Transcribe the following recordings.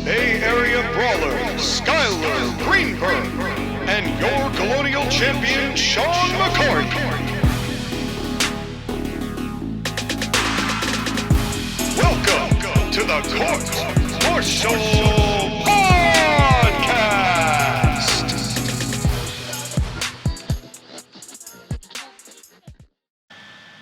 Bay Area Brawler, Skylar Greenberg, and your Colonial Champion, Sean McCartney. Welcome to the Court Martial Podcast!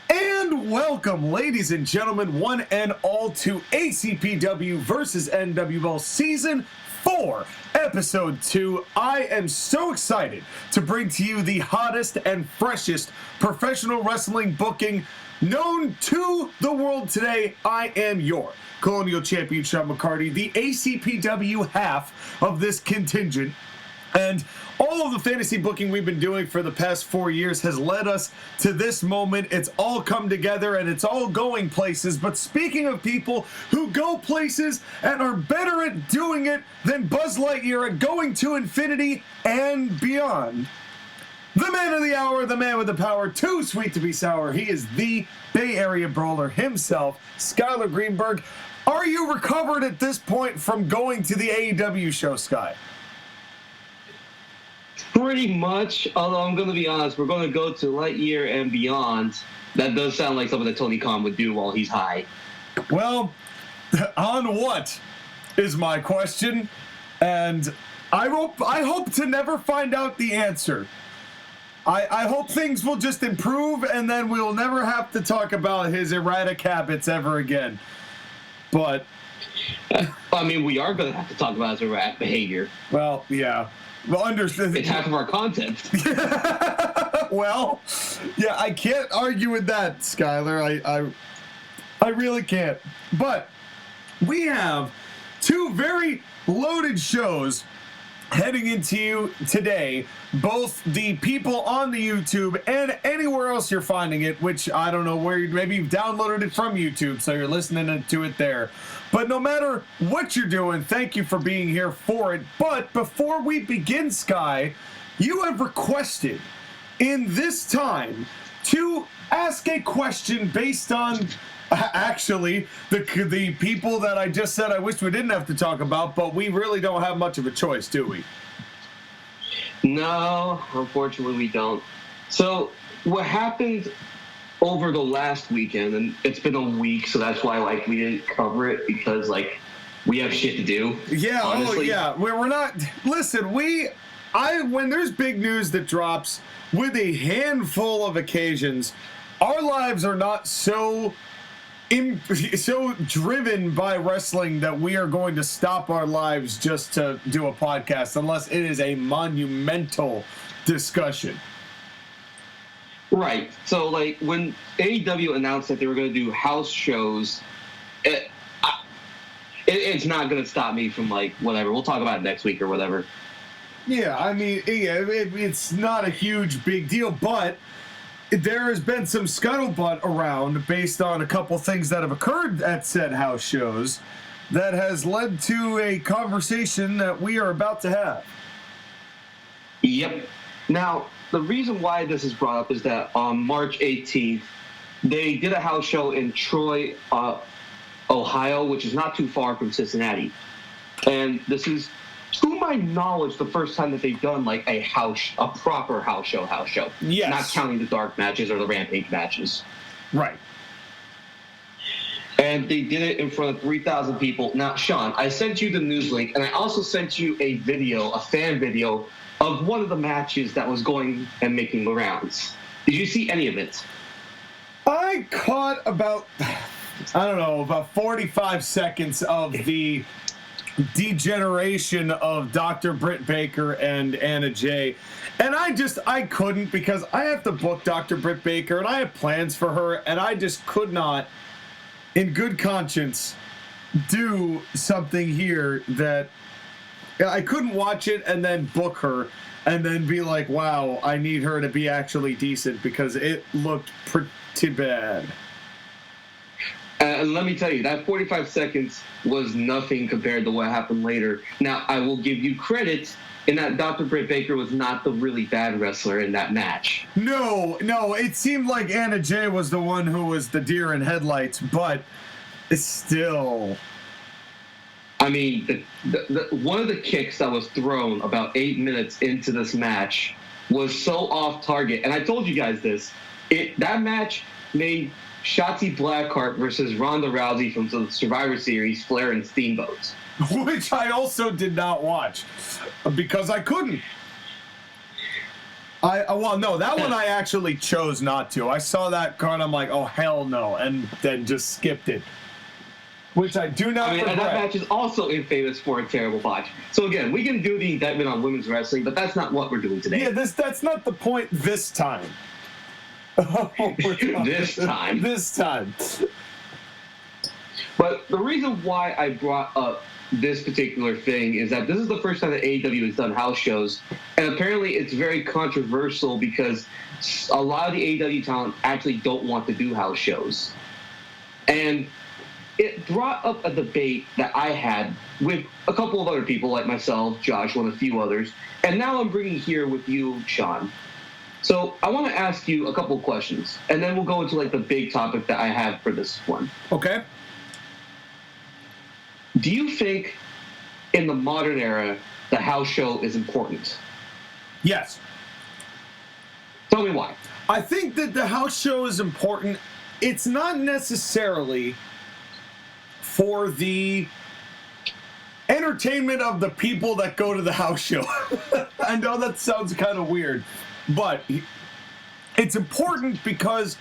And welcome, ladies and gentlemen, one and all, to ACPW versus NWL Season 4, Episode 2. I am so excited to bring to you the hottest and freshest professional wrestling booking known to the world today. I am your Colonial Champion, Sean McCartney, the ACPW half of this contingent. And all of the fantasy booking we've been doing for the past 4 years has led us to this moment. It's all come together and it's all going places. But speaking of people who go places and are better at doing it than Buzz Lightyear at going to infinity and beyond, the man of the hour, the man with the power, too sweet to be sour. He is the Bay Area Brawler himself, Skylar Greenberg. Are you recovered at this point from going to the AEW show, Sky? Pretty much, although I'm going to be honest, we're going to go to Lightyear and beyond. That does sound like something that Tony Khan would do while he's high. Well, on what is my question, and I hope to never find out the answer. I hope things will just improve, and then we'll never have to talk about his erratic habits ever again. But I mean, we are going to have to talk about his erratic behavior. Well, yeah. Well, understand. It's half of our content. Well, yeah, I can't argue with that, Skylar. I really can't. But we have two very loaded shows heading into you today. Both the people on the YouTube and anywhere else you're finding it, which I don't know where, maybe you've downloaded it from YouTube, so you're listening to it there. But no matter what you're doing, thank you for being here for it. But before we begin, Sky, you have requested in this time to ask a question based on actually the people that I just said I wish we didn't have to talk about, but we really don't have much of a choice, do we? No, unfortunately we don't. So what happened over the last weekend, and it's been a week, so that's why we didn't cover it, because we have shit to do. Yeah, honestly. Oh yeah. We're not. Listen, when there's big news that drops with a handful of occasions, our lives are not so driven by wrestling that we are going to stop our lives just to do a podcast, unless it is a monumental discussion. Right. So, when AEW announced that they were going to do house shows, it's not going to stop me from, whatever. We'll talk about it next week or whatever. Yeah, I mean, it's not a huge big deal, but there has been some scuttlebutt around based on a couple things that have occurred at said house shows that has led to a conversation that we are about to have. Yep. Now, the reason why this is brought up is that on March 18th, they did a house show in Troy, Ohio, which is not too far from Cincinnati. And this is, to my knowledge, the first time that they've done a proper house show. Yes. Not counting the dark matches or the rampage matches. Right. And they did it in front of 3,000 people. Now, Sean, I sent you the news link, and I also sent you a fan video of one of the matches that was going and making the rounds. Did you see any of it? I caught about 45 seconds of the degeneration of Dr. Britt Baker and Anna Jay. And I couldn't, because I have to book Dr. Britt Baker and I have plans for her, and I just could not, in good conscience, do something here that I couldn't watch it and then book her and then be like, wow, I need her to be actually decent, because it looked pretty bad. And let me tell you, that 45 seconds was nothing compared to what happened later. Now, I will give you credit in that Dr. Britt Baker was not the really bad wrestler in that match. No, it seemed like Anna Jay was the one who was the deer in headlights, but still. I mean, one of the kicks that was thrown about 8 minutes into this match was so off target. And I told you guys this. That match made Shotzi Blackheart versus Ronda Rousey from the Survivor Series, Flair and Steamboat. Which I also did not watch because I couldn't. Well, no, that one I actually chose not to. I saw that card, I'm like, oh, hell no, and then just skipped it. Which I do not regret. And that match is also infamous for a terrible botch. So again, we can do the indictment on women's wrestling, but that's not what we're doing today. Yeah, that's not the point this time. This time. This time. But the reason why I brought up this particular thing is that this is the first time that AEW has done house shows, and apparently it's very controversial because a lot of the AEW talent actually don't want to do house shows. And it brought up a debate that I had with a couple of other people like myself, Josh, and a few others, and now I'm bringing here with you, Sean. So I want to ask you a couple of questions, and then we'll go into like the big topic that I have for this one. Okay. Do you think in the modern era the house show is important? Yes. Tell me why. I think that the house show is important. It's not necessarily for the entertainment of the people that go to the house show. I know that sounds kind of weird, but it's important because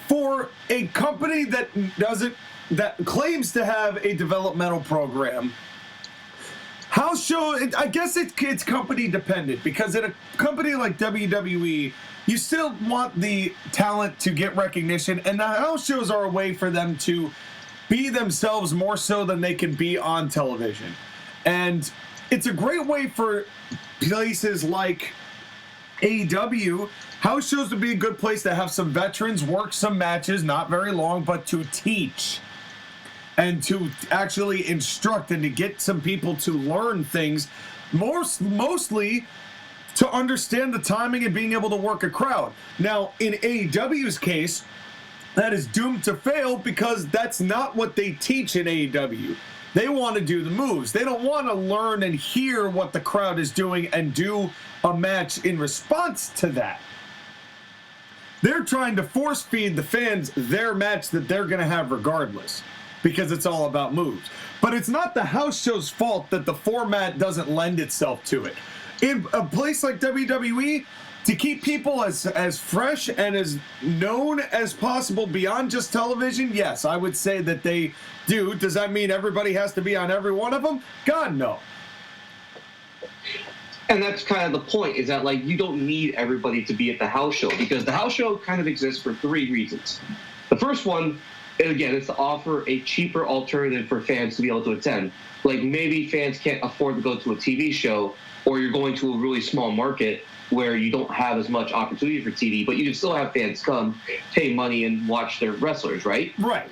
for a company that claims to have a developmental program, house show, I guess it's company dependent, because at a company like WWE, you still want the talent to get recognition, and the house shows are a way for them to be themselves more so than they can be on television. And it's a great way for places like AEW, house shows to be a good place to have some veterans work some matches, not very long, but to teach and to actually instruct and to get some people to learn things, mostly to understand the timing and being able to work a crowd. Now, in AEW's case, that is doomed to fail because that's not what they teach in AEW. They want to do the moves. They don't want to learn and hear what the crowd is doing and do a match in response to that. They're trying to force feed the fans their match that they're going to have regardless, because it's all about moves. But it's not the house show's fault that the format doesn't lend itself to it. In a place like WWE, to keep people as fresh and as known as possible beyond just television, yes, I would say that they do. Does that mean everybody has to be on every one of them? God, no. And that's kind of the point, is that like you don't need everybody to be at the house show, because the house show kind of exists for three reasons. The first one, again, is to offer a cheaper alternative for fans to be able to attend. Like maybe fans can't afford to go to a TV show, or you're going to a really small market where you don't have as much opportunity for TV, but you can still have fans come, pay money, and watch their wrestlers, right? Right.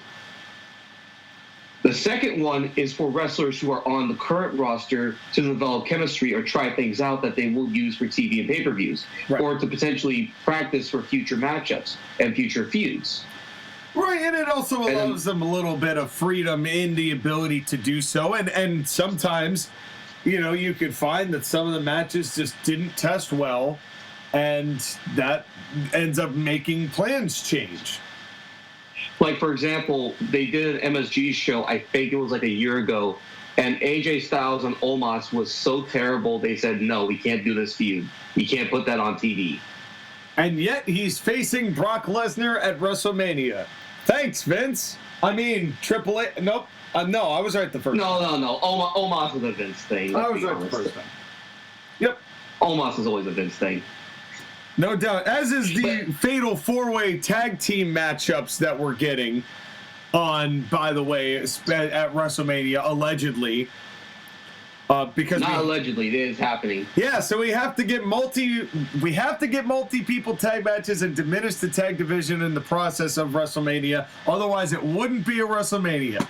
The second one is for wrestlers who are on the current roster to develop chemistry or try things out that they will use for TV and pay-per-views, right, or to potentially practice for future matchups and future feuds. Right, and it also allows them a little bit of freedom in the ability to do so, and sometimes, you know, you could find that some of the matches just didn't test well, and that ends up making plans change. Like, for example, they did an MSG show, I think it was like a year ago, and AJ Styles and Omos was so terrible, they said, no, we can't do this feud. We can't put that on TV. And yet he's facing Brock Lesnar at WrestleMania. Thanks, Vince. I mean, Triple A. Nope. No, I was right the first time. No. Omos is a Vince thing. I was right the first time. Yep. Omos is always a Vince thing. No doubt. As is the fatal four-way tag team matchups that we're getting on, by the way, at WrestleMania, allegedly. Because not allegedly, it is happening. Yeah, so we have to get multi-people tag matches and diminish the tag division in the process of WrestleMania. Otherwise, it wouldn't be a WrestleMania.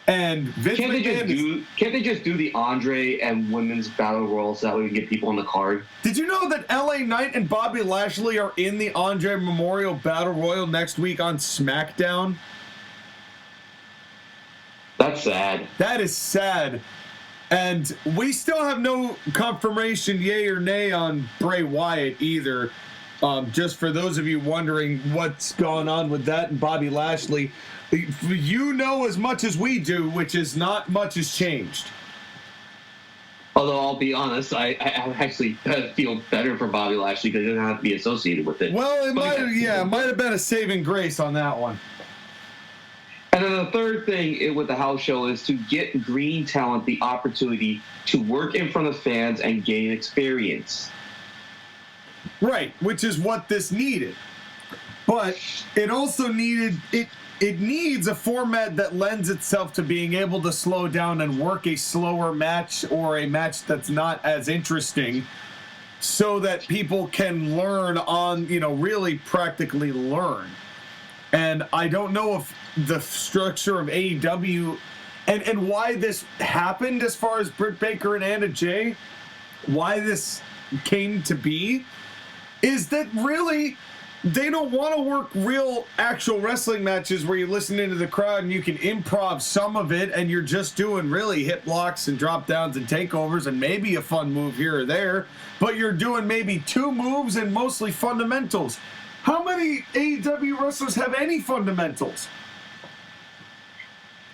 And Vince can't they just do the Andre and women's battle royal so that we can get people on the card? Did you know that LA Knight and Bobby Lashley are in the Andre Memorial Battle Royal next week on SmackDown? That's sad. That is sad. And we still have no confirmation, yay or nay, on Bray Wyatt either. Just for those of you wondering what's going on with that and Bobby Lashley, you know as much as we do, which is not much has changed. Although I'll be honest, I actually feel better for Bobby Lashley because he doesn't have to be associated with it. Well, it might have been a saving grace on that one. And then the third thing with the house show is to get green talent the opportunity to work in front of fans and gain experience. Right, which is what this needed. But it also needed it needs a format that lends itself to being able to slow down and work a slower match or a match that's not as interesting so that people can learn on, really practically learn. And I don't know if the structure of AEW and why this happened as far as Britt Baker and Anna Jay, why this came to be, is that really they don't want to work real actual wrestling matches where you listen into the crowd and you can improv some of it and you're just doing really hip locks and drop downs and takeovers and maybe a fun move here or there, but you're doing maybe 2 moves and mostly fundamentals. How many AEW wrestlers have any fundamentals?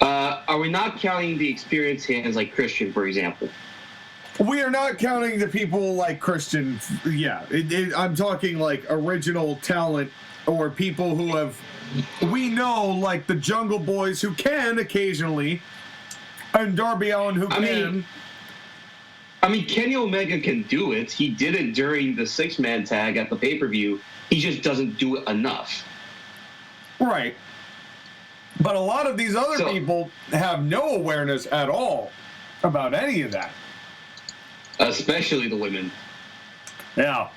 Are we not counting the experienced hands like Christian, for example? We are not counting the people like Christian. Yeah, I'm talking like original talent or people who have, we know, like the Jungle Boys who can occasionally, and Darby Allin who can. I mean, Kenny Omega can do it. He did it during the 6-man tag at the pay-per-view. He just doesn't do it enough. Right. But a lot of these other people have no awareness at all about any of that. Especially the women. Yeah.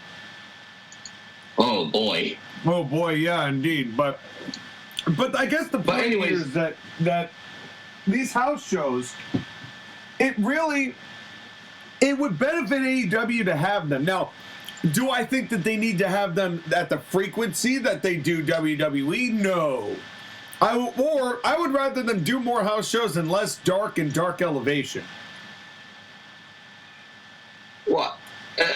Oh, boy. Oh, boy, yeah, indeed. But I guess the point is that these house shows, it would benefit AEW to have them. Now, do I think that they need to have them at the frequency that they do WWE? No. I would rather them do more house shows and less dark and dark elevation. Well,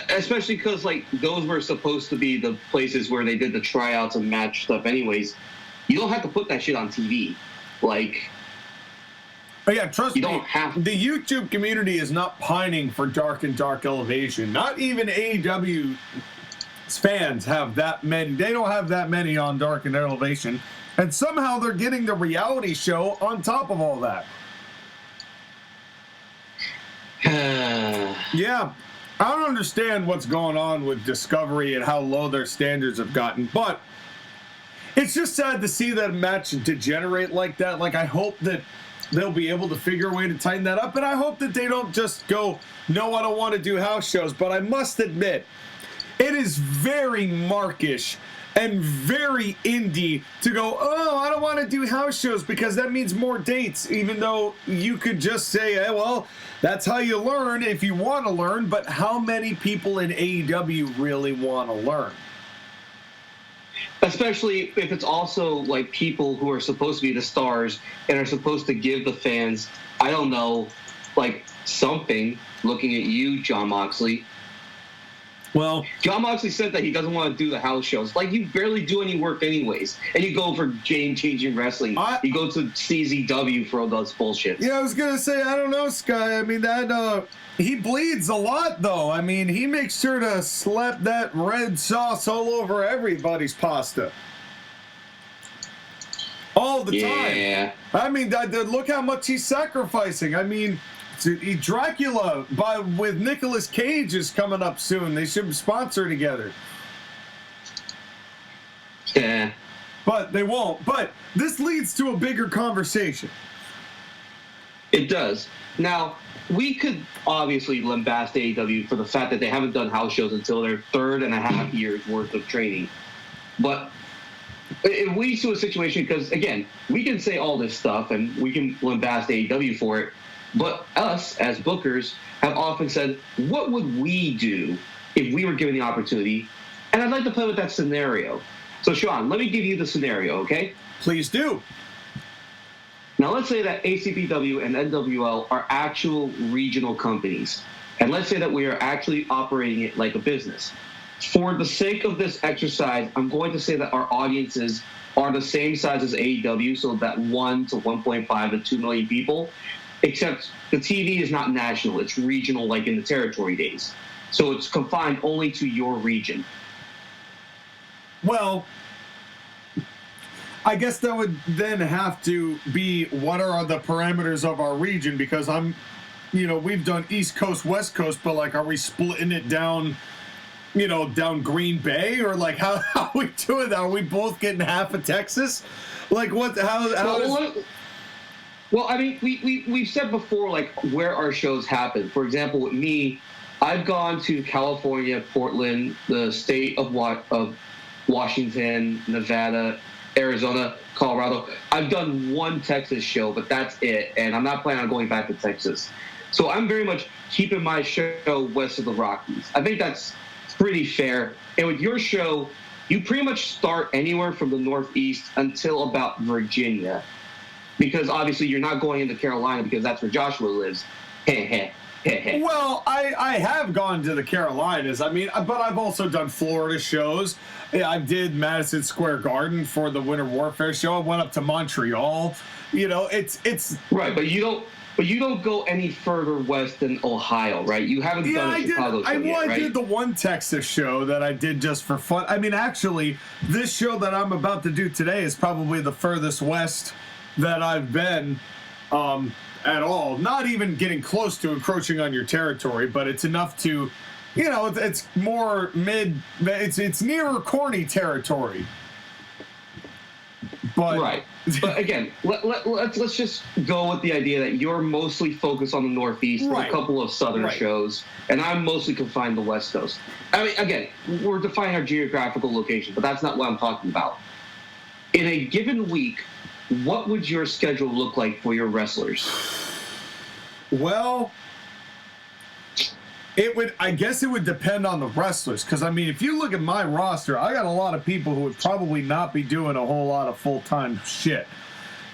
especially because, those were supposed to be the places where they did the tryouts and match stuff anyways. You don't have to put that shit on TV. But yeah, trust me, don't have the YouTube community is not pining for dark and dark elevation. Not even AEW fans have that many. They don't have that many on dark and elevation. And somehow they're getting the reality show on top of all that. Yeah, I don't understand what's going on with Discovery and how low their standards have gotten, but it's just sad to see that match degenerate like that. I hope that they'll be able to figure a way to tighten that up, and I hope that they don't just go, no, I don't want to do house shows. But I must admit, it is very markish and very indie to go, oh, I don't want to do house shows because that means more dates, even though you could just say, well, that's how you learn if you want to learn. But how many people in AEW really want to learn? Especially if it's also people who are supposed to be the stars and are supposed to give the fans, I don't know, something. Looking at you, Jon Moxley. Well, Jon Moxley said that he doesn't want to do the house shows. You barely do any work anyways. And you go for game-changing wrestling. You go to CZW for all those bullshit. Yeah, I was going to say, I don't know, Sky. I mean, that he bleeds a lot, though. I mean, he makes sure to slap that red sauce all over everybody's pasta. All the time. I mean, look how much he's sacrificing. I mean, Dracula with Nicolas Cage is coming up soon. They should sponsor together. Yeah. But they won't. But this leads to a bigger conversation. It does. Now, we could obviously lambast AEW for the fact that they haven't done house shows until their 3.5 years worth of training. But it leads to a situation because, again, we can say all this stuff and we can lambast AEW for it. But us, as bookers, have often said, what would we do if we were given the opportunity? And I'd like to play with that scenario. So, Sean, let me give you the scenario, okay? Please do. Now, let's say that ACPW and NWL are actual regional companies. And let's say that we are actually operating it like a business. For the sake of this exercise, I'm going to say that our audiences are the same size as AEW, so that 1 to 1.5 to 2 million people, except the TV is not national. It's regional, like in the territory days. So it's confined only to your region. Well, I guess that would then have to be what are the parameters of our region, because we've done East Coast, West Coast, but like, are we splitting it down, down Green Bay, or like how are we doing that? Are we both getting half of Texas? Like what? Well, I mean, we've said before, like, where our shows happen. For example, with me, I've gone to California, Portland, the state of Washington, Nevada, Arizona, Colorado. I've done one Texas show, but that's it, and I'm not planning on going back to Texas. So I'm very much keeping my show west of the Rockies. I think that's pretty fair. And with your show, you pretty much start anywhere from the Northeast until about Virginia, because obviously you're not going into Carolina because that's where Joshua lives. Well, I have gone to the Carolinas. I mean, but I've also done Florida shows. Yeah, I did Madison Square Garden for the Winter Warfare show. I went up to Montreal. It's right, but you don't go any further west than Ohio, right? You haven't done a Chicago show yet, right? I did the one Texas show that I did just for fun. I mean, actually, this show that I'm about to do today is probably the furthest west that I've been at all. Not even getting close to encroaching on your territory, but it's enough to, it's more it's nearer corny territory. But right. But again, let's just go with the idea that you're mostly focused on the Northeast with a couple of Southern shows, and I'm mostly confined to the West Coast. I mean, again, we're defining our geographical location, but that's not what I'm talking about. In a given week, what would your schedule look like for your wrestlers? Well, I guess it would depend on the wrestlers, because I mean, if you look at my roster, I got a lot of people who would probably not be doing a whole lot of full-time shit.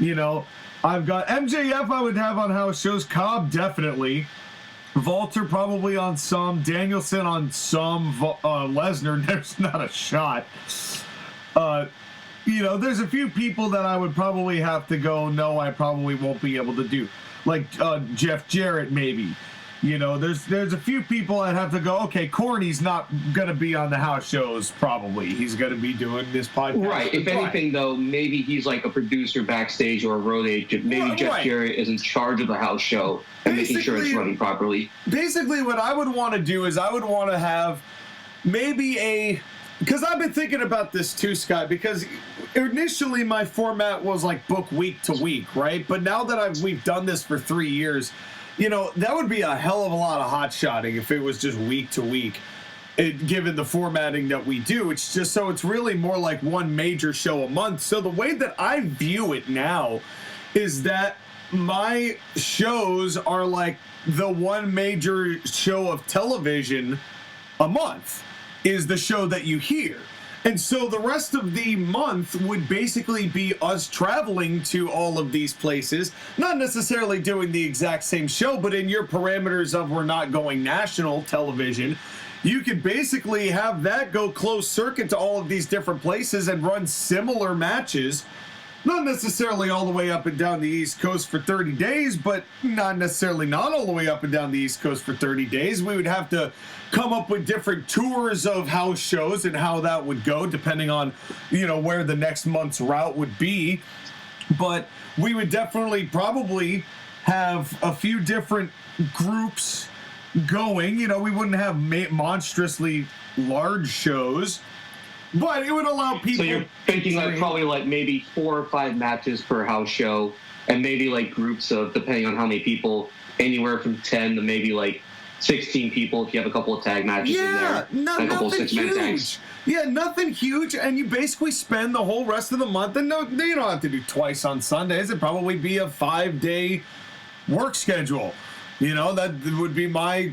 I've got MJF I would have on house shows, Cobb definitely, Walter probably on some, Danielson on some, Lesnar, there's not a shot. There's a few people that I would probably have to go, no, I probably won't be able to do. Like Jeff Jarrett, maybe. There's a few people I'd have to go, okay, Corny's not going to be on the house shows, probably. He's going to be doing this podcast. Right. If anything, though, maybe he's like a producer backstage or a road agent. Maybe Jeff Jarrett is in charge of the house show and making sure it's running properly. Basically, what I would want to do is I would want to have maybe because I've been thinking about this too, Scott, because initially my format was like book week to week, right? But now that we've done this for 3 years, that would be a hell of a lot of hot-shotting if it was just week to week, given the formatting that we do. It's just so it's really more like one major show a month. So the way that I view it now is that my shows are like the one major show of television a month is the show that you hear. And so the rest of the month would basically be us traveling to all of these places, not necessarily doing the exact same show, but in your parameters of we're not going national television, you could basically have that go closed circuit to all of these different places and run similar matches. Not necessarily all the way up and down the East Coast for 30 days, but not all the way up and down the East Coast for 30 days. We would have to come up with different tours of house shows and how that would go, depending on, where the next month's route would be. But we would definitely probably have a few different groups going. We wouldn't have monstrously large shows. But it would allow people. So you're thinking probably maybe 4 or 5 matches per house show, and maybe like groups of, depending on how many people, anywhere from 10 to maybe 16 people if you have a couple of tag matches in there. A couple of 6-man tags. Yeah, nothing huge, and you basically spend the whole rest of the month, and you don't have to do twice on Sundays. It'd probably be a 5-day work schedule. You know, that would be my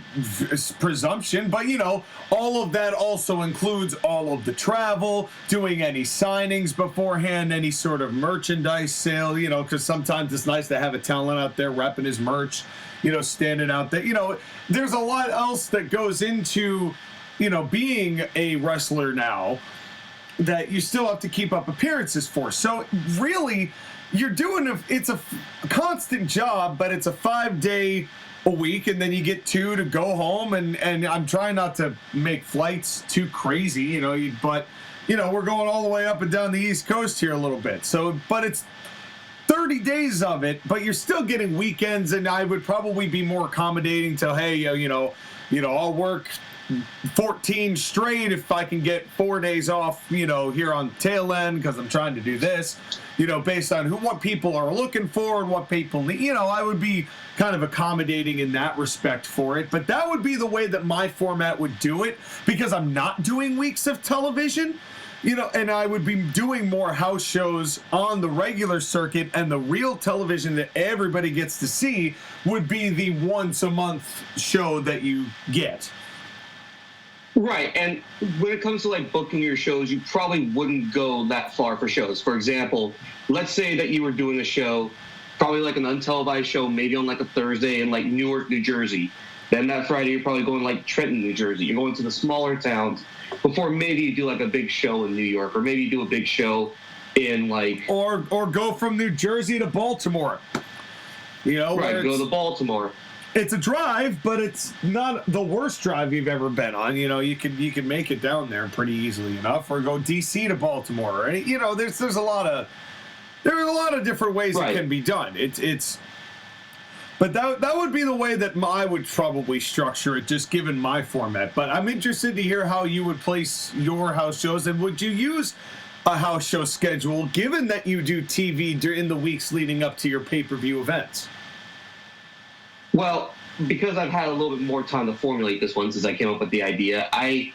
presumption. But, you know, all of that also includes all of the travel, doing any signings beforehand, any sort of merchandise sale, you know, because sometimes it's nice to have a talent out there repping his merch, you know, standing out there. You know, there's a lot else that goes into, you know, being a wrestler now that you still have to keep up appearances for. So really, you're doing it's a constant job, but it's a 5-day a week, and then you get 2 to go home, and I'm trying not to make flights too crazy, you know, but, you know, we're going all the way up and down the East Coast here a little bit. So, but it's 30 days of it, but you're still getting weekends, and I would probably be more accommodating to, hey, you know, I'll work 14 straight if I can get 4 days off, you know, here on tail end, because I'm trying to do this, you know, based on what people are looking for and what people need. You know, I would be kind of accommodating in that respect for it, but that would be the way that my format would do it, because I'm not doing weeks of television, you know, and I would be doing more house shows on the regular circuit, and the real television that everybody gets to see would be the once a month show that you get. Right, and when it comes to like booking your shows, you probably wouldn't go that far for shows. For example, let's say that you were doing a show, probably like an untelevised show, maybe on like a Thursday in like Newark, New Jersey. Then that Friday, you're probably going like Trenton, New Jersey. You're going to the smaller towns before maybe you do like a big show in New York, or maybe you do a big show in like... Or go from New Jersey to Baltimore. You know, right, go to Baltimore. It's a drive, but it's not the worst drive you've ever been on. You know, you can make it down there pretty easily enough, or go DC to Baltimore. Right? You know, there's a lot of different ways it can be done. But that would be the way that I would probably structure it, just given my format. But I'm interested to hear how you would place your house shows, and would you use a house show schedule, given that you do TV in the weeks leading up to your pay-per-view events? Well, because I've had a little bit more time to formulate this one since I came up with the idea, I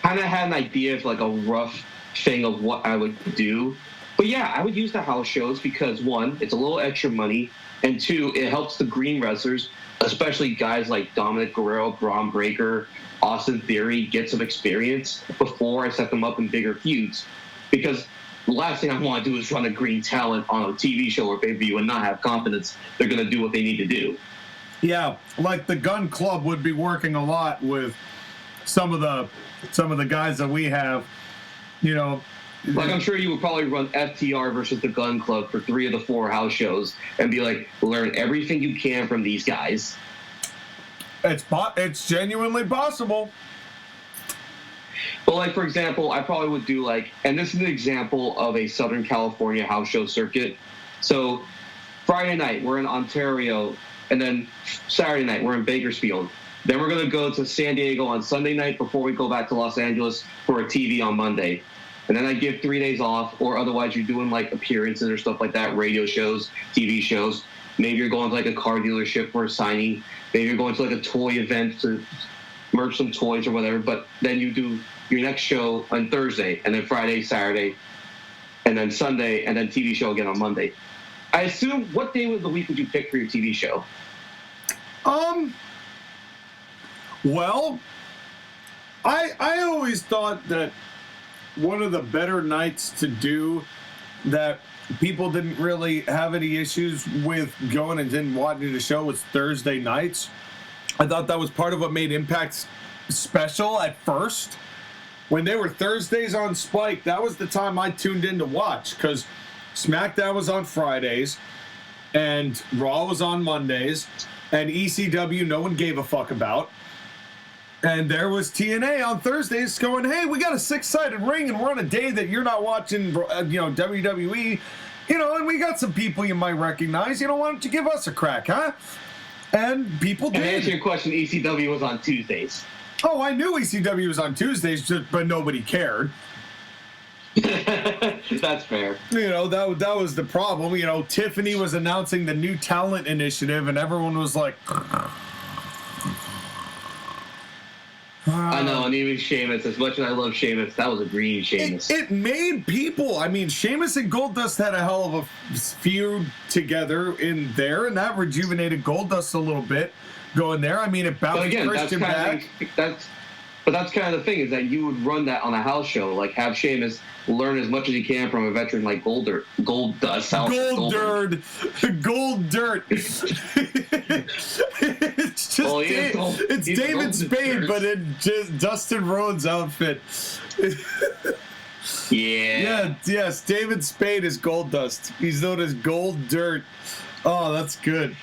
kind of had an idea of like a rough thing of what I would do. But yeah, I would use the house shows because, one, it's a little extra money, and two, it helps the green wrestlers, especially guys like Dominik Guerrero, Bron Breakker, Austin Theory, get some experience before I set them up in bigger feuds. Because the last thing I want to do is run a green talent on a TV show or pay-per-view and not have confidence they're going to do what they need to do. Yeah, like the Gun Club would be working a lot with some of the guys that we have, you know. Like, I'm sure you would probably run FTR versus the Gun Club for 3 of the 4 house shows and be like, learn everything you can from these guys. It's genuinely possible. But, like, for example, I probably would do, like, and this is an example of a Southern California house show circuit. So, Friday night, we're in Ontario, and then Saturday night, we're in Bakersfield. Then we're going to go to San Diego on Sunday night before we go back to Los Angeles for a TV on Monday. And then I give 3 days off, or otherwise you're doing, like, appearances or stuff like that, radio shows, TV shows. Maybe you're going to, like, a car dealership for a signing. Maybe you're going to, like, a toy event to merch some toys or whatever. But then you do your next show on Thursday, and then Friday, Saturday, and then Sunday, and then TV show again on Monday. I assume, what day of the week would you pick for your TV show? Well, I always thought that one of the better nights to do that people didn't really have any issues with going and didn't watching the show was Thursday nights. I thought that was part of what made Impact special at first. When they were Thursdays on Spike, that was the time I tuned in to watch, because SmackDown was on Fridays, and Raw was on Mondays, and ECW no one gave a fuck about. And there was TNA on Thursdays going, hey, we got a 6-sided ring, and we're on a day that you're not watching, WWE, and we got some people you might recognize. Why don't you give us a crack, huh? And people did. And to answer your question, ECW was on Tuesdays. Oh, I knew ECW was on Tuesdays, but nobody cared. That's fair. That was the problem. Tiffany was announcing the new talent initiative, and everyone was like... I know, and even Sheamus, as much as I love Sheamus, that was a green Sheamus. It made people... I mean, Sheamus and Goldust had a hell of a feud together in there, and that rejuvenated Goldust a little bit. going there. I mean, it bounced But again, Christian back. That's kind of the thing, is that you would run that on a house show, like have Sheamus learn as much as he can from a veteran like Gold Dirt. Gold Dirt. It's just it's David Spade, but in just Dustin Rhodes' outfit. Yes, David Spade is Gold Dust. He's known as Gold Dirt. Oh, that's good.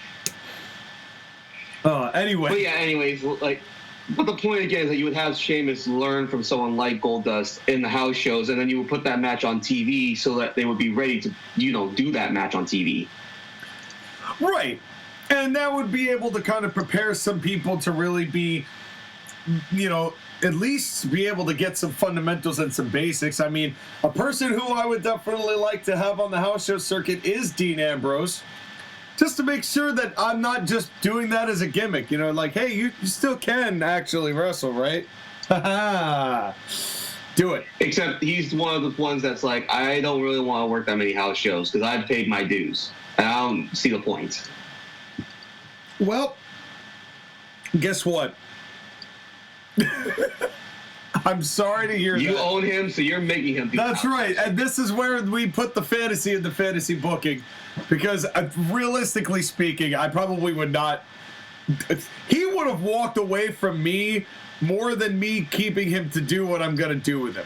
Anyway. But anyways, but the point again is that you would have Sheamus learn from someone like Goldust in the house shows, and then you would put that match on TV so that they would be ready to, do that match on TV. Right. And that would be able to kind of prepare some people to really be, at least be able to get some fundamentals and some basics. I mean, a person who I would definitely like to have on the house show circuit is Dean Ambrose. Just to make sure that I'm not just doing that as a gimmick, like, hey, you still can actually wrestle, right? Do it. Except he's one of the ones that's like, I don't really want to work that many house shows because I've paid my dues, and I don't see the point. Well, guess what? I'm sorry to hear that. You own him, so you're making him do That's right, and this is where we put the fantasy in the fantasy booking. Because realistically speaking, I probably would not. He would have walked away from me more than me keeping him to do what I'm going to do with him.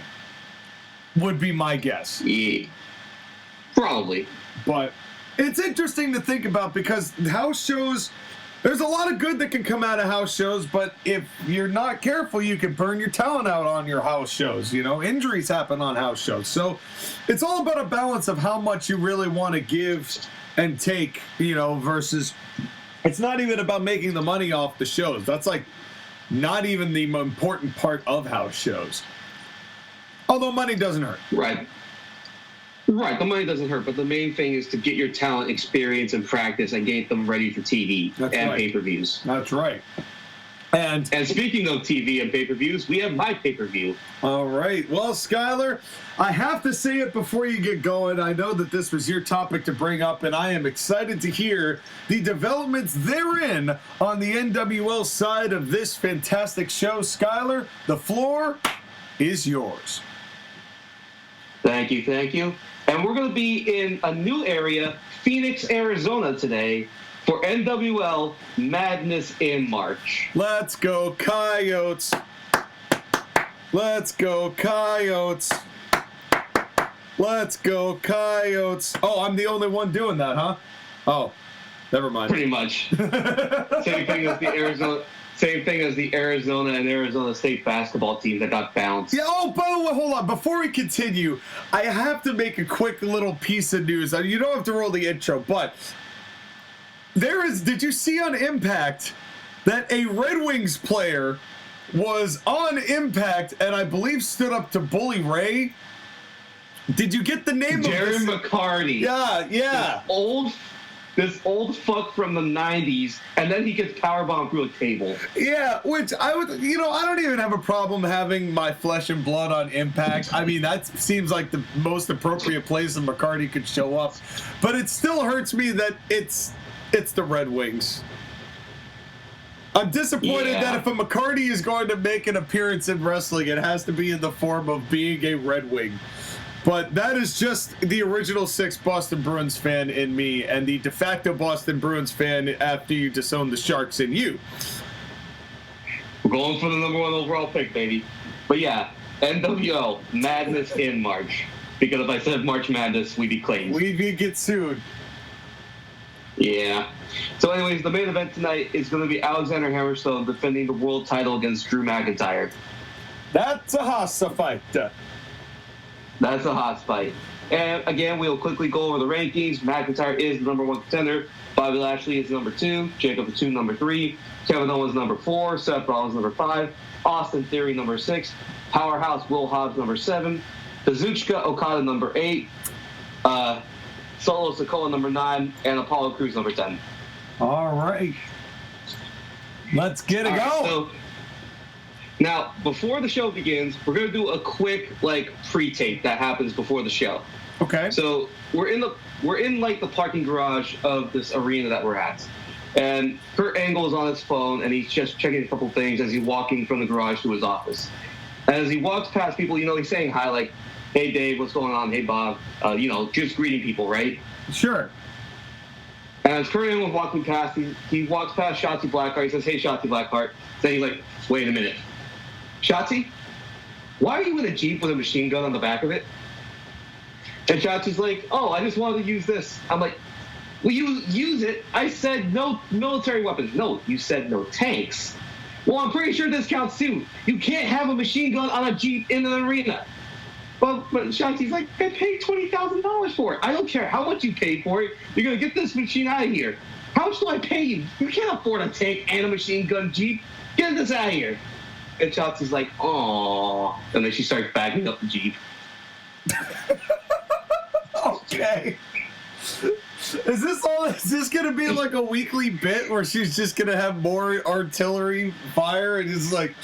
Would be my guess. Yeah. Probably. But it's interesting to think about because house shows, there's a lot of good that can come out of house shows, but if you're not careful, you can burn your talent out on your house shows. Injuries happen on house shows. So it's all about a balance of how much you really want to give and take, versus it's not even about making the money off the shows. That's like not even the important part of house shows. Although money doesn't hurt. Right. Right, the money doesn't hurt, but the main thing is to get your talent, experience, and practice and get them ready for TV and pay-per-views. That's right. And speaking of TV and pay-per-views, we have my pay-per-view. All right. Well, Skylar, I have to say it before you get going. I know that this was your topic to bring up, and I am excited to hear the developments therein on the NWL side of this fantastic show. Skylar, the floor is yours. Thank you. And we're going to be in a new area, Phoenix, Arizona today for NWL Madness in March. Let's go, Coyotes. Let's go, Coyotes. Let's go, Coyotes. Oh, I'm the only one doing that, huh? Oh, never mind. Pretty much. Same thing as the Arizona and Arizona State basketball team that got bounced. Yeah. Oh, by the way, hold on. Before we continue, I have to make a quick little piece of news. You don't have to roll the intro, but did you see on Impact that a Red Wings player was on Impact and I believe stood up to Bully Ray? Did you get the name Jerry of this? McCarty. Yeah. This old fuck from the 90s, and then he gets powerbombed through a table. Yeah, which I would, I don't even have a problem having my flesh and blood on Impact. I mean, that seems like the most appropriate place that McCarty could show up. But it still hurts me that it's the Red Wings. I'm disappointed that if a McCarty is going to make an appearance in wrestling, it has to be in the form of being a Red Wing. But that is just the original 6 Boston Bruins fan in me and the de facto Boston Bruins fan after you disown the Sharks in you. We're going for the #1 overall pick, baby. But yeah, NWO Madness in March. Because if I said March Madness, we'd be claimed. We'd get sued. Yeah. So anyways, the main event tonight is going to be Alexander Hammerstone defending the world title against Drew McIntyre. That's a hostile fight. That's a hot fight. And again, we'll quickly go over the rankings. McIntyre is the #1 contender. Bobby Lashley is number 2. Jacob Fatu number 3. Kevin Owens number 4. Seth Rollins number 5. Austin Theory number 6. Powerhouse Will Hobbs number 7. Kazuchika Okada number 8. Solo Sikoa number 9. And Apollo Crews number 10. All right. Let's get it going. So, now, before the show begins, we're going to do a quick, pre-tape that happens before the show. Okay. So, we're in the parking garage of this arena that we're at. And Kurt Angle is on his phone, and he's just checking a couple things as he's walking from the garage to his office. As he walks past people, he's saying hi, like, hey, Dave, what's going on? Hey, Bob. Just greeting people, right? Sure. And as Kurt Angle was walking past, he walks past Shotzi Blackheart. He says, hey, Shotzi Blackheart. Then he's like, wait a minute. Shotzi, why are you in a Jeep with a machine gun on the back of it? And Shotzi's like, oh, I just wanted to use this. I'm like, well, you use it. I said no military weapons. No, you said no tanks. Well, I'm pretty sure this counts too. You can't have a machine gun on a Jeep in an arena. But Shotzi's like, I paid $20,000 for it. I don't care how much you paid for it. You're going to get this machine out of here. How much do I pay you? You can't afford a tank and a machine gun Jeep. Get this out of here. And Shotzi's like, aww. And then she starts backing up the Jeep. Okay. Is this gonna be like a weekly bit where she's just gonna have more artillery fire and it's like,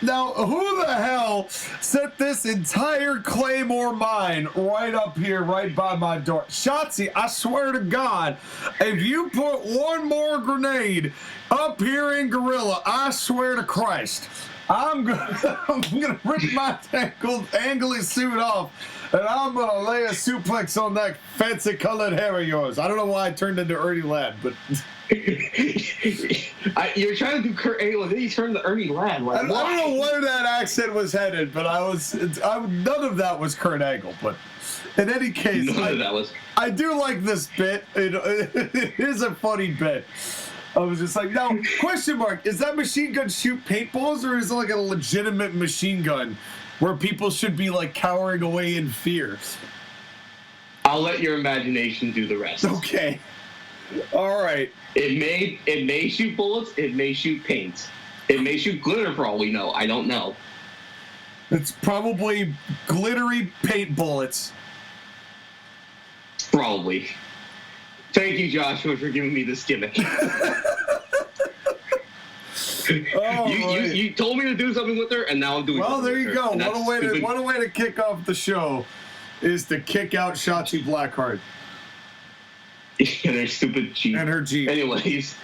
now who the hell set this entire Claymore mine right up here, right by my door? Shotzi, I swear to God, if you put one more grenade up here in Gorilla, I swear to Christ, I'm gonna rip my angly suit off. And I'm going to lay a suplex on that fancy colored hair of yours. I don't know why I turned into Ernie Ladd, but... You're trying to do Kurt Angle, and then you turned to Ernie Ladd. Like, I don't know where that accent was headed, but none of that was Kurt Angle. But in any case, I do like this bit. It is a funny bit. I was just like, now, question mark, is that machine gun shoot paintballs, or is it like a legitimate machine gun where people should be like cowering away in fear? I'll let your imagination do the rest. Okay. All right. It may shoot bullets. It may shoot paint. It may shoot glitter for all we know. I don't know. It's probably glittery paint bullets. Probably. Thank you, Joshua, for giving me this gimmick. You told me to do something with her, and now I'm doing something with her. Well, there you go. What a way to kick off the show is to kick out Shotzi Blackheart. And her stupid Jeep. And her Jeep. Anyways,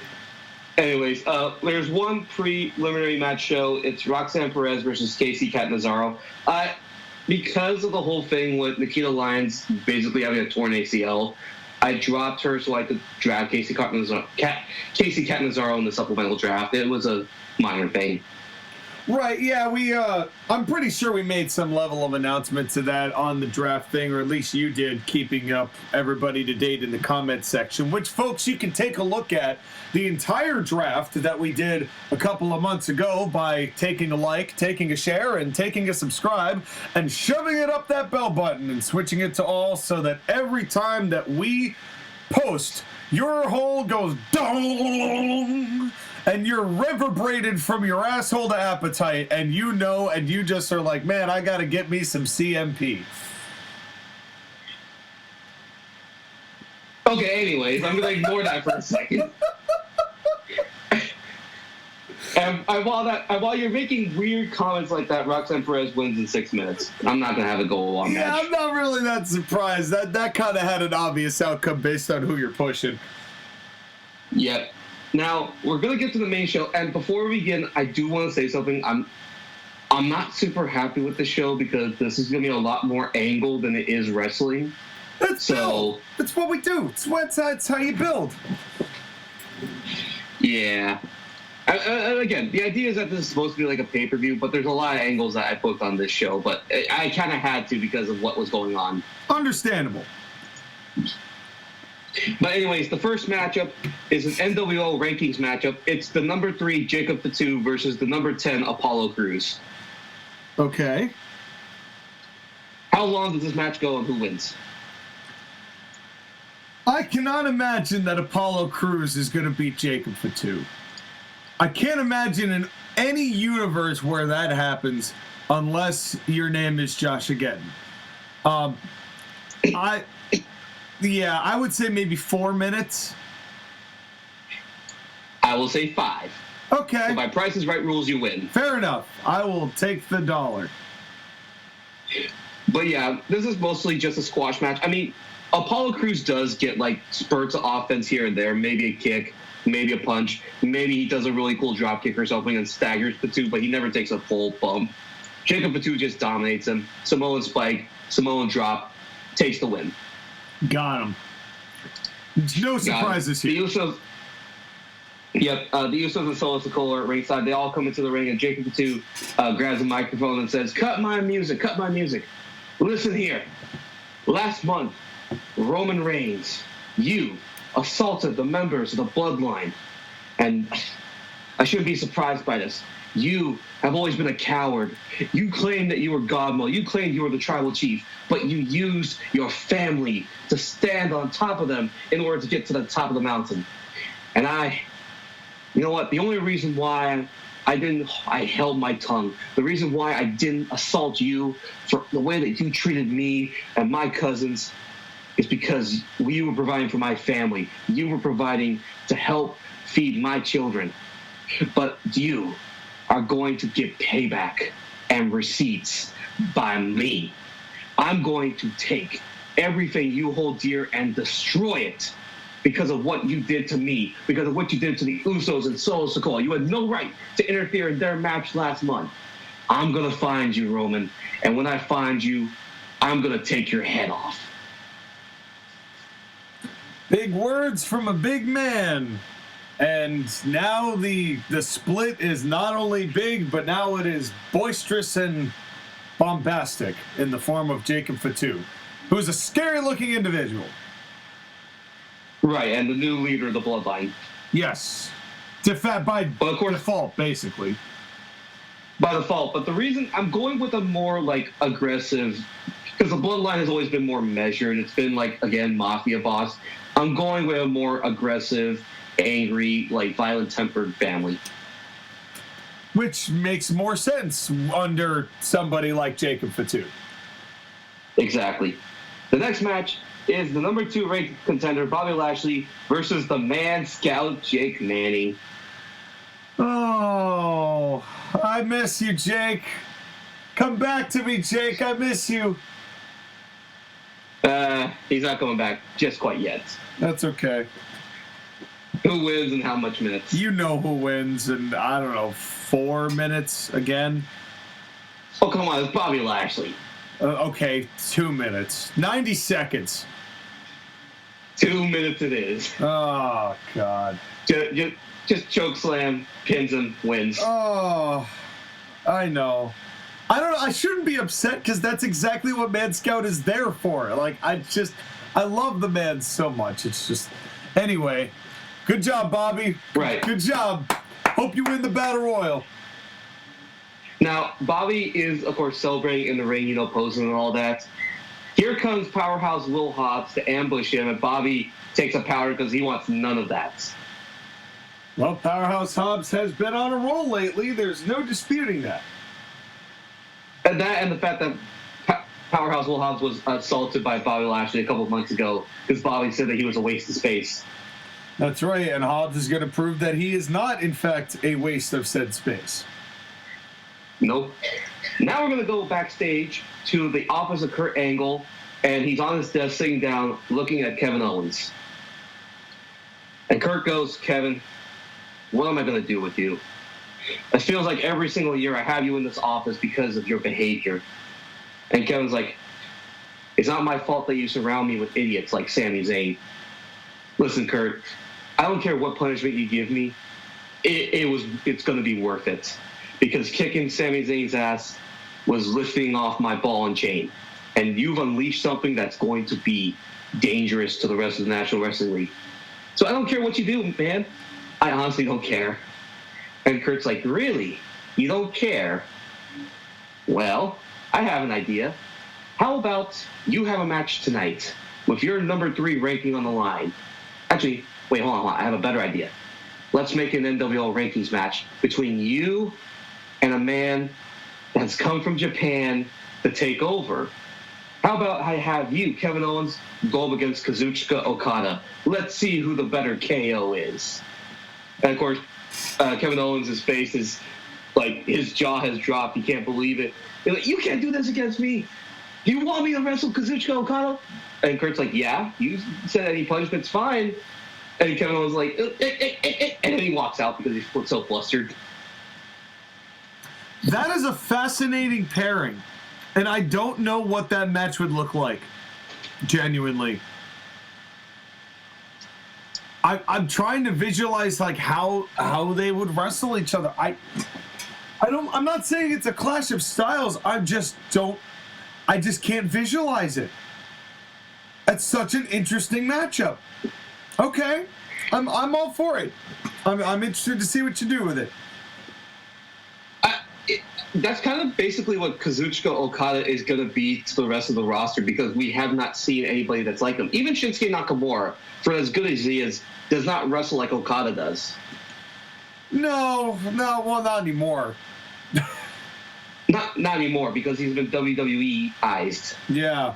there's one preliminary match show. It's Roxanne Perez versus Casey Catanzaro. Because of the whole thing with Nikita Lyons basically having a torn ACL, I dropped her so I could draft Casey Catanzaro in the supplemental draft. It was a minor thing. Right, yeah, I'm pretty sure we made some level of announcement to that on the draft thing, or at least you did, keeping up everybody to date in the comment section, which, folks, you can take a look at the entire draft that we did a couple of months ago by taking a like, taking a share, and taking a subscribe, and shoving it up that bell button and switching it to all so that every time that we post, your hole goes dong, and you're reverberated from your asshole to appetite, and you know, and you just are like, man, I gotta get me some CMP. Okay, anyways, I'm gonna ignore that for a second. And while you're making weird comments like that, Roxanne Perez wins in 6 minutes. I'm not gonna have a go-along match. Yeah, I'm not really that surprised. That kind of had an obvious outcome based on who you're pushing. Yep. Now, we're going to get to the main show, and before we begin, I do want to say something. I'm not super happy with the show because this is going to be a lot more angle than it is wrestling. That's what we do. It's how you build. Yeah. And again, the idea is that this is supposed to be like a pay-per-view, but there's a lot of angles that I booked on this show, but I kind of had to because of what was going on. Understandable. But anyways, the first matchup is an NWL rankings matchup. It's the number 3 Jacob Fatu versus the number 10 Apollo Crews. Okay. How long does this match go and who wins? I cannot imagine that Apollo Crews is going to beat Jacob Fatu. I can't imagine in any universe where that happens unless your name is Josh again. Yeah, I would say maybe 4 minutes. I will say 5. Okay. So by Price is Right rules, you win. Fair enough. I will take the $1. But yeah, this is mostly just a squash match. I mean, Apollo Crews does get like spurts of offense here and there, maybe a kick. maybe a punch. Maybe he does a really cool drop kick or something and staggers Fatu, but he never takes a full bump. Jacob Fatu just dominates him. Samoan spike, Samoan drop, takes the win. Got him. No surprises here. The Usos, the Usos and Solo Sikoa at ringside. They all come into the ring, and Jacob Fatu grabs a microphone and says, cut my music. Listen here. Last month, Roman Reigns, you assaulted the members of the Bloodline. And I shouldn't be surprised by this. You have always been a coward. You claimed that you were Godmother. You claimed you were the tribal chief, but you used your family to stand on top of them in order to get to the top of the mountain. And you know what? The only reason why I held my tongue. The reason why I didn't assault you for the way that you treated me and my cousins is because you were providing for my family. You were providing to help feed my children. But you are going to get payback and receipts by me. I'm going to take everything you hold dear and destroy it because of what you did to me, because of what you did to the Usos and Solo Sikoa. You had no right to interfere in their match last month. I'm going to find you, Roman, and when I find you, I'm going to take your head off. Big words from a big man. And now the split is not only big, but now it is boisterous and bombastic in the form of Jacob Fatu, who is a scary-looking individual. Right, and the new leader of the Bloodline. Yes. By default, basically. By default, but the reason I'm going with a more, aggressive, because the Bloodline has always been more measured. It's been, again, Mafia boss. I'm going with a more aggressive, angry, violent-tempered family. Which makes more sense under somebody like Jacob Fatu. Exactly. The next match is the number 2 ranked contender, Bobby Lashley, versus the Man Scout, Jake Manning. Oh, I miss you, Jake. Come back to me, Jake. I miss you. He's not coming back just quite yet. That's okay. Who wins and how much minutes? You know who wins in, 4 minutes again? Oh, come on. It's Bobby Lashley. Okay, 2 minutes. 90 seconds. 2 minutes it is. Oh, God. Just choke slam, pins him, wins. Oh, I know. I don't know. I shouldn't be upset because that's exactly what Man Scout is there for. I love the man so much. It's just, anyway. Good job, Bobby. Right. Good job. Hope you win the Battle Royal. Now, Bobby is, of course, celebrating in the ring, posing and all that. Here comes Powerhouse Will Hobbs to ambush him, and Bobby takes a powder because he wants none of that. Well, Powerhouse Hobbs has been on a roll lately. There's no disputing that. And the fact that Powerhouse Will Hobbs was assaulted by Bobby Lashley a couple of months ago because Bobby said that he was a waste of space. That's right, and Hobbs is going to prove that he is not, in fact, a waste of said space. Nope. Now we're going to go backstage to the office of Kurt Angle, and he's on his desk sitting down looking at Kevin Owens. And Kurt goes, Kevin, what am I going to do with you? It feels like every single year I have you in this office because of your behavior. And Kevin's like, it's not my fault that you surround me with idiots like Sami Zayn. Listen, Kurt, I don't care what punishment you give me. It's going to be worth it. Because kicking Sami Zayn's ass was lifting off my ball and chain. And you've unleashed something that's going to be dangerous to the rest of the National Wrestling League. So I don't care what you do, man. I honestly don't care. And Kurt's like, really? You don't care? Well, I have an idea. How about you have a match tonight with your number 3 ranking on the line? Actually, wait, hold on. I have a better idea. Let's make an NWL rankings match between you and a man that's come from Japan to take over. How about I have you, Kevin Owens, go up against Kazuchika Okada? Let's see who the better KO is. And of course, Kevin Owens' face is his jaw has dropped. He can't believe it. He's like, you can't do this against me. You want me to wrestle Kazuchika Okada? And Kurt's like, yeah, you said any punishment's fine. And Kevin was like, and then he walks out because he's so flustered. That is a fascinating pairing, and I don't know what that match would look like. Genuinely, I'm trying to visualize like how they would wrestle each other. I'm not saying it's a clash of styles. I just can't visualize it. That's such an interesting matchup. Okay, I'm all for it. I'm interested to see what you do with it. That's kind of basically what Kazuchika Okada is going to be to the rest of the roster, because we have not seen anybody that's like him. Even Shinsuke Nakamura, for as good as he is, does not wrestle like Okada does. No, well, not anymore. Not anymore, because he's been WWE-ized. Yeah,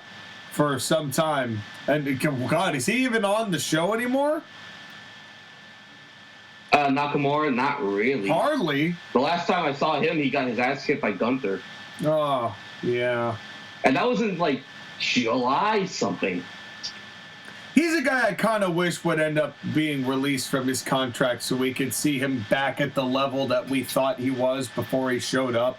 for some time. And God, is he even on the show anymore? Nakamura, not really. Hardly. The last time I saw him, he got his ass kicked by Gunther. Oh, yeah. And that was in, like, July something. He's a guy I kind of wish would end up being released from his contract so we could see him back at the level that we thought he was before he showed up.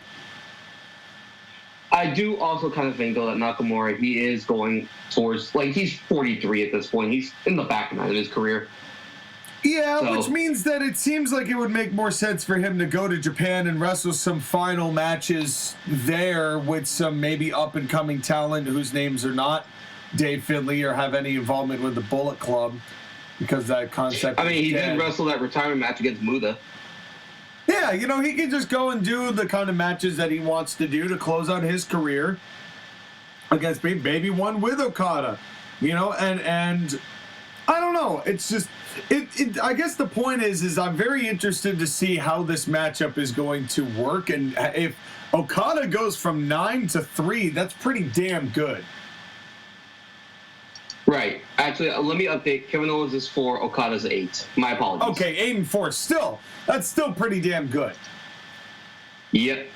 I do also kind of think, though, that Nakamura, he is going towards, like, he's 43 at this point. He's in the back end of his career. Yeah, so, which means that it seems like it would make more sense for him to go to Japan and wrestle some final matches there with some maybe up-and-coming talent whose names are not Dave Finlay or have any involvement with the Bullet Club, because that concept. I mean, he did wrestle that retirement match against Muda. Yeah, you know, he can just go and do the kind of matches that he wants to do to close out his career against maybe one with Okada, you know, and I don't know. It's just, I guess the point is I'm very interested to see how this matchup is going to work, and if Okada goes from 9 to 3, that's pretty damn good. Right. Actually, let me update. Kevin Owens is 4, Okada's 8. My apologies. Okay, 8 and 4. That's still pretty damn good. Yep.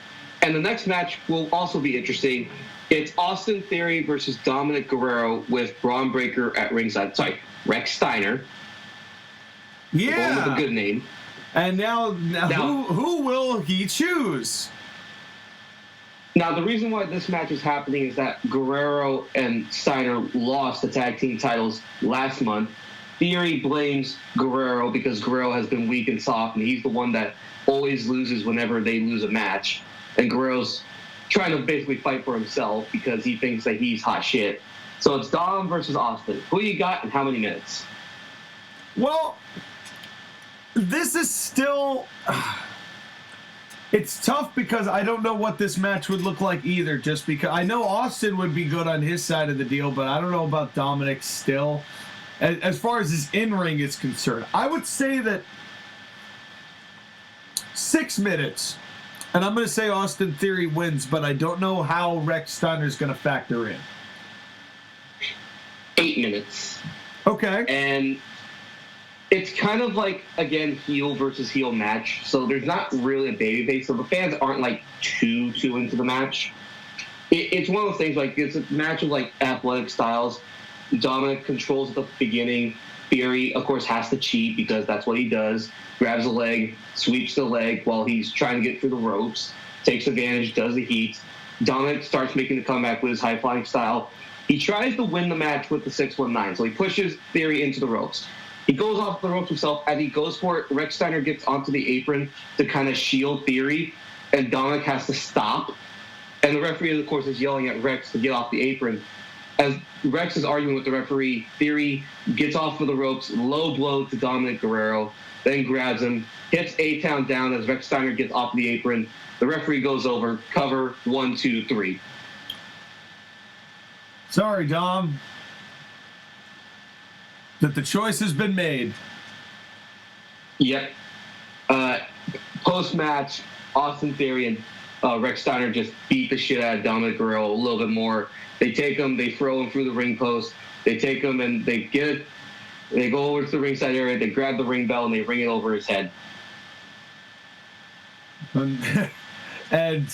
And the next match will also be interesting. It's Austin Theory versus Dominik Guerrero with Braun Breaker at ringside. Sorry, Rex Steiner. Yeah. The one with a good name. And now who will he choose? Now, the reason why this match is happening is that Guerrero and Steiner lost the tag team titles last month. Theory blames Guerrero because Guerrero has been weak and soft, and he's the one that always loses whenever they lose a match. And Guerrero's trying to basically fight for himself because he thinks that he's hot shit. So it's Dom versus Austin. Who you got and how many minutes? Well, this is still... It's tough because I don't know what this match would look like either, just because I know Austin would be good on his side of the deal, but I don't know about Dominik still. As far as his in-ring is concerned, I would say that 6 minutes, and I'm going to say Austin Theory wins, but I don't know how Rex Steiner's going to factor in. 8 minutes. Okay. And it's kind of like, again, heel versus heel match. So there's not really a babyface. So the fans aren't like too into the match. It's one of those things, like, it's a match of like athletic styles. Dominik controls at the beginning. Theory, of course, has to cheat because that's what he does. Grabs a leg, sweeps the leg while he's trying to get through the ropes. Takes advantage, does the heat. Dominik starts making the comeback with his high-flying style. He tries to win the match with the 619. So he pushes Theory into the ropes. He goes off the ropes himself. As he goes for it, Rex Steiner gets onto the apron to kind of shield Theory, and Dominik has to stop. And the referee, of course, is yelling at Rex to get off the apron. As Rex is arguing with the referee, Theory gets off of the ropes, low blow to Dominik Guerrero, then grabs him, hits A-Town down as Rex Steiner gets off the apron. The referee goes over, cover, 1, 2, 3. Sorry, Dom. That the choice has been made. Yep. Post-match, Austin Theory and Rex Steiner just beat the shit out of Dominik Guerrero a little bit more. They take him, they throw him through the ring post. They take him and they go over to the ringside area, they grab the ring bell, and they ring it over his head. And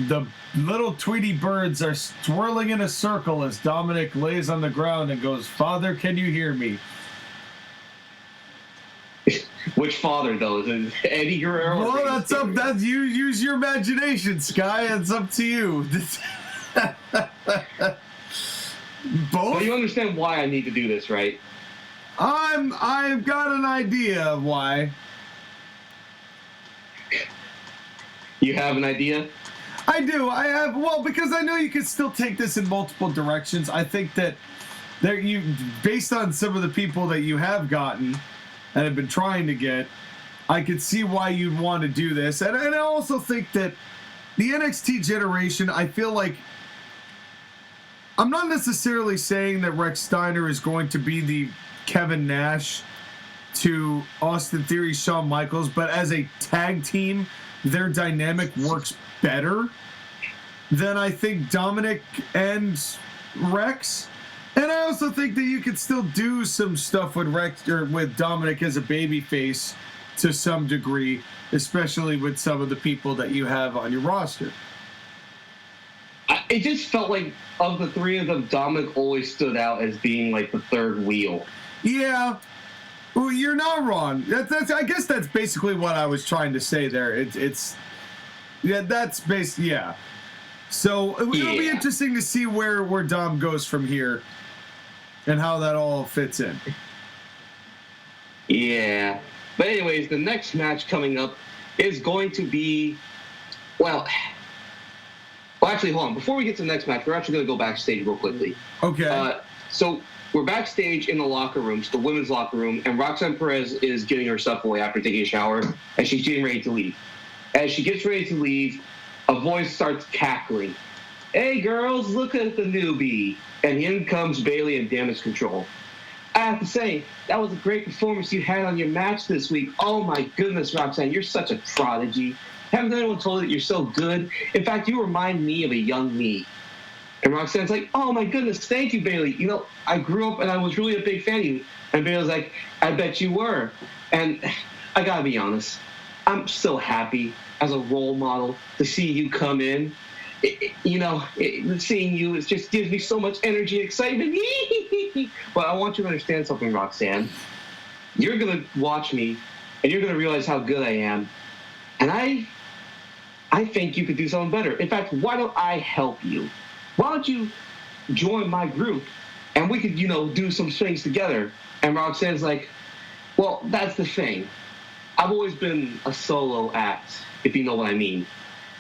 the little Tweety birds are swirling in a circle as Dominik lays on the ground and goes, "Father, can you hear me?" Which father, though? Is it Eddie Guerrero? Well, that's up. That's you. Use your imagination, Sky. It's up to you. Both. Well, you understand why I need to do this, right? I've got an idea of why. You have an idea? I do. I have. Well, because I know you can still take this in multiple directions. I think that based on some of the people that you have gotten and have been trying to get, I could see why you'd want to do this. And I also think that the NXT generation, I feel like, I'm not necessarily saying that Rex Steiner is going to be the Kevin Nash to Austin Theory, Shawn Michaels, but as a tag team, their dynamic works better than I think Dominik and Rex. And I also think that you could still do some stuff with Rex or with Dominik as a babyface to some degree, especially with some of the people that you have on your roster. It just felt like of the three of them, Dominik always stood out as being like the third wheel. Yeah. Well, you're not wrong. That's I guess that's basically what I was trying to say there. That's based. Yeah. So it'll be interesting to see where Dom goes from here and how that all fits in. Yeah. But anyways, the next match coming up is going to be, well, actually, hold on. Before we get to the next match, we're actually going to go backstage real quickly. Okay. So we're backstage in the locker rooms, the women's locker room, and Roxanne Perez is getting her stuff away after taking a shower, and she's getting ready to leave. As she gets ready to leave, a voice starts cackling. Hey, girls, look at the newbie. And in comes Bayley and Damage Control. I have to say, that was a great performance you had on your match this week. Oh, my goodness, Roxanne, you're such a prodigy. Haven't anyone told you that you're so good? In fact, you remind me of a young me. And Roxanne's like, oh, my goodness, thank you, Bayley. You know, I grew up and I was really a big fan of you. And Bayley's like, I bet you were. And I got to be honest, I'm so happy as a role model to see you come in. Seeing you, it just gives me so much energy and excitement. But I want you to understand something, Roxanne. You're going to watch me, and you're going to realize how good I am. And I think you could do something better. In fact, why don't I help you? Why don't you join my group, and we could, do some things together? And Roxanne's like, well, that's the thing. I've always been a solo act, if you know what I mean.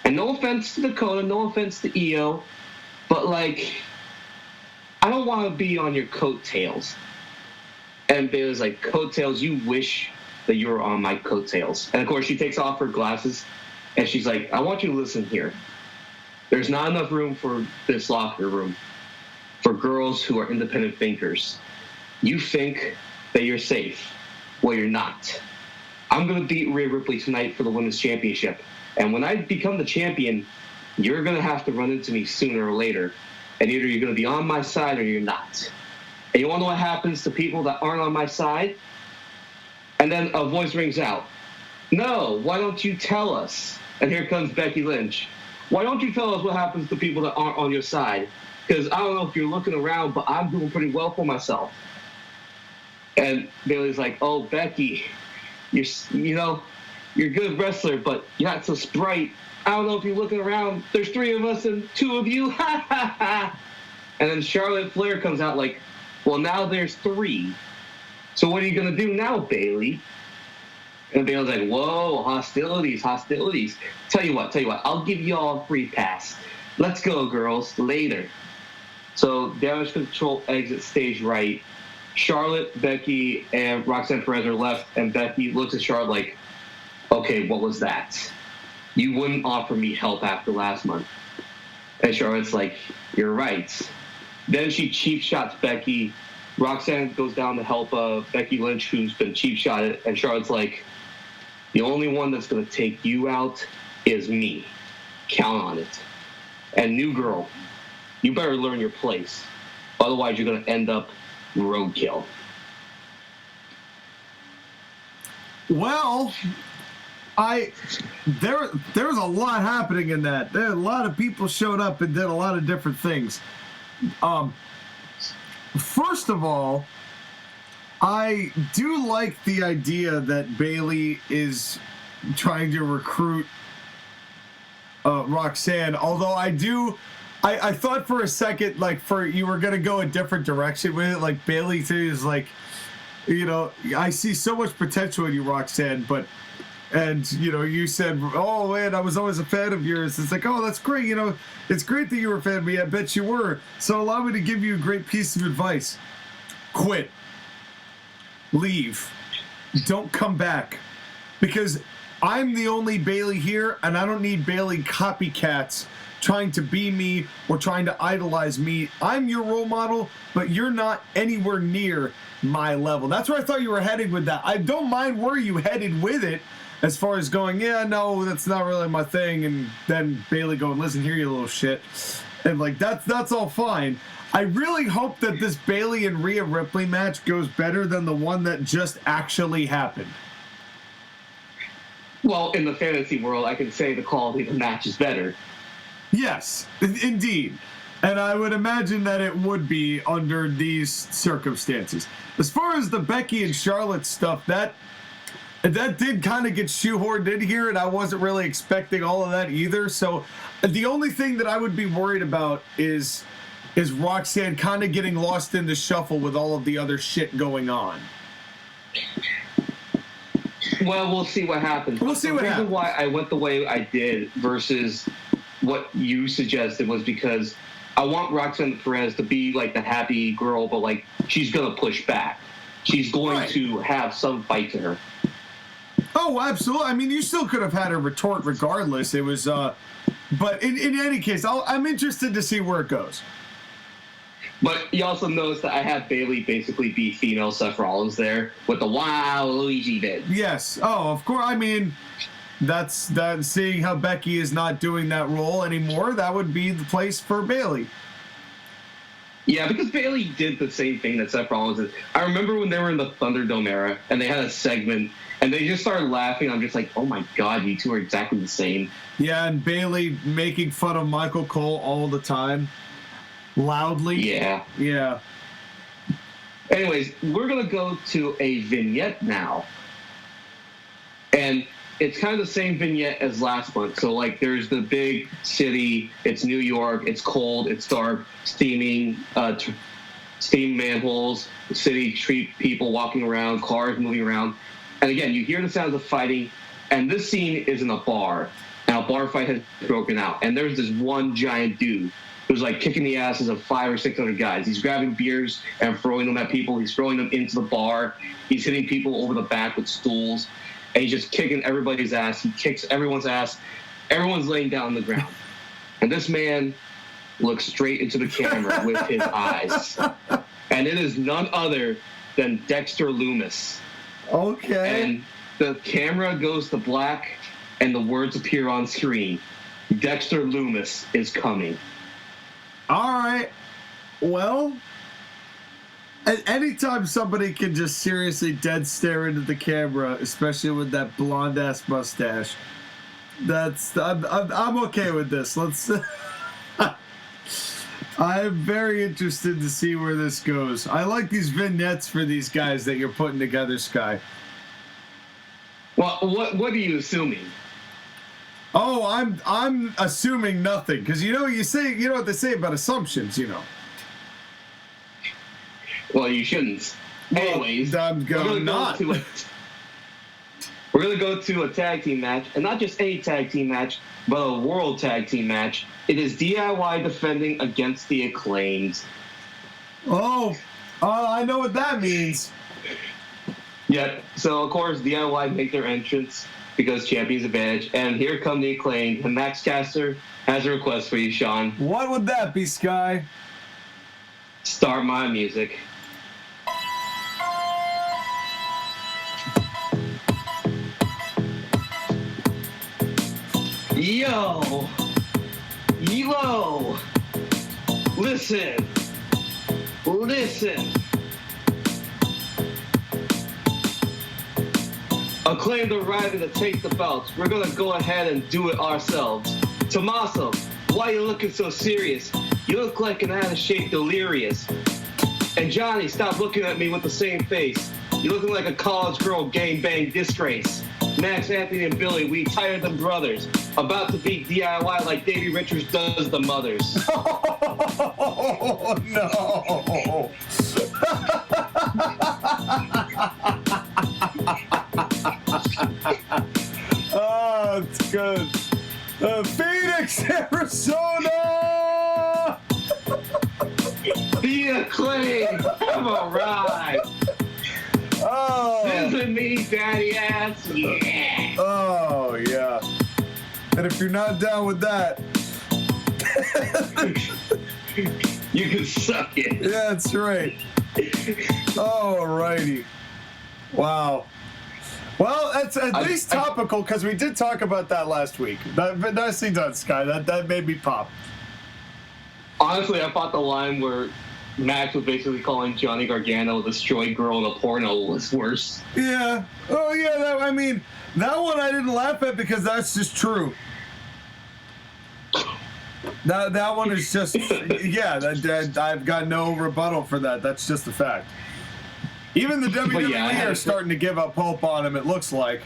And no offense to Dakota, no offense to EO, but, I don't want to be on your coattails. And Bayley's like, coattails? You wish that you were on my coattails. And, of course, she takes off her glasses, and she's like, I want you to listen here. There's not enough room for this locker room for girls who are independent thinkers. You think that you're safe. Well, you're not. I'm going to beat Rhea Ripley tonight for the Women's Championship. And when I become the champion, you're going to have to run into me sooner or later. And either you're going to be on my side or you're not. And you want to know what happens to people that aren't on my side? And then a voice rings out. No, why don't you tell us? And here comes Becky Lynch. Why don't you tell us what happens to people that aren't on your side? Because I don't know if you're looking around, but I'm doing pretty well for myself. And Bayley's like, oh, Becky, you're a good wrestler, but you're not so sprite. I don't know if you're looking around. There's 3 of us and 2 of you. Ha, ha, ha. And then Charlotte Flair comes out like, well, now there's 3. So what are you going to do now, Bayley? And Bayley's like, whoa, hostilities. Tell you what, I'll give you all a free pass. Let's go, girls, later. So Damage Control exits stage right. Charlotte, Becky, and Roxanne Perez are left, and Becky looks at Charlotte like, okay, what was that? You wouldn't offer me help after last month. And Charlotte's like, you're right. Then she cheap shots Becky. Roxanne goes down to help Becky Lynch, who's been cheap shotted, and Charlotte's like, the only one that's going to take you out is me. Count on it. And new girl, you better learn your place. Otherwise, you're going to end up roadkill. Well, there was a lot happening in that. There a lot of people showed up and did a lot of different things. First of all, I do like the idea that Bayley is trying to recruit Roxanne, although I thought for a second, like, you were going to go a different direction with it, like Bayley too is like, I see so much potential in you, Roxanne, and you said, oh man, I was always a fan of yours. It's like, oh, that's great, it's great that you were a fan of me, I bet you were. So allow me to give you a great piece of advice. Quit. Leave. Don't come back. Because I'm the only Bayley here, and I don't need Bayley copycats trying to be me or trying to idolize me. I'm your role model, but you're not anywhere near my level. That's where I thought you were headed with that. I don't mind where you headed with it, as far as going, yeah, no, that's not really my thing, and then Bayley going, listen here, you little shit. And like, that's all fine. I really hope that this Bayley and Rhea Ripley match goes better than the one that just actually happened. Well, in the fantasy world, I can say the quality of the match is better. Yes, indeed. And I would imagine that it would be under these circumstances. As far as the Becky and Charlotte stuff, that did kind of get shoehorned in here, and I wasn't really expecting all of that either. So the only thing that I would be worried about is Roxanne kind of getting lost in the shuffle with all of the other shit going on. Well, we'll see what happens. We'll see what happens. The reason why I went the way I did versus what you suggested was because I want Roxanne Perez to be like the happy girl, but like she's going to push back. She's going to have some fight to her. Oh, absolutely. I mean, you still could have had her retort regardless. It was, but in any case, I'm interested to see where it goes. But you also notice that I have Bayley basically be female Seth Rollins there with the wow Luigi bit. Yes. Oh, of course. I mean, that's seeing how Becky is not doing that role anymore. That would be the place for Bayley. Yeah, because Bayley did the same thing that Seth Rollins did. I remember when they were in the Thunderdome era and they had a segment and they just started laughing. I'm just like, oh my God, you two are exactly the same. Yeah, and Bayley making fun of Michael Cole all the time. Loudly. Yeah. Anyways, we're going to go to a vignette now. And it's kind of the same vignette as last month. So, like, there's the big city. It's New York. It's cold. It's dark. Steaming, steam manholes. The city, street people walking around. Cars moving around. And again, you hear the sounds of fighting. And this scene is in a bar. Now, a bar fight has broken out. And there's this one giant dude who's like kicking the asses of 500 or 600 guys. He's grabbing beers and throwing them at people. He's throwing them into the bar. He's hitting people over the back with stools. And he's just kicking everybody's ass. He kicks everyone's ass. Everyone's laying down on the ground. And this man looks straight into the camera with his eyes. And it is none other than Dexter Lumis. Okay. And the camera goes to black and the words appear on screen. Dexter Lumis is coming. All right. Well, anytime somebody can just seriously dead stare into the camera, especially with that blonde ass mustache, I'm okay with this. Let's. I'm very interested to see where this goes. I like these vignettes for these guys that you're putting together, Sky. Well, what are you assuming? Oh, I'm assuming nothing, because you know what they say about assumptions, Well, you shouldn't. Anyways, I'm going not. We're gonna go to a tag team match, and not just any tag team match, but a world tag team match. It is DIY defending against the Acclaimed. Oh, I know what that means. Yep. So of course DIY make their entrance because Champion's advantage, and here come the Acclaimed. And Max Caster has a request for you, Sean. What would that be, Sky? Start my music. Yo! Yo! Listen! Acclaimed arriving to take the belts. We're gonna go ahead and do it ourselves. Tommaso, why you looking so serious? You look like an out-of-shape delirious. And Johnny, stop looking at me with the same face. You're looking like a college girl gangbang disgrace. Max, Anthony, and Billy, we tired them brothers. About to beat DIY like Davey Richards does the mothers. Oh, no. Oh, it's good. Phoenix, Arizona! The Acclaim have arrived. Oh. Visit me, daddy ass. Yeah. Oh, yeah. And if you're not down with that, You can suck it. yeah, that's right. Alrighty. Wow. Well, that's at least topical because we did talk about that last week. But nicely done, Sky. That made me pop. Honestly, I thought the line where Max was basically calling Johnny Gargano the destroyed girl in a porno was worse. Yeah. Oh, yeah. That one I didn't laugh at because that's just true. That one is just, yeah. I've got no rebuttal for that. That's just a fact. Even the WWE are starting to give up hope on him, it looks like.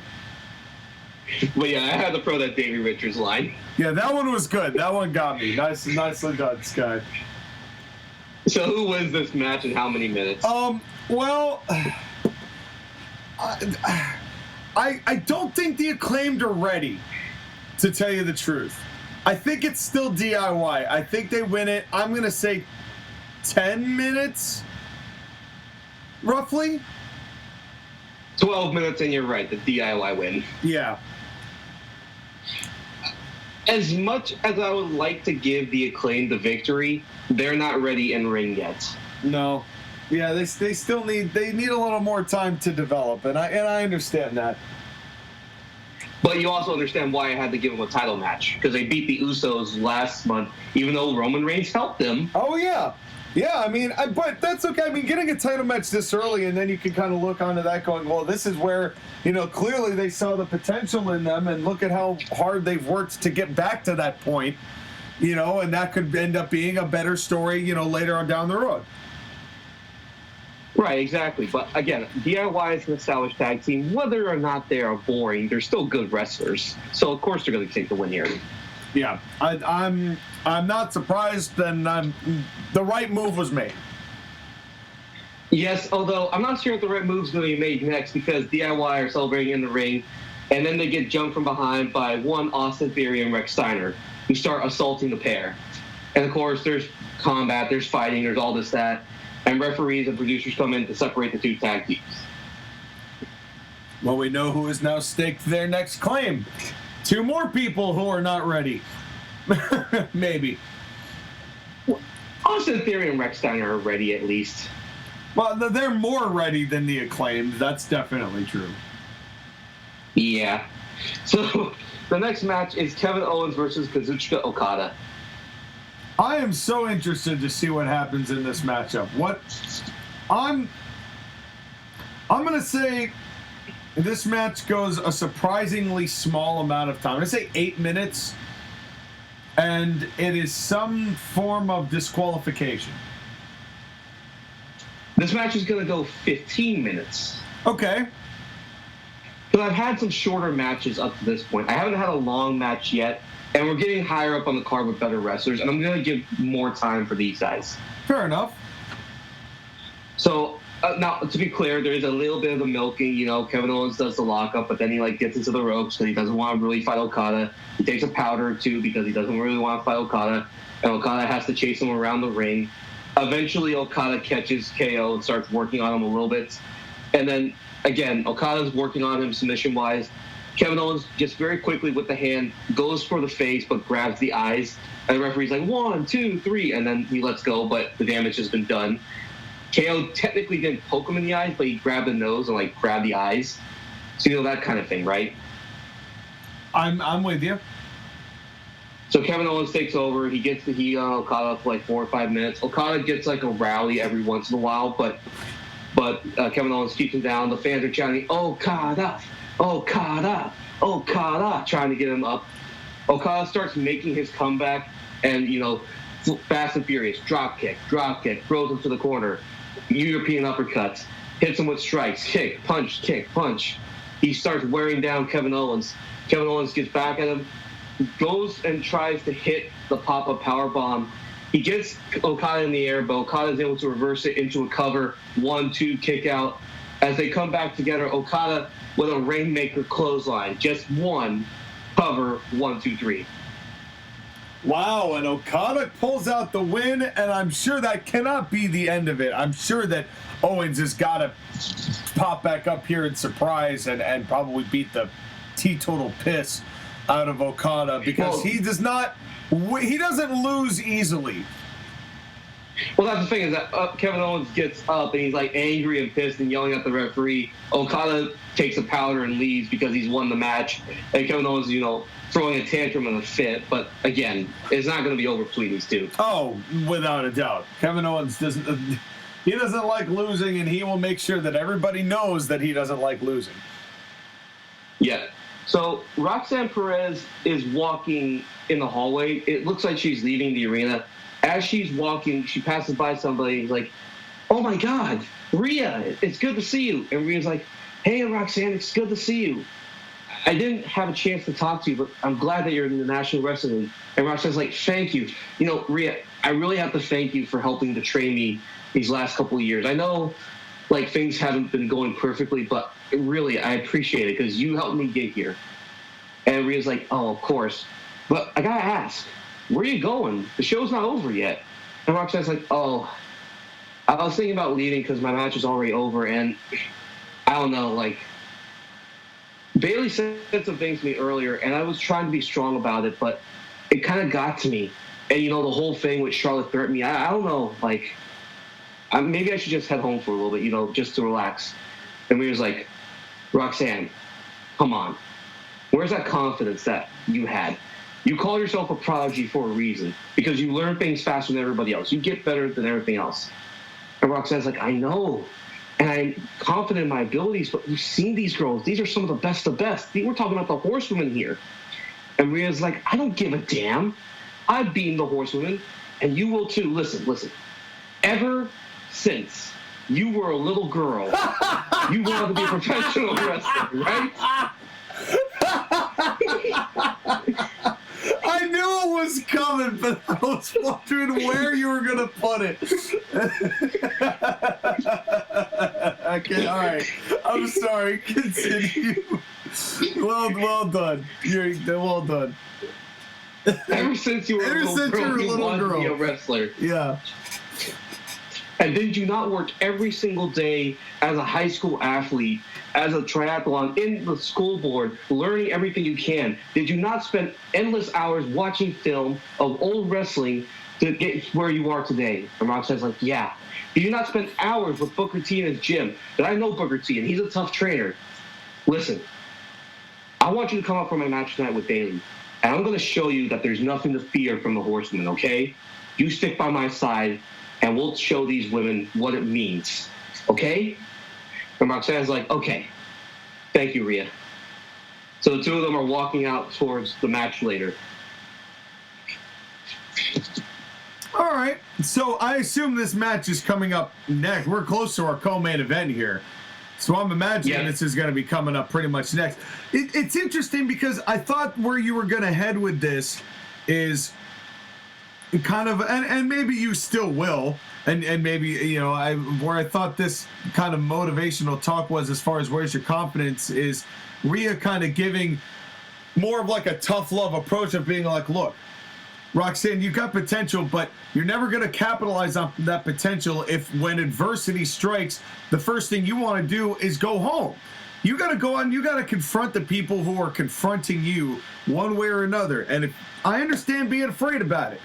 But yeah, I had to throw that Davey Richards line. Yeah, that one was good. That one got me. Nicely done, Sky. So who wins this match in how many minutes? Well, I don't think the Acclaimed are ready, to tell you the truth. I think it's still DIY. I think they win it. I'm going to say 10 minutes, roughly. 12 minutes and you're right, the DIY win. Yeah. As much as I would like to give the Acclaim the victory, they're not ready in ring yet. No. Yeah, they still need a little more time to develop, and I understand that. But you also understand why I had to give them a title match, because they beat the Usos last month, even though Roman Reigns helped them. Oh, yeah. Yeah, I mean, but that's okay. I mean, getting a title match this early, and then you can kind of look onto that going, well, this is where, clearly they saw the potential in them, and look at how hard they've worked to get back to that point, and that could end up being a better story, later on down the road. Right, exactly. But again, DIY is an established tag team. Whether or not they are boring, they're still good wrestlers. So, of course, they're going to take the win here. Yeah, I'm not surprised, and the right move was made. Yes, although I'm not sure if the right move's going to be made next because DIY are celebrating in the ring, and then they get jumped from behind by one Austin Theory and Rex Steiner, who start assaulting the pair. And of course, there's combat, there's fighting, there's all this, that, and referees and producers come in to separate the two tag teams. Well, we know who has now staked their next claim. 2 more people who are not ready. Maybe. Austin Theory and Rex Steiner are ready at least. Well, they're more ready than the Acclaimed. That's definitely true. Yeah. So the next match is Kevin Owens versus Kazuchika Okada. I am so interested to see what happens in this matchup. I'm going to say this match goes a surprisingly small amount of time. I'm going to say 8 minutes, and it is some form of disqualification. This match is going to go 15 minutes. Okay. But I've had some shorter matches up to this point. I haven't had a long match yet, and we're getting higher up on the card with better wrestlers, and I'm going to give more time for these guys. Fair enough. So, now, to be clear, there is a little bit of the milking. Kevin Owens does the lockup, but then he gets into the ropes because he doesn't want to really fight Okada. He takes a powder or two because he doesn't really want to fight Okada, and Okada has to chase him around the ring. Eventually, Okada catches KO and starts working on him a little bit. And then, again, Okada's working on him submission-wise. Kevin Owens just very quickly with the hand goes for the face but grabs the eyes. And the referee's like, 1, 2, 3, and then he lets go, but the damage has been done. KO technically didn't poke him in the eyes, but he grabbed the nose and grabbed the eyes. So that kind of thing, right? I'm with you. So Kevin Owens takes over. He gets the heat on Okada for 4 or 5 minutes. Okada gets a rally every once in a while, but Kevin Owens keeps him down. The fans are chanting, Okada, Okada, Okada, trying to get him up. Okada starts making his comeback, and fast and furious, drop kick, throws him to the corner, European uppercuts, hits him with strikes, kick, punch. He starts wearing down Kevin Owens. Kevin Owens gets back at him, goes and tries to hit the pop-up powerbomb. He gets Okada in the air, but Okada is able to reverse it into a cover, 1-2 kick out. As they come back together, Okada with a Rainmaker clothesline, just one cover, 1, 2, 3. Wow, and Okada pulls out the win, and I'm sure that cannot be the end of it. I'm sure that Owens has got to pop back up here in surprise and probably beat the teetotal piss out of Okada, because he doesn't lose easily. Well, that's the thing, is that Kevin Owens gets up and he's like angry and pissed and yelling at the referee. Okada takes a powder and leaves because he's won the match. And Kevin Owens, throwing a tantrum in a fit. But again, it's not going to be over between these two. Oh, without a doubt. Kevin Owens doesn't like losing, and he will make sure that everybody knows that he doesn't like losing. Yeah. So Roxanne Perez is walking in the hallway. It looks like she's leaving the arena. As she's walking, she passes by somebody. He's like, "Oh my God, Rhea, it's good to see you." And Rhea's like, "Hey, Roxanne, it's good to see you. I didn't have a chance to talk to you, but I'm glad that you're in the National Wrestling League." And Roxanne's like, "Thank you. Rhea, I really have to thank you for helping to train me these last couple of years. I know, things haven't been going perfectly, but really, I appreciate it because you helped me get here." And Rhea's like, "Oh, of course. But I gotta ask, where are you going? The show's not over yet." And Roxanne's like, "Oh, I was thinking about leaving because my match is already over, and I don't know, Bayley said some things to me earlier, and I was trying to be strong about it, but it kind of got to me. And, the whole thing with Charlotte threatened me, I don't know, maybe I should just head home for a little bit, just to relax." And we was like, "Roxanne, come on. Where's that confidence that you had? You call yourself a prodigy for a reason, because you learn things faster than everybody else. You get better than everything else." And Roxanne's like, "I know, and I'm confident in my abilities, but you've seen these girls. These are some of the best of best. We're talking about the horsewomen here." And Rhea's like, "I don't give a damn. I've beaten the horsewomen, and you will too. Listen. Ever since you were a little girl, you wanted to be a professional wrestler, right?" I knew it was coming, but I was wondering where you were going to put it. Okay, all right. I'm sorry. Continue. Well done. You're well done. Ever since you were a little girl, you wanted to be a wrestler. Yeah. And did you not work every single day as a high school athlete, as a triathlon, in the school board, learning everything you can? Did you not spend endless hours watching film of old wrestling to get where you are today? And Roxanne's like, "Yeah." Did you not spend hours with Booker T in his gym? And I know Booker T, and he's a tough trainer. Listen, I want you to come up for my match tonight with Bayley, and I'm going to show you that there's nothing to fear from the Horsemen, okay? You stick by my side, and we'll show these women what it means, okay? And Roxanne's like, "Okay, thank you, Rhea." So the two of them are walking out towards the match later. All right, so I assume this match is coming up next. We're close to our co-main event here, so I'm imagining this is going to be coming up pretty much next. It's interesting because I thought where you were going to head with this is kind of, and maybe you still will, and maybe, where I thought this kind of motivational talk was as far as where's your confidence is Rhea kind of giving more of a tough love approach of being like, "Look, Roxanne, you got potential, but you're never going to capitalize on that potential if when adversity strikes, the first thing you want to do is go home. You got to go on, you got to confront the people who are confronting you one way or another." And I understand being afraid about it.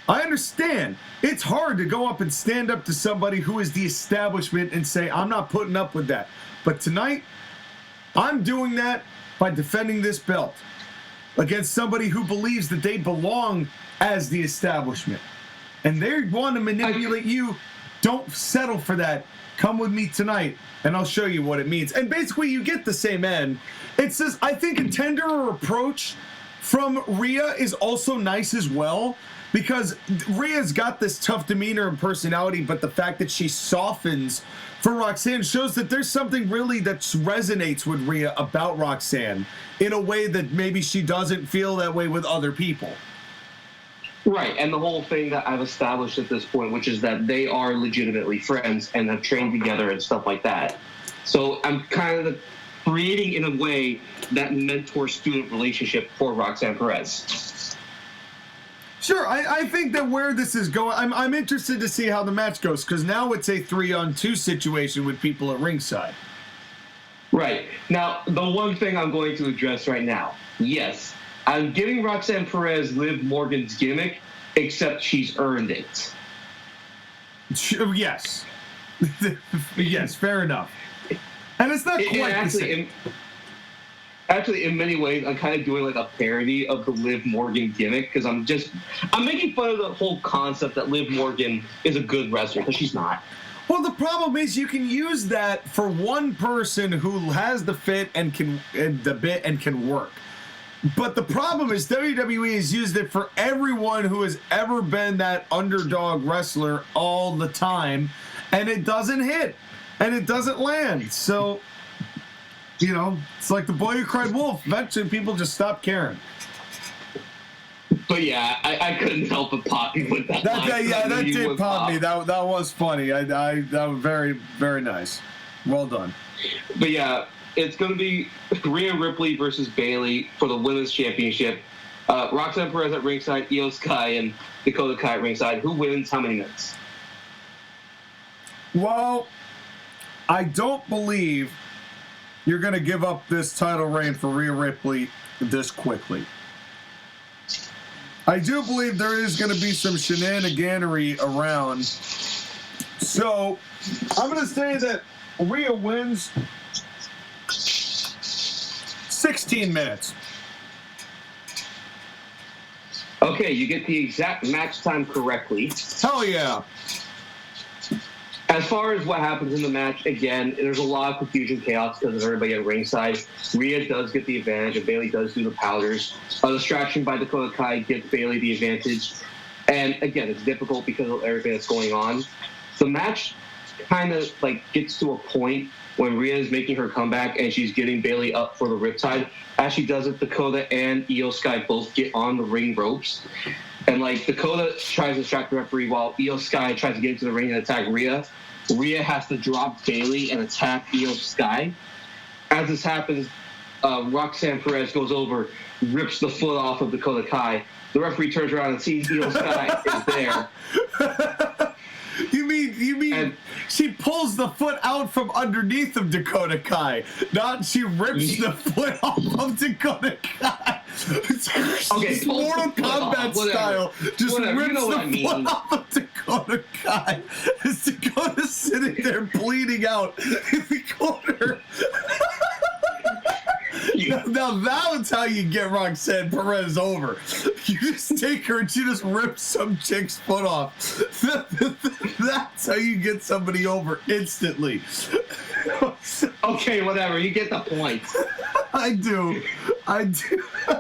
I understand. It's hard to go up and stand up to somebody who is the establishment and say, "I'm not putting up with that." But tonight, I'm doing that by defending this belt against somebody who believes that they belong as the establishment. And they want to manipulate you. Don't settle for that. Come with me tonight, and I'll show you what it means. And basically, you get the same end. It says, I think a tenderer approach from Rhea is also nice as well. Because Rhea's got this tough demeanor and personality, but the fact that she softens for Roxanne shows that there's something really that resonates with Rhea about Roxanne in a way that maybe she doesn't feel that way with other people. Right, and the whole thing that I've established at this point, which is that they are legitimately friends and have trained together and stuff like that. So I'm kind of creating, in a way, that mentor-student relationship for Roxanne Perez. Sure, I think that where this is going, I'm interested to see how the match goes, because now it's a 3-on-2 situation with people at ringside. Right. Now, the one thing I'm going to address right now, yes, I'm giving Roxanne Perez Liv Morgan's gimmick, except she's earned it. Yes. Yes, fair enough. And it's not quite the same. Actually, in many ways, I'm kind of doing like a parody of the Liv Morgan gimmick, because I'm making fun of the whole concept that Liv Morgan is a good wrestler, because she's not. Well, the problem is you can use that for one person who has the fit and the bit and can work. But the problem is WWE has used it for everyone who has ever been that underdog wrestler all the time, and it doesn't hit, and it doesn't land. So, you know, it's like the boy who cried wolf. Eventually, people just stop caring. But yeah, I couldn't help but pop you with that. That did pop me. That was funny. That was very, very nice. Well done. But yeah, it's going to be Rhea Ripley versus Bayley for the Women's Championship. Roxanne Perez at ringside, Io Sky and Dakota Kai at ringside. Who wins how many minutes? Well, I don't believe you're going to give up this title reign for Rhea Ripley this quickly. I do believe there is going to be some shenaniganery around. So, I'm going to say that Rhea wins 16 minutes. Okay, you get the exact match time correctly. Hell yeah. As far as what happens in the match, again, there's a lot of confusion, chaos because of everybody at ringside. Rhea does get the advantage, and Bayley does do the powders. A distraction by Dakota Kai gives Bayley the advantage. And again, it's difficult because of everything that's going on. The match kind of like gets to a point when Rhea is making her comeback and she's getting Bayley up for the riptide. As she does it, Dakota and Io Sky both get on the ring ropes. And like Dakota tries to distract the referee while Io Sky tries to get into the ring and attack Rhea. Rhea has to drop Bayley and attack Io Sky. As this happens, Roxanne Perez goes over, rips the foot off of Dakota Kai. The referee turns around and sees Io Sky is there. You mean and she pulls the foot out from underneath of Dakota Kai, not she rips the foot off of Dakota Kai. Okay, Mortal Kombat style, just whatever. rips You know the foot off of Dakota Kai. As Dakota's sitting there bleeding out in the corner. Now that's how you get Roxanne Perez over. You just take her and she just rips some chick's foot off. That's how you get somebody over instantly. Okay, whatever. You get the point. I do. I'm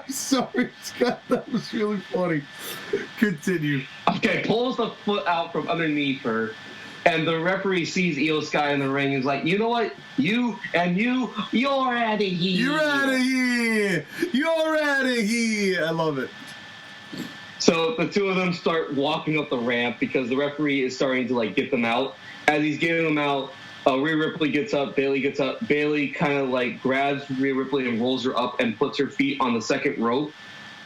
sorry, Scott. That was really funny. Continue. Okay, pulls the foot out from underneath her. And the referee sees Io Sky in the ring and is like, you know what? You're out of here. You're out of here. You're out of here. I love it. So the two of them start walking up the ramp because the referee is starting to like get them out. As he's getting them out, Rhea Ripley gets up, Bayley gets up. Bayley kind of like grabs Rhea Ripley and rolls her up and puts her feet on the second rope.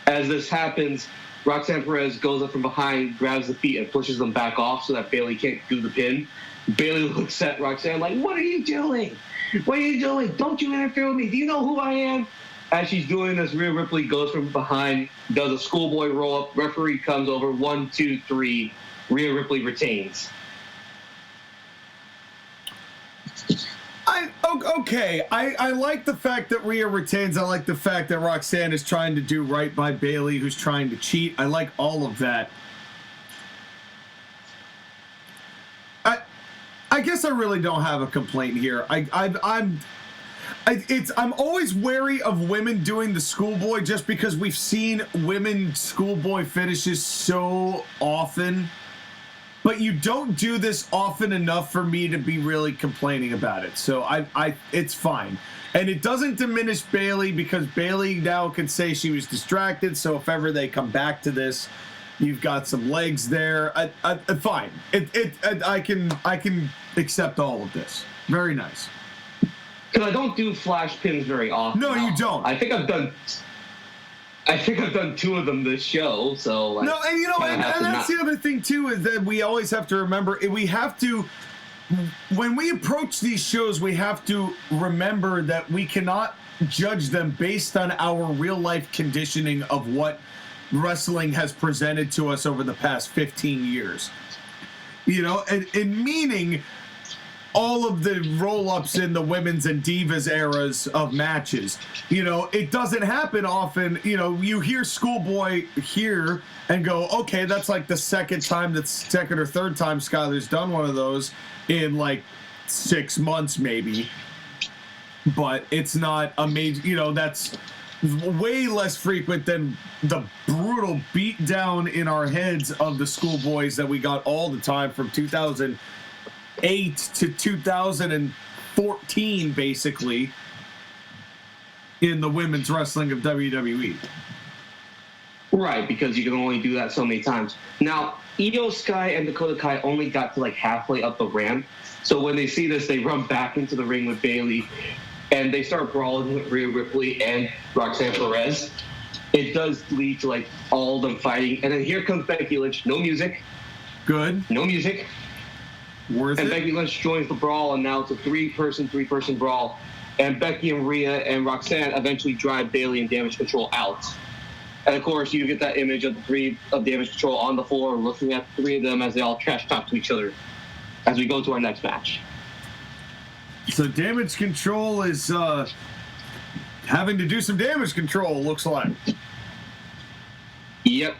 As this happens, Roxanne Perez goes up from behind, grabs the feet, and pushes them back off so that Bayley can't do the pin. Bayley looks at Roxanne like, what are you doing? What are you doing? Don't you interfere with me. Do you know who I am? As she's doing this, Rhea Ripley goes from behind, does a schoolboy roll-up. Referee comes over, 1, 2, 3. Rhea Ripley retains. Okay, I like the fact that Rhea retains. I like the fact that Roxanne is trying to do right by Bayley, who's trying to cheat. I like all of that. I guess I really don't have a complaint here. I'm always wary of women doing the schoolboy just because we've seen women schoolboy finishes so often. But you don't do this often enough for me to be really complaining about it. So it's fine. And it doesn't diminish Bayley because Bayley now can say she was distracted. So if ever they come back to this, you've got some legs there. Fine. I can accept all of this. Very nice. Because I don't do flash pins very often. No, you don't. I think I've done 2 of them this show, so like, no, and you know, and that's the other thing too, is that we always have to remember, we have to, when we approach these shows, we have to remember that we cannot judge them based on our real life conditioning of what wrestling has presented to us over the past 15 years. You know, and meaning all of the roll-ups in the women's and divas eras of matches. You know, it doesn't happen often. You know, you hear schoolboy here and go, okay, that's like the second or third time Skylar's done one of those in like 6 months maybe. But it's not a major, you know, that's way less frequent than the brutal beat down in our heads of the schoolboys that we got all the time from 2008 to 2014, basically, in the women's wrestling of WWE. Right, because you can only do that so many times. Now, Io Sky and Dakota Kai only got to like halfway up the ramp, so when they see this, they run back into the ring with Bayley, and they start brawling with Rhea Ripley and Roxanne Perez. It does lead to like all of them fighting, and then here comes Becky Lynch. No music. Good. No music. Worth and it. Becky Lynch joins the brawl, and now it's a three-person brawl. And Becky and Rhea and Roxanne eventually drive Bayley and Damage Control out. And of course, you get that image of the 3 of Damage Control on the floor, looking at the 3 of them as they all trash talk to each other. As we go to our next match. So Damage Control is having to do some damage control, looks like. Yep.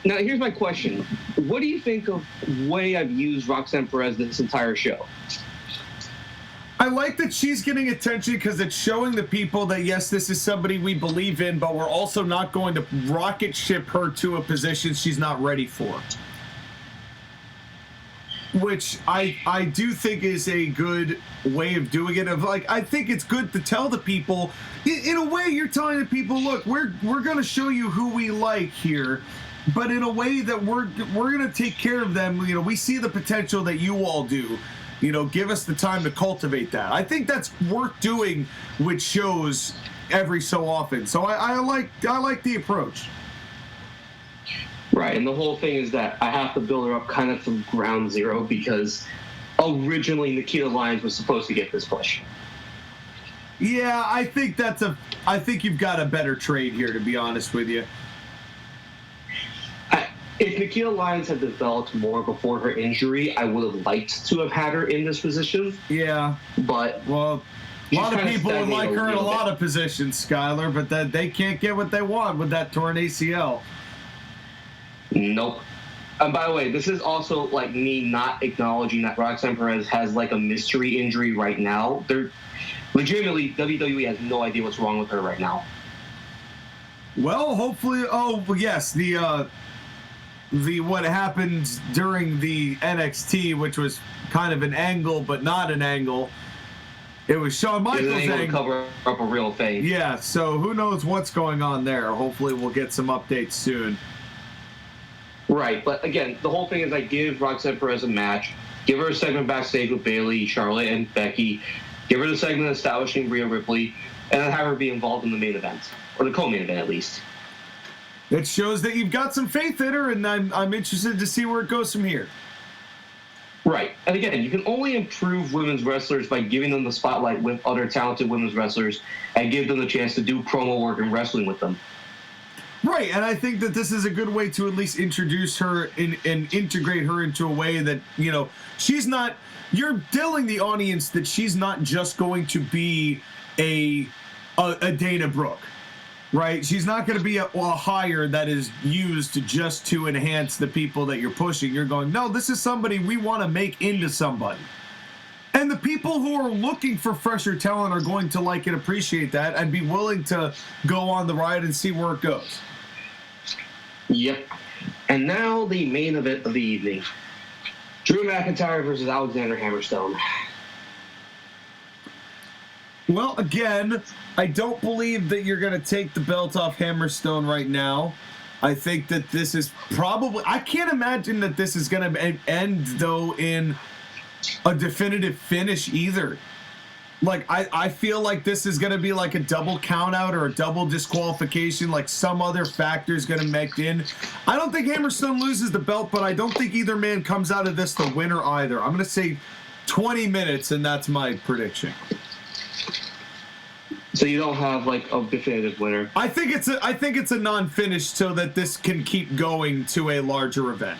Now, here's my question. What do you think of the way I've used Roxanne Perez this entire show? I like that she's getting attention because it's showing the people that, yes, this is somebody we believe in, but we're also not going to rocket ship her to a position she's not ready for. Which I do think is a good way of doing it. I think it's good to tell the people, in a way you're telling the people, look, we're going to show you who we like here, but in a way that we're going to take care of them. You know, we see the potential that you all do. You know, give us the time to cultivate that. I think that's worth doing with shows every so often. So I like the approach. Right, and the whole thing is that I have to build her up kind of from ground zero because originally Nikita Lyons was supposed to get this push. Yeah, I think you've got a better trade here, to be honest with you. If Nikita Lyons had developed more before her injury, I would have liked to have had her in this position. Yeah. But well, a lot of people would like her in a lot of positions, Skylar, but they can't get what they want with that torn ACL. Nope. And by the way, this is also like me not acknowledging that Roxanne Perez has like a mystery injury right now. They're legitimately, WWE has no idea what's wrong with her right now. Well, hopefully, yes, the what happened during the NXT, which was kind of an angle, but not an angle. It was Shawn Michaels' angle to cover up a real thing. Yeah, so who knows what's going on there. Hopefully we'll get some updates soon. Right, but again, the whole thing is I give Roxanne Perez a match, give her a segment backstage with Bayley, Charlotte, and Becky, give her the segment establishing Rhea Ripley, and then have her be involved in the main event, or the co-main event at least. It shows that you've got some faith in her, and I'm interested to see where it goes from here. Right, and again, you can only improve women's wrestlers by giving them the spotlight with other talented women's wrestlers and give them the chance to do promo work and wrestling with them. Right, and I think that this is a good way to at least introduce her and integrate her into a way that, you know, she's not, you're telling the audience that she's not just going to be a Dana Brooke, right? She's not going to be a hire that is used just to enhance the people that you're pushing. You're going, no, this is somebody we want to make into somebody. And the people who are looking for fresher talent are going to like and appreciate that. I'd be willing to go on the ride and see where it goes. Yep. And now the main event of the evening. Drew McIntyre versus Alexander Hammerstone. Well, again, I don't believe that you're going to take the belt off Hammerstone right now. I think that this is probably... I can't imagine that this is going to end, though, in a definitive finish either. Like, I feel like this is going to be like a double countout or a double disqualification, like some other factor is going to make in. I don't think Hammerstone loses the belt, but I don't think either man comes out of this the winner either. I'm going to say 20 minutes, and that's my prediction. So you don't have like a definitive winner. I think it's a non-finish so that this can keep going to a larger event.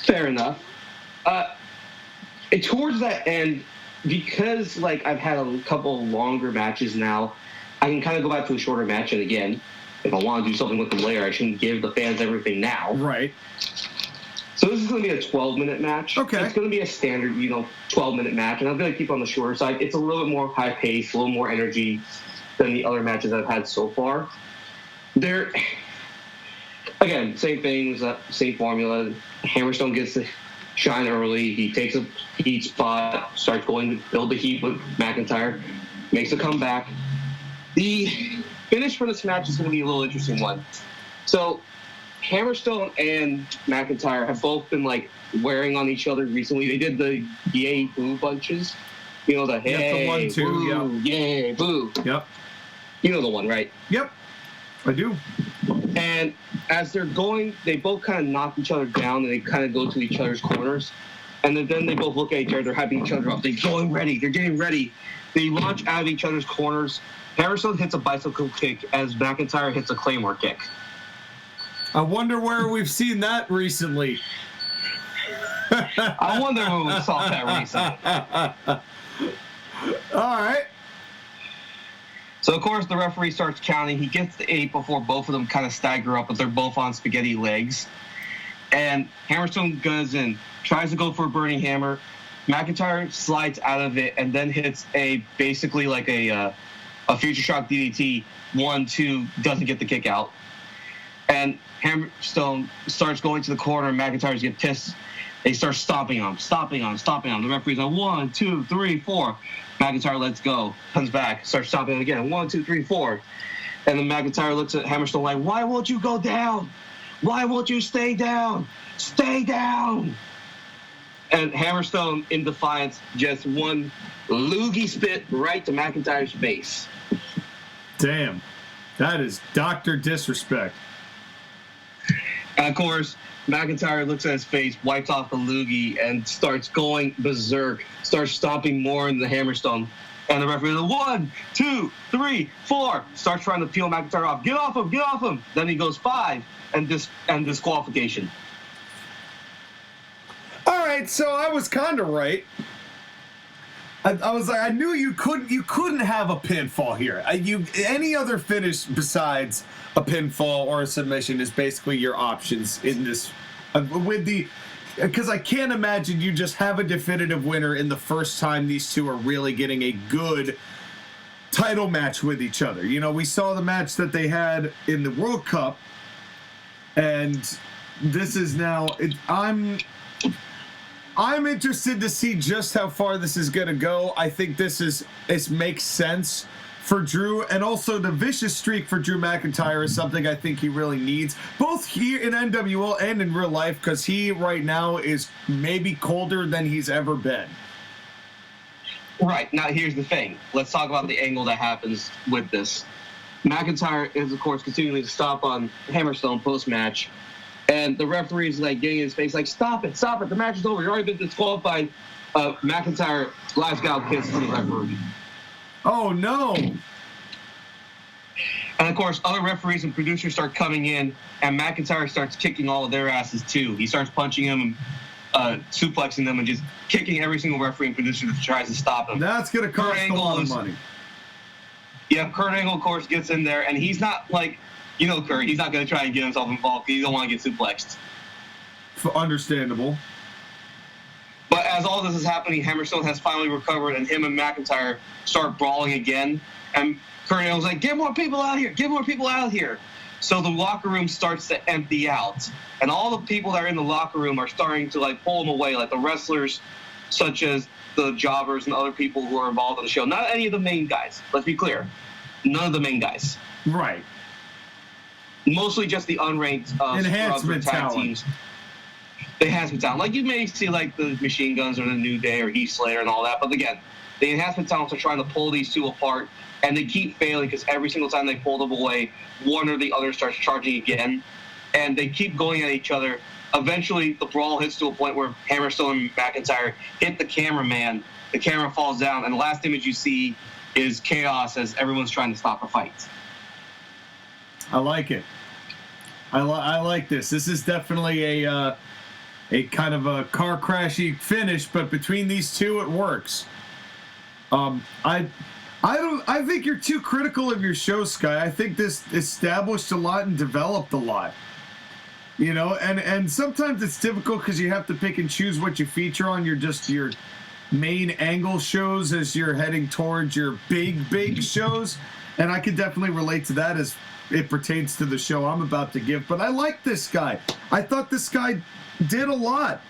Fair enough. Towards that end, because like I've had a couple longer matches now, I can kind of go back to a shorter match. And again, if I want to do something with the layer, I shouldn't give the fans everything now. Right. So this is going to be a 12-minute match. Okay. It's going to be a standard, 12-minute match, and I'm going to keep on the shorter side. It's a little bit more high-paced, a little more energy than the other matches I've had so far. They're, again, same things, same formula. Hammerstone gets the shine early. He takes a heat spot, starts going to build the heat with McIntyre, makes a comeback. The finish for this match is going to be a little interesting one. So Hammerstone and McIntyre have both been like wearing on each other recently. They did the yay boo bunches. The hey, the 1, 2, boo, yay, boo. Yep. You know the one, right? Yep. I do. And as they're going, they both kind of knock each other down and they kind of go to each other's corners. And then they both look at each other, they're hyping each other up. They're going ready, they're getting ready. They launch out of each other's corners. Hammerstone hits a bicycle kick as McIntyre hits a Claymore kick. I wonder where we've seen that recently. I wonder who we saw that recently. All right. So, of course, the referee starts counting. He gets to 8 before both of them kind of stagger up, but they're both on spaghetti legs. And Hammerstone goes in, tries to go for a burning hammer. McIntyre slides out of it and then hits basically like a future shock DDT. 1, 2, doesn't get the kick out. And Hammerstone starts going to the corner, and McIntyre's get pissed. They start stomping on him. The referee's like, 1, 2, 3, 4. McIntyre lets go, comes back, starts stomping again. 1, 2, 3, 4. And then McIntyre looks at Hammerstone like, why won't you go down? Why won't you stay down? Stay down! And Hammerstone, in defiance, just one loogie spit right to McIntyre's face. Damn. That is Dr. Disrespect. And, of course, McIntyre looks at his face, wipes off the loogie, and starts going berserk, starts stomping more in the Hammerstone. And the referee goes, 1, 2, 3, 4, starts trying to peel McIntyre off. Get off him, get off him. Then he goes 5, and disqualification. All right, so I was kind of right. I was like, I knew you couldn't have a pinfall here. Any other finish besides a pinfall or a submission is basically your options in this. Because I can't imagine you just have a definitive winner in the first time these two are really getting a good title match with each other. We saw the match that they had in the World Cup, and this is now. I'm interested to see just how far this is going to go. I think this makes sense for Drew, and also the vicious streak for Drew McIntyre is something I think he really needs, both here in NWL and in real life, because he right now is maybe colder than he's ever been. Right. Now, here's the thing. Let's talk about the angle that happens with this. McIntyre is, of course, continuing to stomp on Hammerstone post-match. And the referee's like getting in his face, like, stop it, the match is over, you've already been disqualified. McIntyre Glasgow kiss to the referee. Oh no. And of course, other referees and producers start coming in, and McIntyre starts kicking all of their asses too. He starts punching them and suplexing them and just kicking every single referee and producer that tries to stop him. That's going to cost a lot of money. Yeah, Kurt Angle, of course, gets in there, and he's not like, Kurt, he's not going to try and get himself involved because he don't want to get suplexed. Understandable. But as all this is happening, Hammerstone has finally recovered, and him and McIntyre start brawling again. And Colonel's like, get more people out here, get more people out here. So the locker room starts to empty out. And all the people that are in the locker room are starting to like pull them away, like the wrestlers, such as the jobbers and other people who are involved in the show. Not any of the main guys, let's be clear. None of the main guys. Right. Mostly just the unranked enhancement tag talent. teams. The enhancement talent. Like you may see like the Machine Guns or the New Day or Heath Slater and all that. But again, the enhancement talents are trying to pull these two apart, and they keep failing because every single time they pull them away, one or the other starts charging again. And they keep going at each other. Eventually, the brawl hits to a point where Hammerstone and McIntyre hit the cameraman. The camera falls down, and the last image you see is chaos as everyone's trying to stop a fight. I like it. I like this. This is definitely a kind of a car crashy finish, but between these two, it works. I think you're too critical of your show, Sky. I think this established a lot and developed a lot. You know, and sometimes it's difficult because you have to pick and choose what you feature on your main angle shows as you're heading towards your big shows. And I could definitely relate to that as it pertains to the show I'm about to give. But I like this guy. I thought this guy did a lot.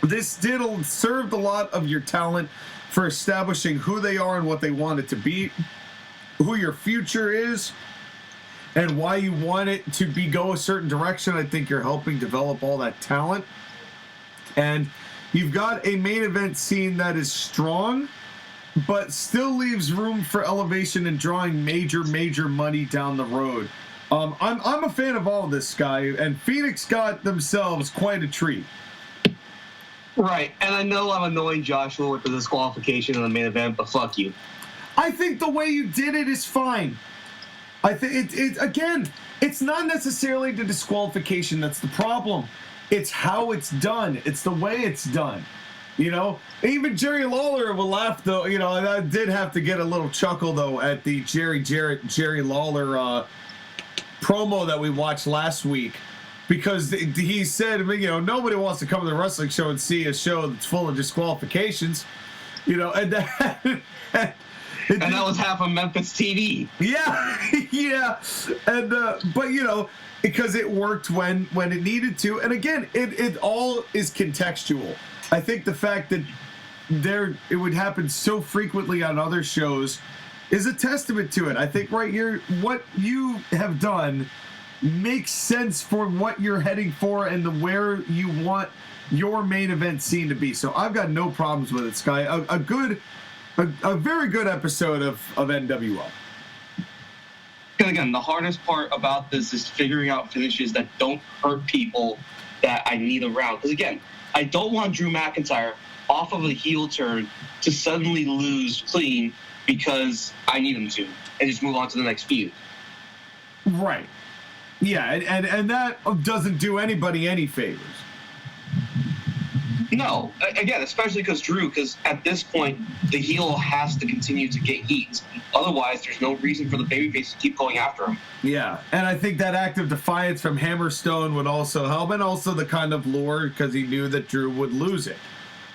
This served a lot of your talent for establishing who they are and what they want it to be, who your future is, and why you want it to go a certain direction. I think you're helping develop all that talent. And you've got a main event scene that is strong, but still leaves room for elevation and drawing major money down the road. I'm a fan of all of this, Sky, and Phoenix got themselves quite a treat. Right, and I know I'm annoying Joshua with the disqualification in the main event, but fuck you. I think the way you did it is fine. I think it's not necessarily the disqualification that's the problem. It's how it's done. It's the way it's done. You know, even Jerry Lawler will laugh though. You know, I did have to get a little chuckle though at the Jerry Lawler promo that we watched last week, because he said, you know, nobody wants to come to the wrestling show and see a show that's full of disqualifications. You know, and that, and that was half of Memphis TV. Yeah, and but you know, because it worked when it needed to, and again, it all is contextual. I think the fact that it would happen so frequently on other shows is a testament to it. I think right here, what you have done makes sense for what you're heading for and where you want your main event scene to be. So I've got no problems with it, Sky. A very good episode of NWL. And again, the hardest part about this is figuring out finishes that don't hurt people that I need around. Because again, I don't want Drew McIntyre off of a heel turn to suddenly lose clean because I need him to, and just move on to the next feud. Right. Yeah, and that doesn't do anybody any favors. No, again, especially because at this point, the heel has to continue to get heat. Otherwise, there's no reason for the babyface to keep going after him. Yeah, and I think that act of defiance from Hammerstone would also help, and also the kind of lure, because he knew that Drew would lose it.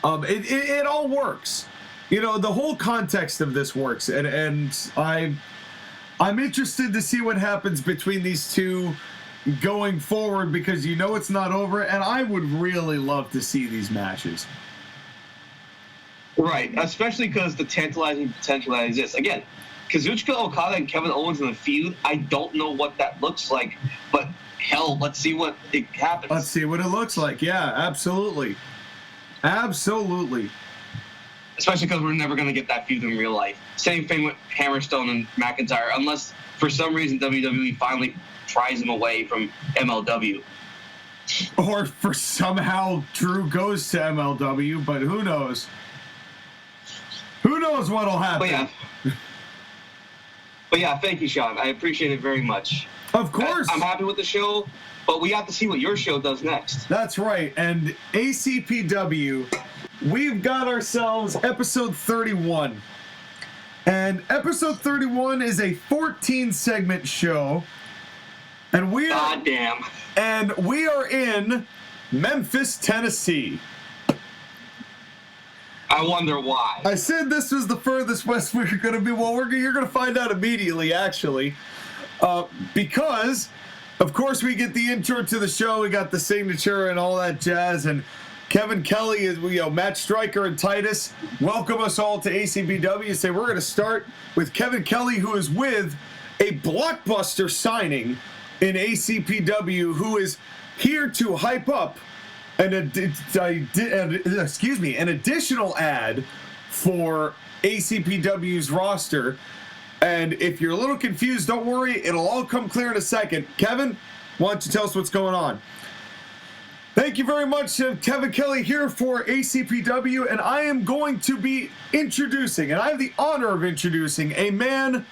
It all works. You know, the whole context of this works, and I'm interested to see what happens between these two going forward, because you know it's not over, and I would really love to see these matches. Right, especially because the tantalizing potential that exists. Again, Kazuchika Okada and Kevin Owens in the feud, I don't know what that looks like, but hell, let's see what it happens. Let's see what it looks like. Yeah, absolutely. Absolutely. Especially because we're never going to get that feud in real life. Same thing with Hammerstone and McIntyre, unless for some reason WWE finally pries him away from MLW. Or for somehow Drew goes to MLW, but who knows? Who knows what'll happen? But yeah, thank you, Sean. I appreciate it very much. Of course. I'm happy with the show, but we have to see what your show does next. That's right. And ACPW, we've got ourselves episode 31. And episode 31 is a 14-segment show. And we are in Memphis, Tennessee. I wonder why. I said this was the furthest west we were going to be. Well, you're going to find out immediately, actually. Because, of course, we get the intro to the show. We got the signature and all that jazz. And Kevin Kelly is, Matt Stryker and Titus welcome us all to ACPW. Say we're going to start with Kevin Kelly, who is with a blockbuster signing in ACPW, who is here to hype up an additional ad for ACPW's roster. And if you're a little confused, don't worry, it'll all come clear in a second. Kevin, why don't you tell us what's going on? Thank you very much, Kevin Kelly here for ACPW, and I am going to be introducing, and I have the honor of introducing, a man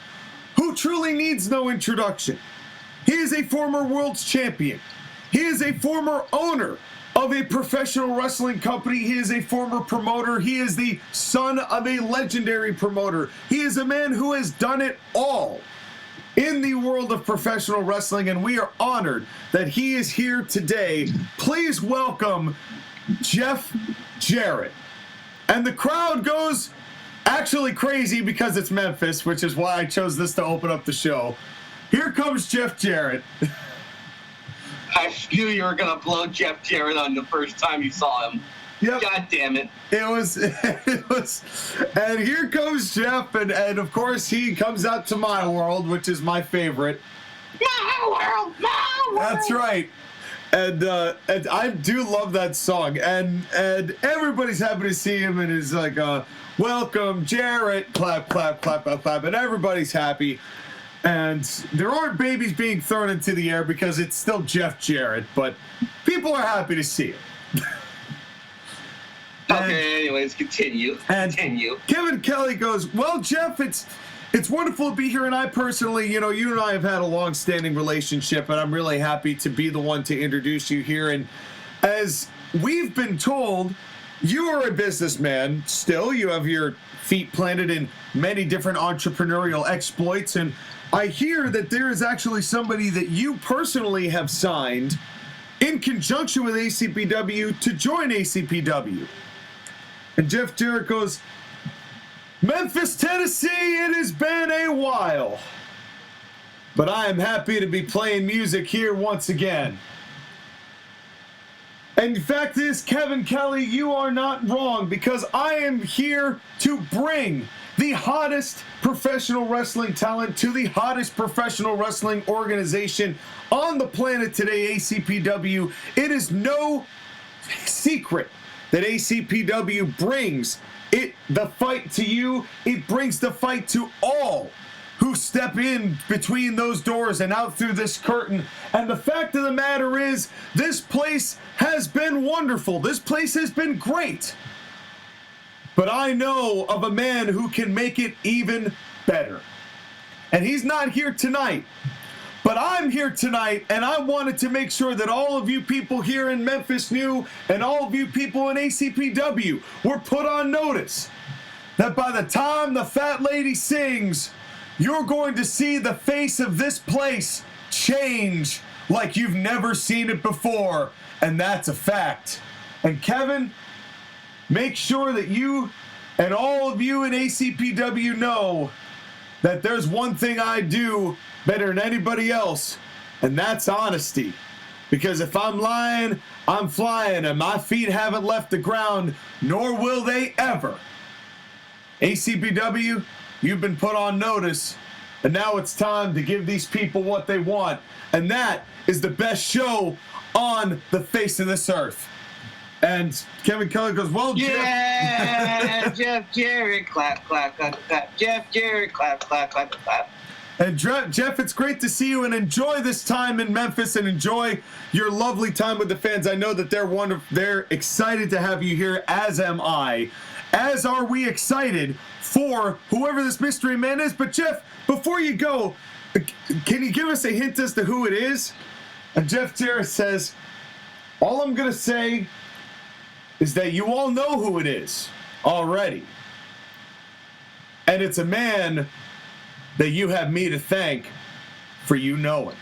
who truly needs no introduction. He is a former world's champion. He is a former owner of a professional wrestling company. He is a former promoter. He is the son of a legendary promoter. He is a man who has done it all in the world of professional wrestling, and we are honored that he is here today. Please welcome Jeff Jarrett. And the crowd goes actually crazy because it's Memphis, which is why I chose this to open up the show. Here comes Jeff Jarrett. I knew you were going to blow Jeff Jarrett on the first time you saw him. Yep. God damn it. It was, and here comes Jeff, and of course he comes out to My World, which is my favorite. My world, my world. That's right. And I do love that song, and everybody's happy to see him, and is like, welcome Jarrett, clap, clap, clap, clap, clap, and everybody's happy. And there aren't babies being thrown into the air because it's still Jeff Jarrett, but people are happy to see it. Okay, anyways, continue. Kevin Kelly goes, well, Jeff, it's wonderful to be here, and I personally, you and I have had a long-standing relationship, and I'm really happy to be the one to introduce you here. And as we've been told, you are a businessman still. You have your feet planted in many different entrepreneurial exploits, and I hear that there is actually somebody that you personally have signed in conjunction with ACPW to join ACPW. And Jeff Jarrett goes, Memphis, Tennessee, it has been a while, but I am happy to be playing music here once again. And the fact is, Kevin Kelly, you are not wrong, because I am here to bring the hottest professional wrestling talent to the hottest professional wrestling organization on the planet today, ACPW. It is no secret that ACPW brings the fight to you. It brings the fight to all who step in between those doors and out through this curtain. And the fact of the matter is, this place has been wonderful. This place has been great. But I know of a man who can make it even better. And he's not here tonight. But I'm here tonight, and I wanted to make sure that all of you people here in Memphis knew, and all of you people in ACPW were put on notice, that by the time the fat lady sings, you're going to see the face of this place change like you've never seen it before. And that's a fact. And Kevin, make sure that you and all of you in ACPW know that there's one thing I do better than anybody else, and that's honesty. Because if I'm lying, I'm flying, and my feet haven't left the ground, nor will they ever. ACPW, you've been put on notice, and now it's time to give these people what they want, and that is the best show on the face of this earth. And Kevin Kelly goes, well, yeah, Jeff Jarrett, clap, clap, clap, clap. Jeff Jarrett, clap, clap, clap, clap. And Jeff, it's great to see you, and enjoy this time in Memphis, and enjoy your lovely time with the fans. I know that they're wonderful. They're excited to have you here, as am I. As are we excited for whoever this mystery man is. But Jeff, before you go, can you give us a hint as to who it is? And Jeff Jarrett says, all I'm going to say is that you all know who it is already. And it's a man that you have me to thank for you knowing.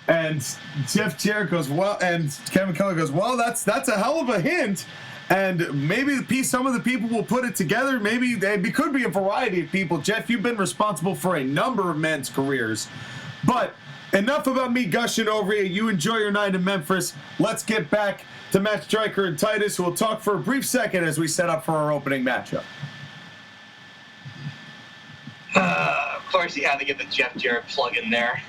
And Jeff Jarrett goes, well, and Kevin Kelly goes, well, that's a hell of a hint. And maybe some of the people will put it together. Maybe it could be a variety of people. Jeff, you've been responsible for a number of men's careers. But enough about me gushing over you. You enjoy your night in Memphis. Let's get back to Matt Striker and Titus, who will talk for a brief second as we set up for our opening matchup. Of course, you had to get the Jeff Jarrett plug in there.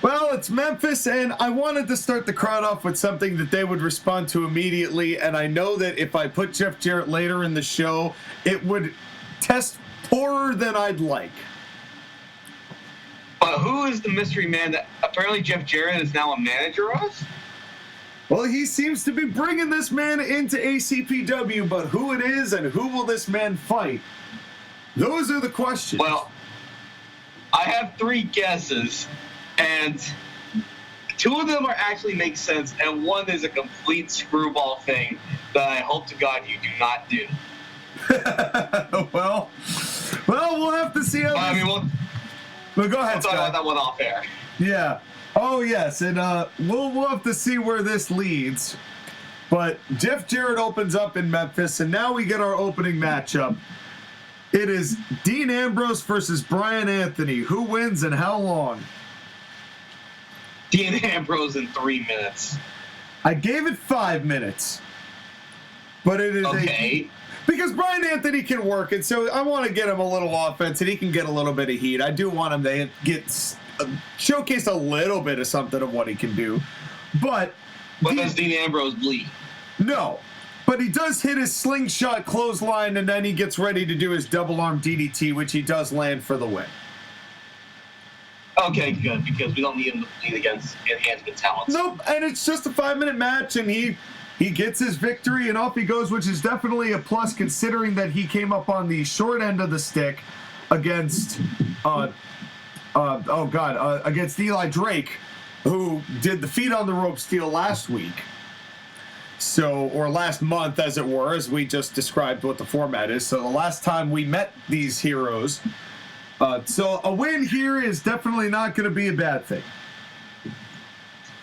Well, it's Memphis, and I wanted to start the crowd off with something that they would respond to immediately, and I know that if I put Jeff Jarrett later in the show, it would test poorer than I'd like. But who is the mystery man that apparently Jeff Jarrett is now a manager of? Well, he seems to be bringing this man into ACPW, but who it is and who will this man fight? Those are the questions. Well, I have 3 guesses. And 2 of them actually make sense, and 1 is a complete screwball thing that I hope to God you do not do. well, we'll have to see how. Well, go ahead. We'll talk about that one off air. Yeah. Oh yes, and we'll have to see where this leads. But Jeff Jarrett opens up in Memphis, and now we get our opening matchup. It is Dean Ambrose versus Brian Anthony. Who wins and how long? Dean Ambrose in 3 minutes. I gave it 5 minutes. But it is okay. Because Brian Anthony can work, and so I want to get him a little offense, and he can get a little bit of heat. I do want him to get showcase a little bit of something of what he can do. But does Dean Ambrose bleed? No. But he does hit his slingshot clothesline, and then he gets ready to do his double arm DDT, which he does land for the win. Okay, good, because we don't need him to bleed against enhancement talents. Nope, and it's just a 5-minute match, and he gets his victory, and off he goes, which is definitely a plus considering that he came up on the short end of the stick against, against Eli Drake, who did the feet on the ropes deal last week. So, or last month, as it were, as we just described what the format is. So the last time we met these heroes. So a win here is definitely not going to be a bad thing.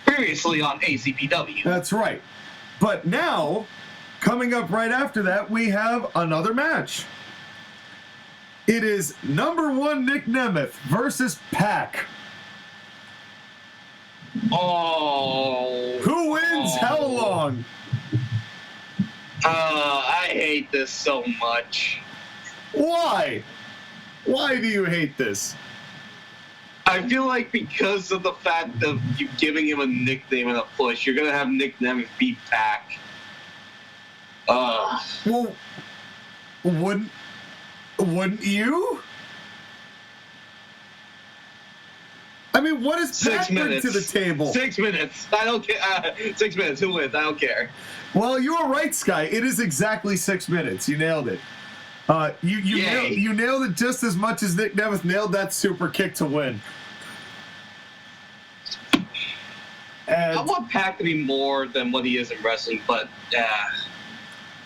Previously on ACPW. That's right. But now, coming up right after that, we have another match. It is number 1 Nick Nemeth versus Pac. Oh. Who wins? How long? I hate this so much. Why? Why do you hate this? I feel like because of the fact of you giving him a nickname and a push, you're going to have Nick Nemeth beat Pac. Well, wouldn't you? I mean, what does Pac bring to the table? 6 minutes. I don't care. 6 minutes. Who wins? I don't care. Well, you are right, Sky. It is exactly 6 minutes. You nailed it. You nailed it just as much as Nick Nemeth nailed that super kick to win. And I want Pac to be more than what he is in wrestling, but it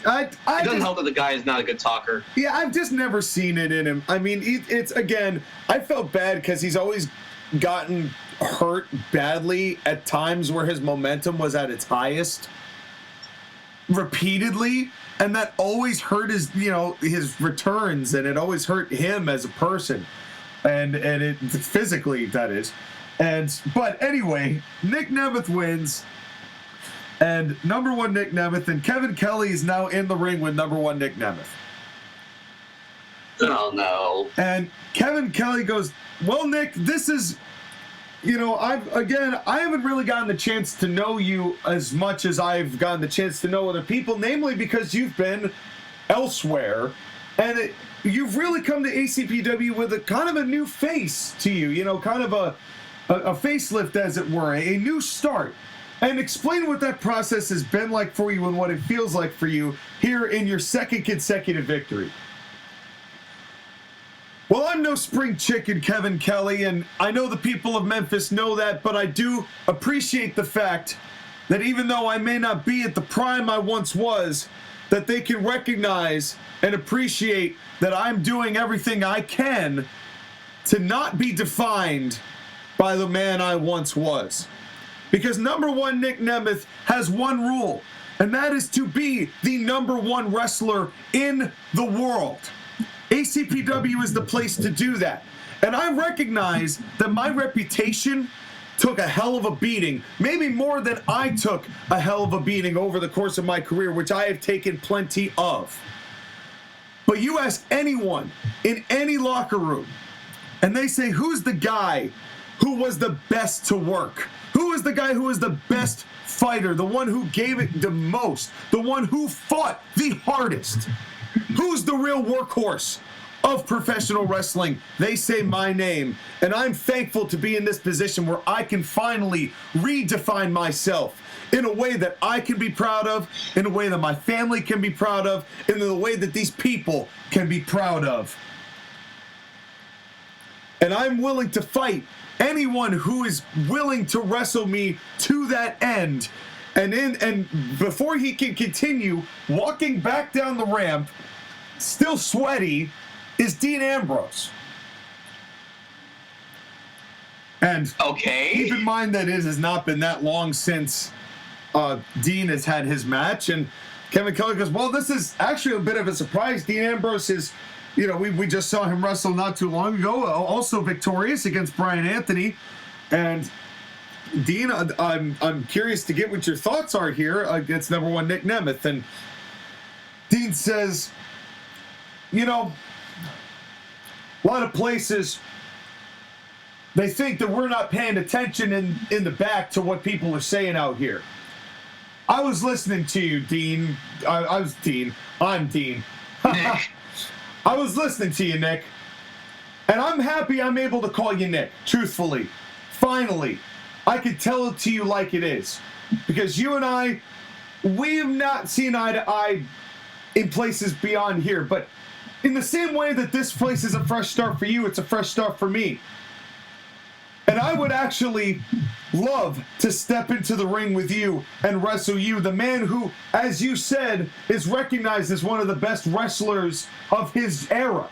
doesn't help that the guy is not a good talker. Yeah, I've just never seen it in him. I mean, it's again, I felt bad because he's always gotten hurt badly at times where his momentum was at its highest repeatedly. And that always hurt his returns, and it always hurt him as a person, and it physically, that is. But anyway, Nick Nemeth wins, and number 1 Nick Nemeth, and Kevin Kelly is now in the ring with number 1 Nick Nemeth. Oh no! And Kevin Kelly goes, "Well, Nick, this is." I haven't really gotten the chance to know you as much as I've gotten the chance to know other people, namely because you've been elsewhere, and you've really come to ACPW with a kind of a new face to you, kind of a facelift, as it were, a new start. And explain what that process has been like for you and what it feels like for you here in your 2nd consecutive victory. Well, I'm no spring chicken, Kevin Kelly, and I know the people of Memphis know that, but I do appreciate the fact that even though I may not be at the prime I once was, that they can recognize and appreciate that I'm doing everything I can to not be defined by the man I once was. Because number 1 Nick Nemeth has one rule, and that is to be the #1 wrestler in the world. ACPW is the place to do that. And I recognize that my reputation took a hell of a beating, maybe more than I took a hell of a beating over the course of my career, which I have taken plenty of. But you ask anyone in any locker room, and they say, who's the guy who was the best to work? Who is the guy who was the best fighter, the one who gave it the most, the one who fought the hardest? Who's the real workhorse of professional wrestling? They say my name, and I'm thankful to be in this position where I can finally redefine myself in a way that I can be proud of, in a way that my family can be proud of, in the way that these people can be proud of. And I'm willing to fight anyone who is willing to wrestle me to that end. And before he can continue, walking back down the ramp, still sweaty, is Dean Ambrose. And okay, keep in mind that it has not been that long since Dean has had his match. And Kevin Kelly goes, well, this is actually a bit of a surprise. Dean Ambrose is, you know, we just saw him wrestle not too long ago, also victorious against Brian Anthony. And Dean, I'm curious to get what your thoughts are here against #1 Nick Nemeth. And Dean says, you know, a lot of places, they think that we're not paying attention in the back to what people are saying out here. I was listening to you, Dean. I'm Dean. Nick. I was listening to you, Nick. And I'm happy I'm able to call you Nick, truthfully. Finally, I can tell it to you like it is. Because you and I, we have not seen eye to eye in places beyond here. But in the same way that this place is a fresh start for you, it's a fresh start for me. And I would actually love to step into the ring with you and wrestle you, the man who, as you said, is recognized as one of the best wrestlers of his era.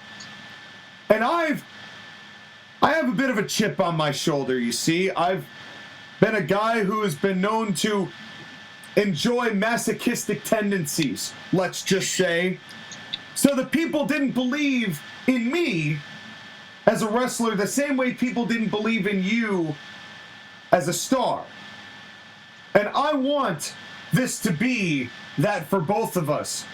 And I have a bit of a chip on my shoulder, you see. I've been a guy who has been known to enjoy masochistic tendencies, let's just say. So the people didn't believe in me as a wrestler the same way people didn't believe in you as a star. And I want this to be that for both of us.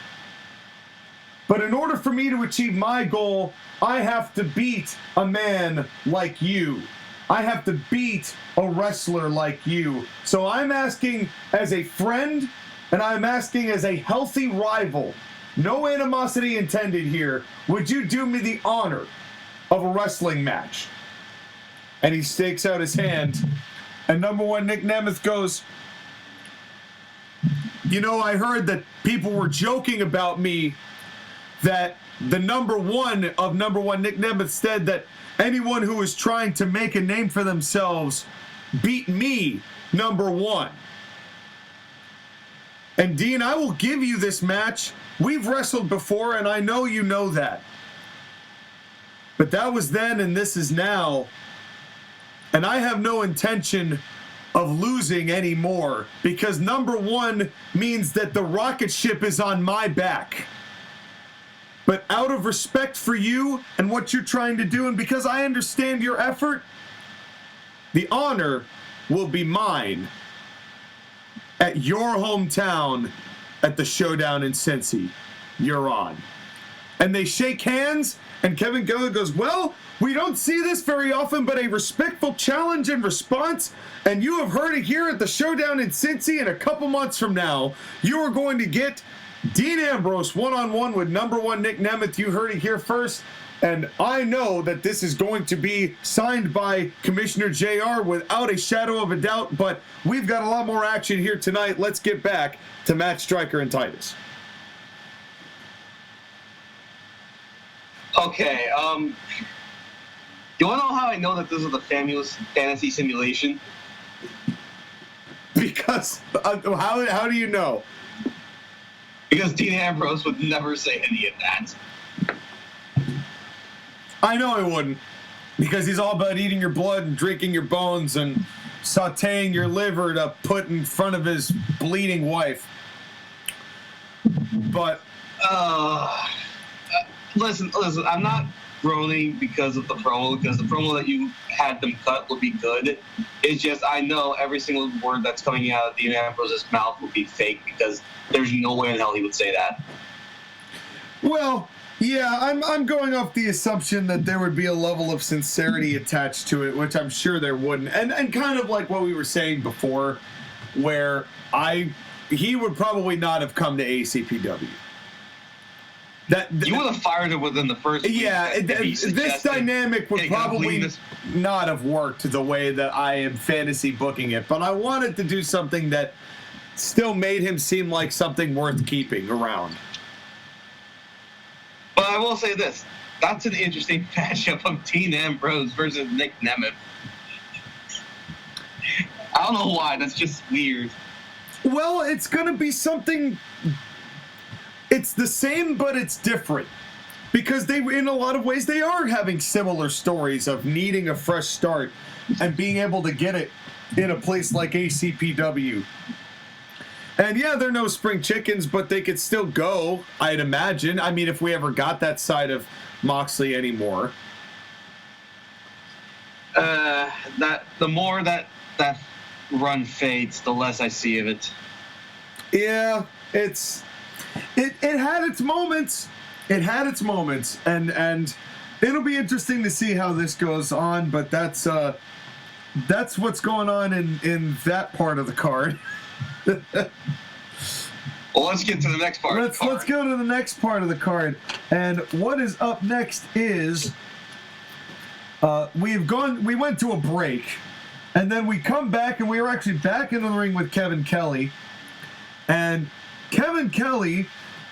But in order for me to achieve my goal, I have to beat a man like you. I have to beat a wrestler like you. So I'm asking as a friend, and I'm asking as a healthy rival, no animosity intended here, would you do me the honor of a wrestling match? And he stakes out his hand, and #1 Nick Nemeth goes, you know, I heard that people were joking about me, that the #1 of #1 Nick Nemeth said that anyone who was trying to make a name for themselves beat me, #1. And Dean, I will give you this match. We've wrestled before, and I know you know that. But that was then, and this is now. And I have no intention of losing anymore, because #1 means that the rocket ship is on my back. But out of respect for you and what you're trying to do, and because I understand your effort, the honor will be mine at your hometown at the showdown in Cincy. You're on. And they shake hands, and Kevin Kelly goes, well, we don't see this very often, but a respectful challenge and response, and you have heard it here at the showdown in Cincy. In a couple months from now, you are going to get Dean Ambrose one-on-one with #1 Nick Nemeth. You heard it here first, and I know that this is going to be signed by Commissioner JR without a shadow of a doubt, but we've got a lot more action here tonight. Let's get back to Matt Striker and Titus. Okay, you want to know how I know that this is a fantasy simulation? Because, how do you know? Because Dean Ambrose would never say any of that. I know he wouldn't. Because he's all about eating your blood and drinking your bones and sauteing your liver to put in front of his bleeding wife. But listen, I'm not groaning because of the promo, because the promo that you had them cut would be good. It's just I know every single word that's coming out of Dean Ambrose's mouth would be fake, because there's no way in hell he would say that. well, yeah, I'm going off the assumption that there would be a level of sincerity attached to it, which I'm sure there wouldn't. And kind of like what we were saying before, where he would probably not have come to ACPW. You would have fired him within the first week. Yeah, this dynamic would probably not have worked the way that I am fantasy booking it, but I wanted to do something that still made him seem like something worth keeping around. But I will say this. That's an interesting matchup of Dean Ambrose versus Nick Nemeth. I don't know why. That's just weird. Well, it's going to be something... It's the same, but it's different. Because they, in a lot of ways, they are having similar stories of needing a fresh start and being able to get it in a place like ACPW. And yeah, they're no spring chickens, but they could still go, I'd imagine. I mean, if we ever got that side of Moxley anymore. The more that run fades, the less I see of it. Yeah, it had its moments. It had its moments, and it'll be interesting to see how this goes on. But that's what's going on in that part of the card. Well, let's get to the next part. Let's go to the next part of the card. And what is up next is we went to a break, and then we come back, and we were actually back in the ring with Kevin Kelly. And Kevin Kelly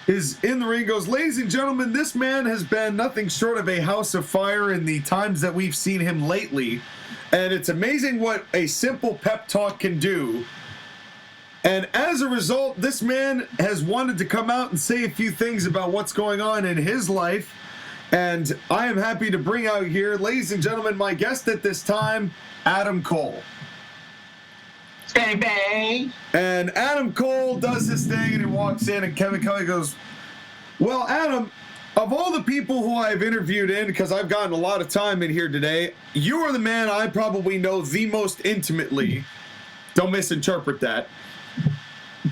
is in the ring, goes, "Ladies and gentlemen, this man has been nothing short of a house of fire in the times that we've seen him lately. And it's amazing what a simple pep talk can do. And as a result, this man has wanted to come out and say a few things about what's going on in his life. And I am happy to bring out here, ladies and gentlemen, my guest at this time, Adam Cole." Baby. And Adam Cole does his thing, and he walks in, and Kevin Kelly goes, "Well, Adam, of all the people who I've interviewed in, because I've gotten a lot of time in here today, you are the man I probably know the most intimately." Don't misinterpret that.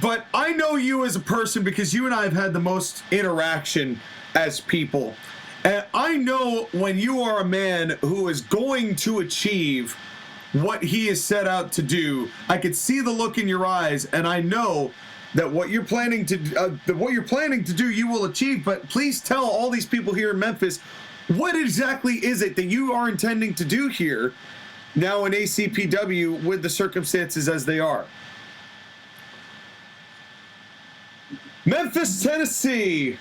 "But I know you as a person because you and I have had the most interaction as people. And I know when you are a man who is going to achieve what he has set out to do. I could see the look in your eyes, and I know that what you're planning to do, you will achieve. But please tell all these people here in Memphis, what exactly is it that you are intending to do here now in ACPW with the circumstances as they are?" Memphis, Tennessee.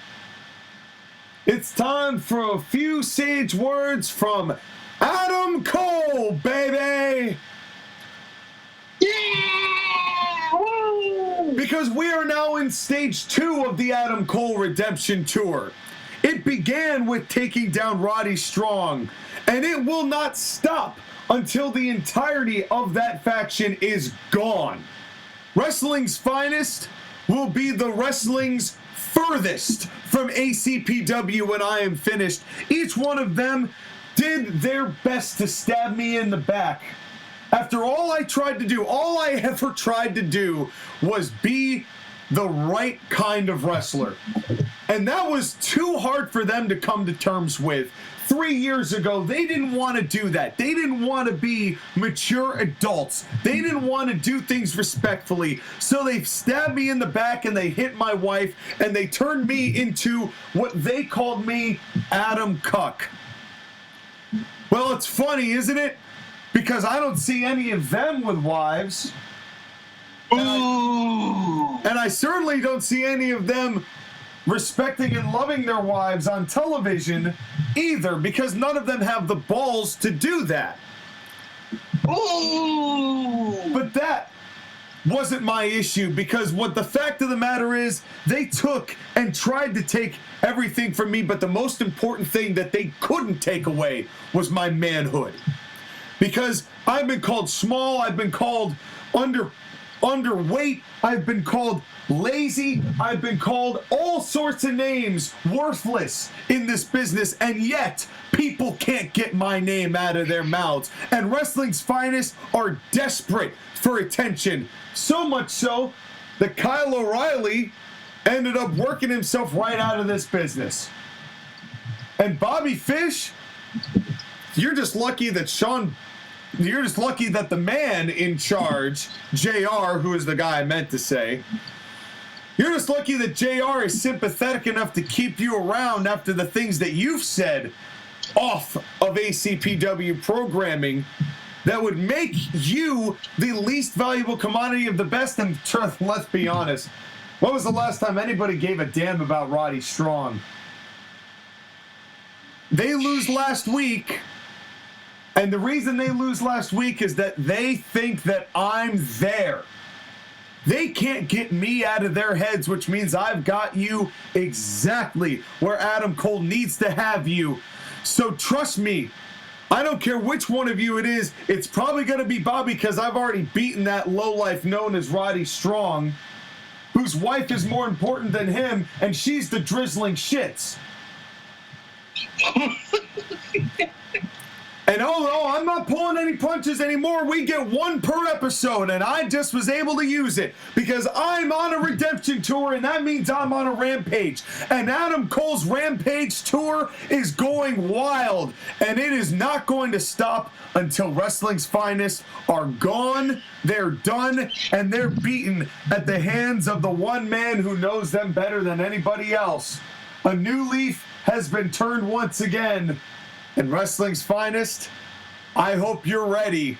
It's time for a few sage words from Adam Cole, baby! Yeah! Woo! Because we are now in stage 2 of the Adam Cole Redemption Tour. It began with taking down Roddy Strong, and it will not stop until the entirety of that faction is gone. Wrestling's finest will be the wrestling's furthest from ACPW when I am finished. Each one of them did their best to stab me in the back. After all I tried to do, all I ever tried to do was be the right kind of wrestler. And that was too hard for them to come to terms with. 3 years ago, they didn't want to do that. They didn't want to be mature adults. They didn't want to do things respectfully. So they stabbed me in the back, and they hit my wife, and they turned me into what they called me, Adam Cuck. Well, it's funny, isn't it? Because I don't see any of them with wives. And I certainly don't see any of them respecting and loving their wives on television either, because none of them have the balls to do that. But that wasn't my issue, because what the fact of the matter is, they took and tried to take everything from me, but the most important thing that they couldn't take away was my manhood. Because I've been called small, I've been called underweight. I've been called lazy. I've been called all sorts of names, worthless in this business, and yet people can't get my name out of their mouths. And wrestling's finest are desperate for attention. So much so that Kyle O'Reilly ended up working himself right out of this business. And Bobby Fish, you're just lucky that the man in charge, JR, who is the guy I meant to say, you're just lucky that JR is sympathetic enough to keep you around after the things that you've said off of ACPW programming that would make you the least valuable commodity of the best. And let's be honest, when was the last time anybody gave a damn about Roddy Strong? They lose last week, and the reason they lose last week is that they think that I'm there. They can't get me out of their heads, which means I've got you exactly where Adam Cole needs to have you. So trust me, I don't care which one of you it is, it's probably going to be Bobby, because I've already beaten that lowlife known as Roddy Strong, whose wife is more important than him, and she's the drizzling shits. And I'm not pulling any punches anymore. We get one per episode, and I just was able to use it because I'm on a redemption tour, and that means I'm on a rampage. And Adam Cole's rampage tour is going wild, and it is not going to stop until wrestling's finest are gone, they're done, and they're beaten at the hands of the one man who knows them better than anybody else. A new leaf has been turned once again. And wrestling's finest, I hope you're ready,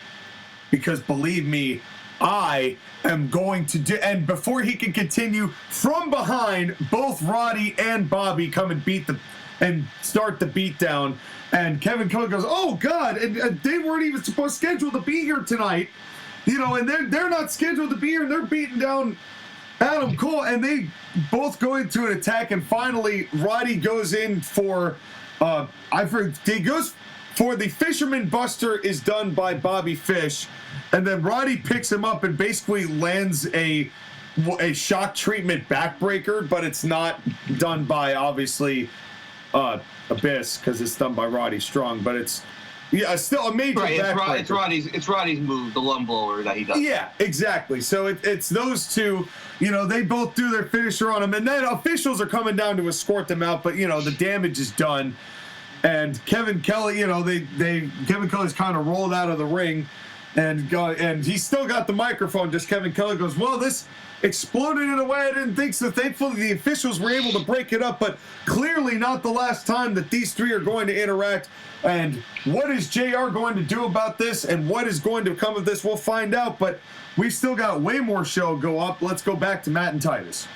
because believe me, I am going to do. And before he can continue, from behind, both Roddy and Bobby come and start the beatdown. And Kevin Cody goes, "Oh God!" And they weren't even supposed scheduled to be here tonight, And they're not scheduled to be here, and they're beating down Adam Cole, and they both go into an attack. And finally, Roddy goes in for. He goes for the Fisherman Buster, is done by Bobby Fish, and then Roddy picks him up and basically lands a shock treatment backbreaker, but it's not done by obviously Abyss, because it's done by Roddy Strong, but it's still a major backbreaker. It's Roddy's move, the lung blower that he does. Yeah, exactly. So it's those two. They both do their finisher on him, and then officials are coming down to escort them out, but the damage is done. And Kevin Kelly, Kevin Kelly's kind of rolled out of the ring, and he's still got the microphone. Just Kevin Kelly goes, "Well, this exploded in a way I didn't think so. Thankfully, the officials were able to break it up, but clearly not the last time that these three are going to interact. And what is JR going to do about this, and what is going to come of this, we'll find out. But we've still got way more show go up. Let's go back to Matt and Titus."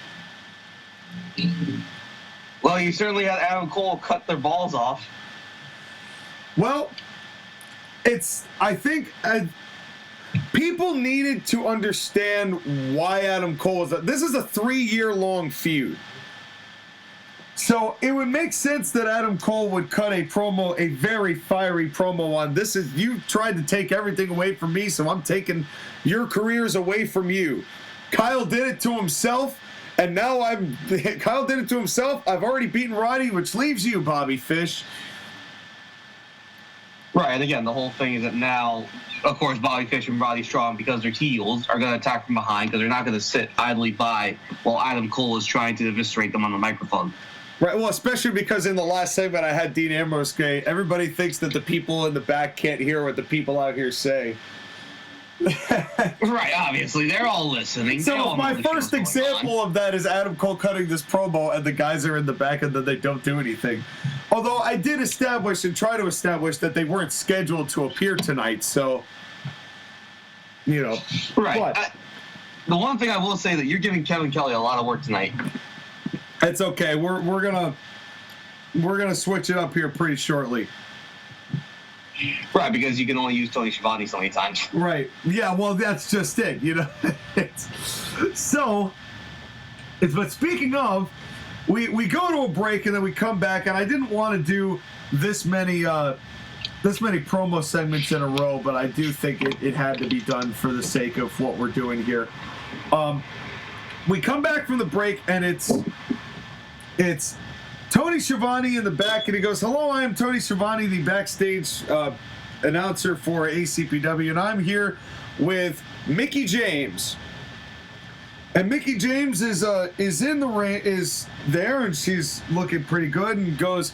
Well, you certainly had Adam Cole cut their balls off. Well, I think people needed to understand why Adam Cole is. This is a 3-year-long feud. So it would make sense that Adam Cole would cut a very fiery promo on this. You tried to take everything away from me, so I'm taking your careers away from you. Kyle did it to himself, and now Kyle did it to himself. I've already beaten Roddy, which leaves you, Bobby Fish. Right, and again, the whole thing is that now, of course, Bobby Fish and Roddy Strong, because they're heels, are going to attack from behind, because they're not going to sit idly by while Adam Cole is trying to eviscerate them on the microphone. Right, well, especially because in the last segment I had Dean Ambrose say, everybody thinks that the people in the back can't hear what the people out here say. Right, obviously, they're all listening. So my first example of that is Adam Cole cutting this promo, and the guys are in the back, and then they don't do anything. Although I did establish and try to establish that they weren't scheduled to appear tonight, so right. The one thing I will say that you're giving Kevin Kelly a lot of work tonight. It's okay. We're gonna switch it up here pretty shortly. Right, because you can only use Tony Schiavone so many times. Right. Yeah. Well, that's just it. But speaking of, we go to a break and then we come back, and I didn't want to do this many promo segments in a row, but I do think it had to be done for the sake of what we're doing here. We come back from the break, and it's Tony Schiavone in the back, and he goes, "Hello, I am Tony Schiavone, the backstage announcer for ACPW, and I'm here with Mickie James." And Mickie James is in the ring, is there, and she's looking pretty good, and goes,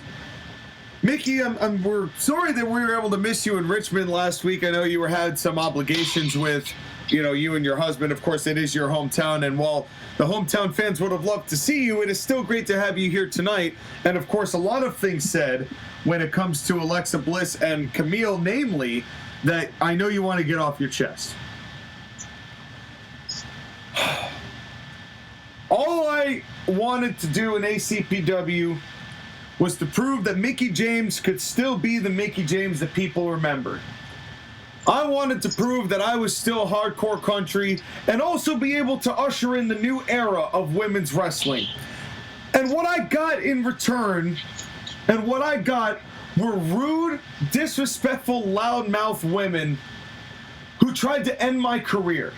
"Mickie, we're sorry that we were able to miss you in Richmond last week. I know you had some obligations with, you and your husband. Of course, it is your hometown, and while the hometown fans would have loved to see you, it is still great to have you here tonight." And of course, a lot of things said when it comes to Alexa Bliss and Camille, namely, that I know you want to get off your chest. All I wanted to do in ACPW was to prove that Mickie James could still be the Mickie James that people remembered. I wanted to prove that I was still hardcore country and also be able to usher in the new era of women's wrestling. And what I got in return, were rude, disrespectful, loudmouth women who tried to end my career.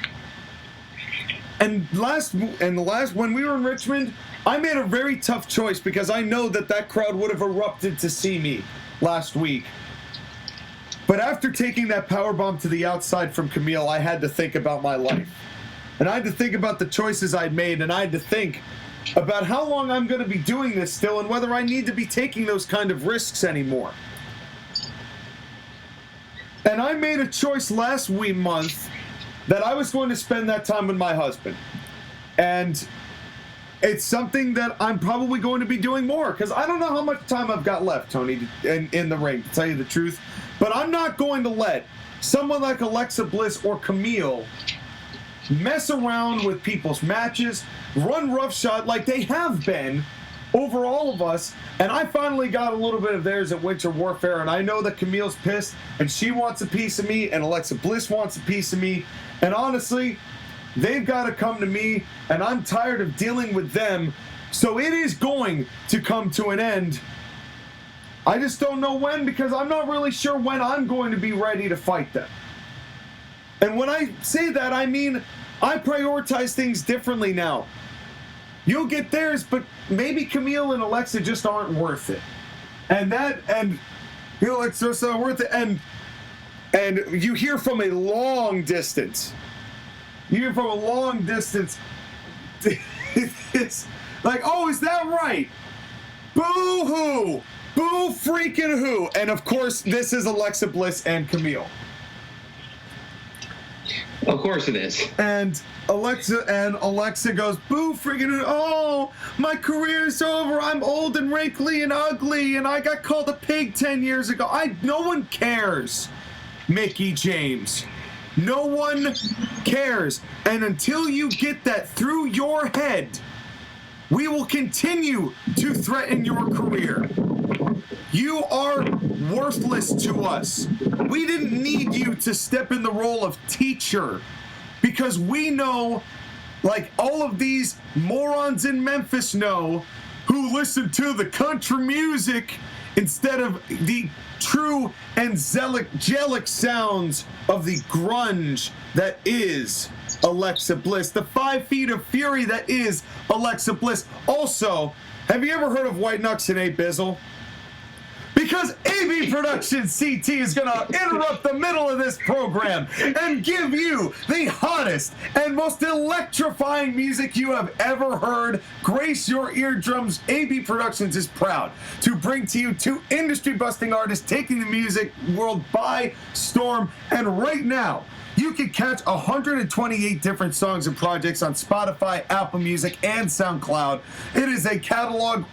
And when we were in Richmond, I made a very tough choice because I know that crowd would have erupted to see me last week. But after taking that powerbomb to the outside from Camille, I had to think about my life. And I had to think about the choices I'd made, and I had to think about how long I'm going to be doing this still and whether I need to be taking those kind of risks anymore. And I made a choice last month that I was going to spend that time with my husband. And it's something that I'm probably going to be doing more, because I don't know how much time I've got left, Tony, in the ring, to tell you the truth. But I'm not going to let someone like Alexa Bliss or Camille mess around with people's matches, run roughshod like they have been over all of us. And I finally got a little bit of theirs at Winter Warfare, and I know that Camille's pissed, and she wants a piece of me, and Alexa Bliss wants a piece of me. And honestly, they've got to come to me, and I'm tired of dealing with them. So it is going to come to an end. I just don't know when, because I'm not really sure when I'm going to be ready to fight them. And when I say that, I mean I prioritize things differently now. You'll get theirs, but maybe Camille and Alexa just aren't worth it. It's just not worth it. And you hear from a long distance. It's like, oh, is that right? Boo-hoo! Boo freaking hoo! And of course, this is Alexa Bliss and Camille. Of course it is. And Alexa goes, boo freaking hoo! Oh, my career's over. I'm old and wrinkly and ugly, and I got called a pig 10 years ago. No one cares, Mickie James. No one cares. And until you get that through your head, we will continue to threaten your career. You are worthless to us. We didn't need you to step in the role of teacher, because we know, like all of these morons in Memphis know, who listen to the country music instead of the true angelic sounds of the grunge that is Alexa Bliss, the 5 feet of fury that is Alexa Bliss. Also, have you ever heard of White Knux and Abizzle? Because AB Productions CT is going to interrupt the middle of this program and give you the hottest and most electrifying music you have ever heard. Grace your eardrums. AB Productions is proud to bring to you 2 industry-busting artists taking the music world by storm. And right now, you can catch 128 different songs and projects on Spotify, Apple Music, and SoundCloud. It is a catalog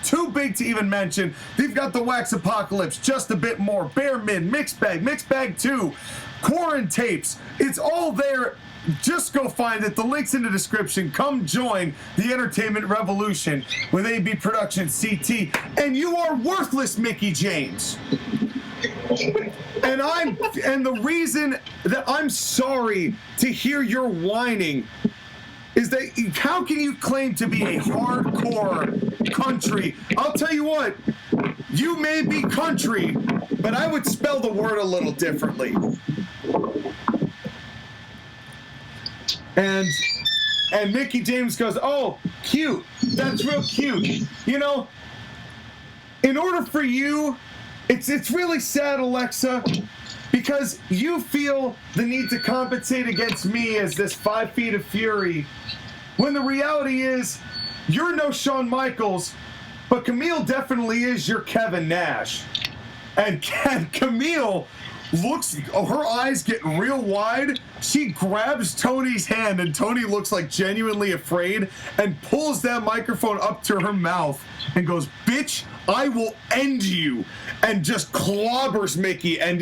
too big to even mention. They've got the Wax Apocalypse, Just a Bit More, Bear Min, Mixed Bag 2, Quarant Tapes. It's all there. Just go find it. The link's in the description. Come join the entertainment revolution with AB Productions CT. And you are worthless, Mickie James. And the reason that I'm sorry to hear your whining is that how can you claim to be a hardcore country? I'll tell you what, you may be country, but I would spell the word a little differently. And And Mickie James goes, oh, cute. That's real cute. You know, in order for you, it's really sad, Alexa, because you feel the need to compensate against me as this 5 feet of fury, when the reality is you're no Shawn Michaels, but Camille definitely is your Kevin Nash. And Camille looks, her eyes get real wide. She grabs Tony's hand, and Tony looks like genuinely afraid and pulls that microphone up to her mouth and goes, bitch, I will end you, and just clobbers Mickie. And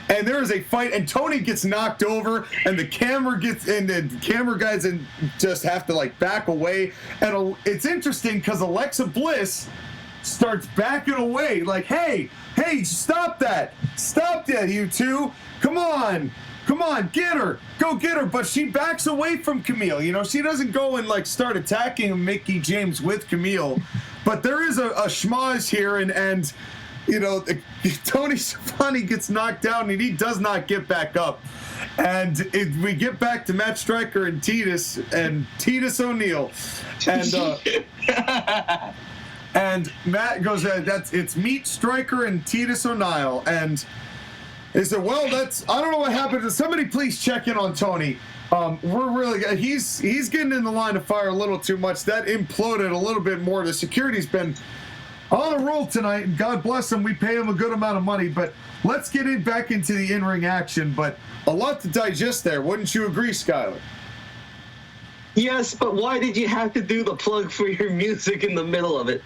there is a fight, and Tony gets knocked over, and the camera guys and just have to like back away. And it's interesting because Alexa Bliss starts backing away, like, hey, stop that, you two, come on, get her, go get her. But she backs away from Camille. You know, she doesn't go and like start attacking Mickie James with Camille. But there is a schmoz here, and you know, Tony Schiavone gets knocked down, and he does not get back up. And we get back to Matt Striker and Titus O'Neil, and and Matt goes, it's Meat Striker and Titus O'Neil, and he said, well, I don't know what happened. Somebody please check in on Tony. We're really, he's getting in the line of fire a little too much. That imploded a little bit more. The security's been on a roll tonight, and God bless him, we pay him a good amount of money. But let's get back into the in-ring action. But a lot to digest there, wouldn't you agree, Skylar? Yes, but why did you have to do the plug for your music in the middle of it?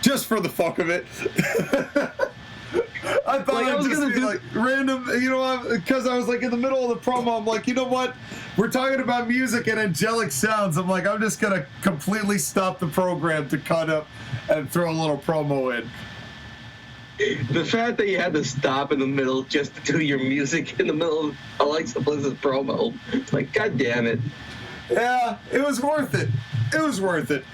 Just for the fuck of it. I thought I was going to be like random, you know, because I was like in the middle of the promo. I'm like, you know what? We're talking about music and angelic sounds. I'm like, I'm just going to completely stop the program to cut up and throw a little promo in. The fact that you had to stop in the middle just to do your music in the middle of Alexa Bliss's promo, like, God damn it. Yeah, it was worth it. It was worth it.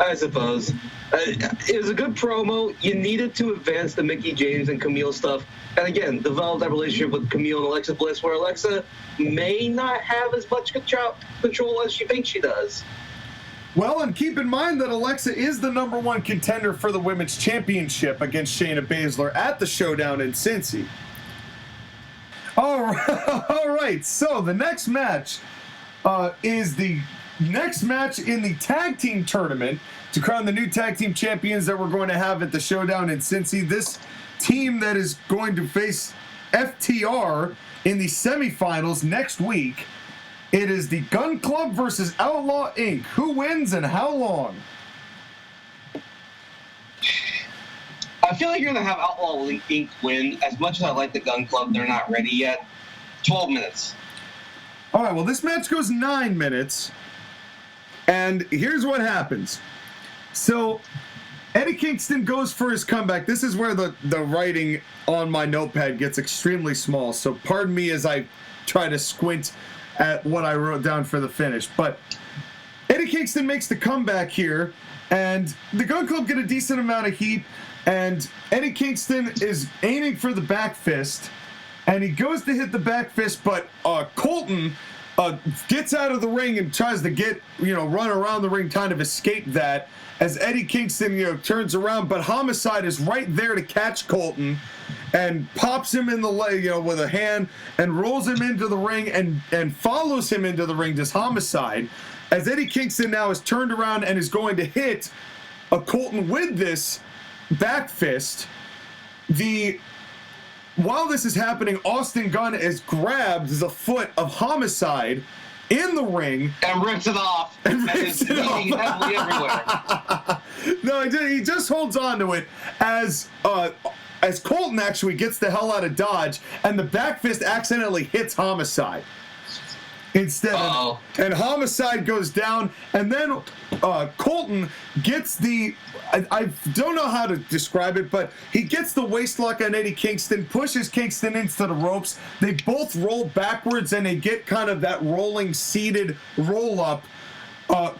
I suppose. It was a good promo. You needed to advance the Mickie James and Camille stuff. And again, develop that relationship with Camille and Alexa Bliss, where Alexa may not have as much control as she thinks she does. Well, and keep in mind that Alexa is the #1 contender for the Women's Championship against Shayna Baszler at the Showdown in Cincy. All right. So the next match is the next match in the tag team tournament to crown the new tag team champions that we're going to have at the Showdown in Cincy. This team that is going to face FTR in the semifinals next week. It is the Gun Club versus Outlaw Inc. Who wins and how long? I feel like you're going to have Outlaw Inc. win. As much as I like the Gun Club, they're not ready yet. 12 minutes. All right, well, this match goes 9 minutes. And here's what happens. So, Eddie Kingston goes for his comeback. This is where the writing on my notepad gets extremely small. So, pardon me as I try to squint at what I wrote down for the finish. But Eddie Kingston makes the comeback here, and the Gun Club get a decent amount of heat, and Eddie Kingston is aiming for the back fist, and he goes to hit the back fist, but Colton gets out of the ring and tries to run around the ring, kind of escape that, as Eddie Kingston, turns around, but Homicide is right there to catch Colton and pops him in the leg, with a hand, and rolls him into the ring and follows him into the ring, just Homicide, as Eddie Kingston now is turned around and is going to hit a Colton with this back fist. While this is happening, Austin Gunn has grabbed the foot of Homicide in the ring and rips it off and is bleeding heavily everywhere. No, he just holds on to it as Colton actually gets the hell out of Dodge, and the back fist accidentally hits Homicide instead. And Homicide goes down, and then Colton gets I don't know how to describe it, but he gets the waist lock on Eddie Kingston, pushes Kingston into the ropes. They both roll backwards, and they get kind of that rolling, seated roll-up.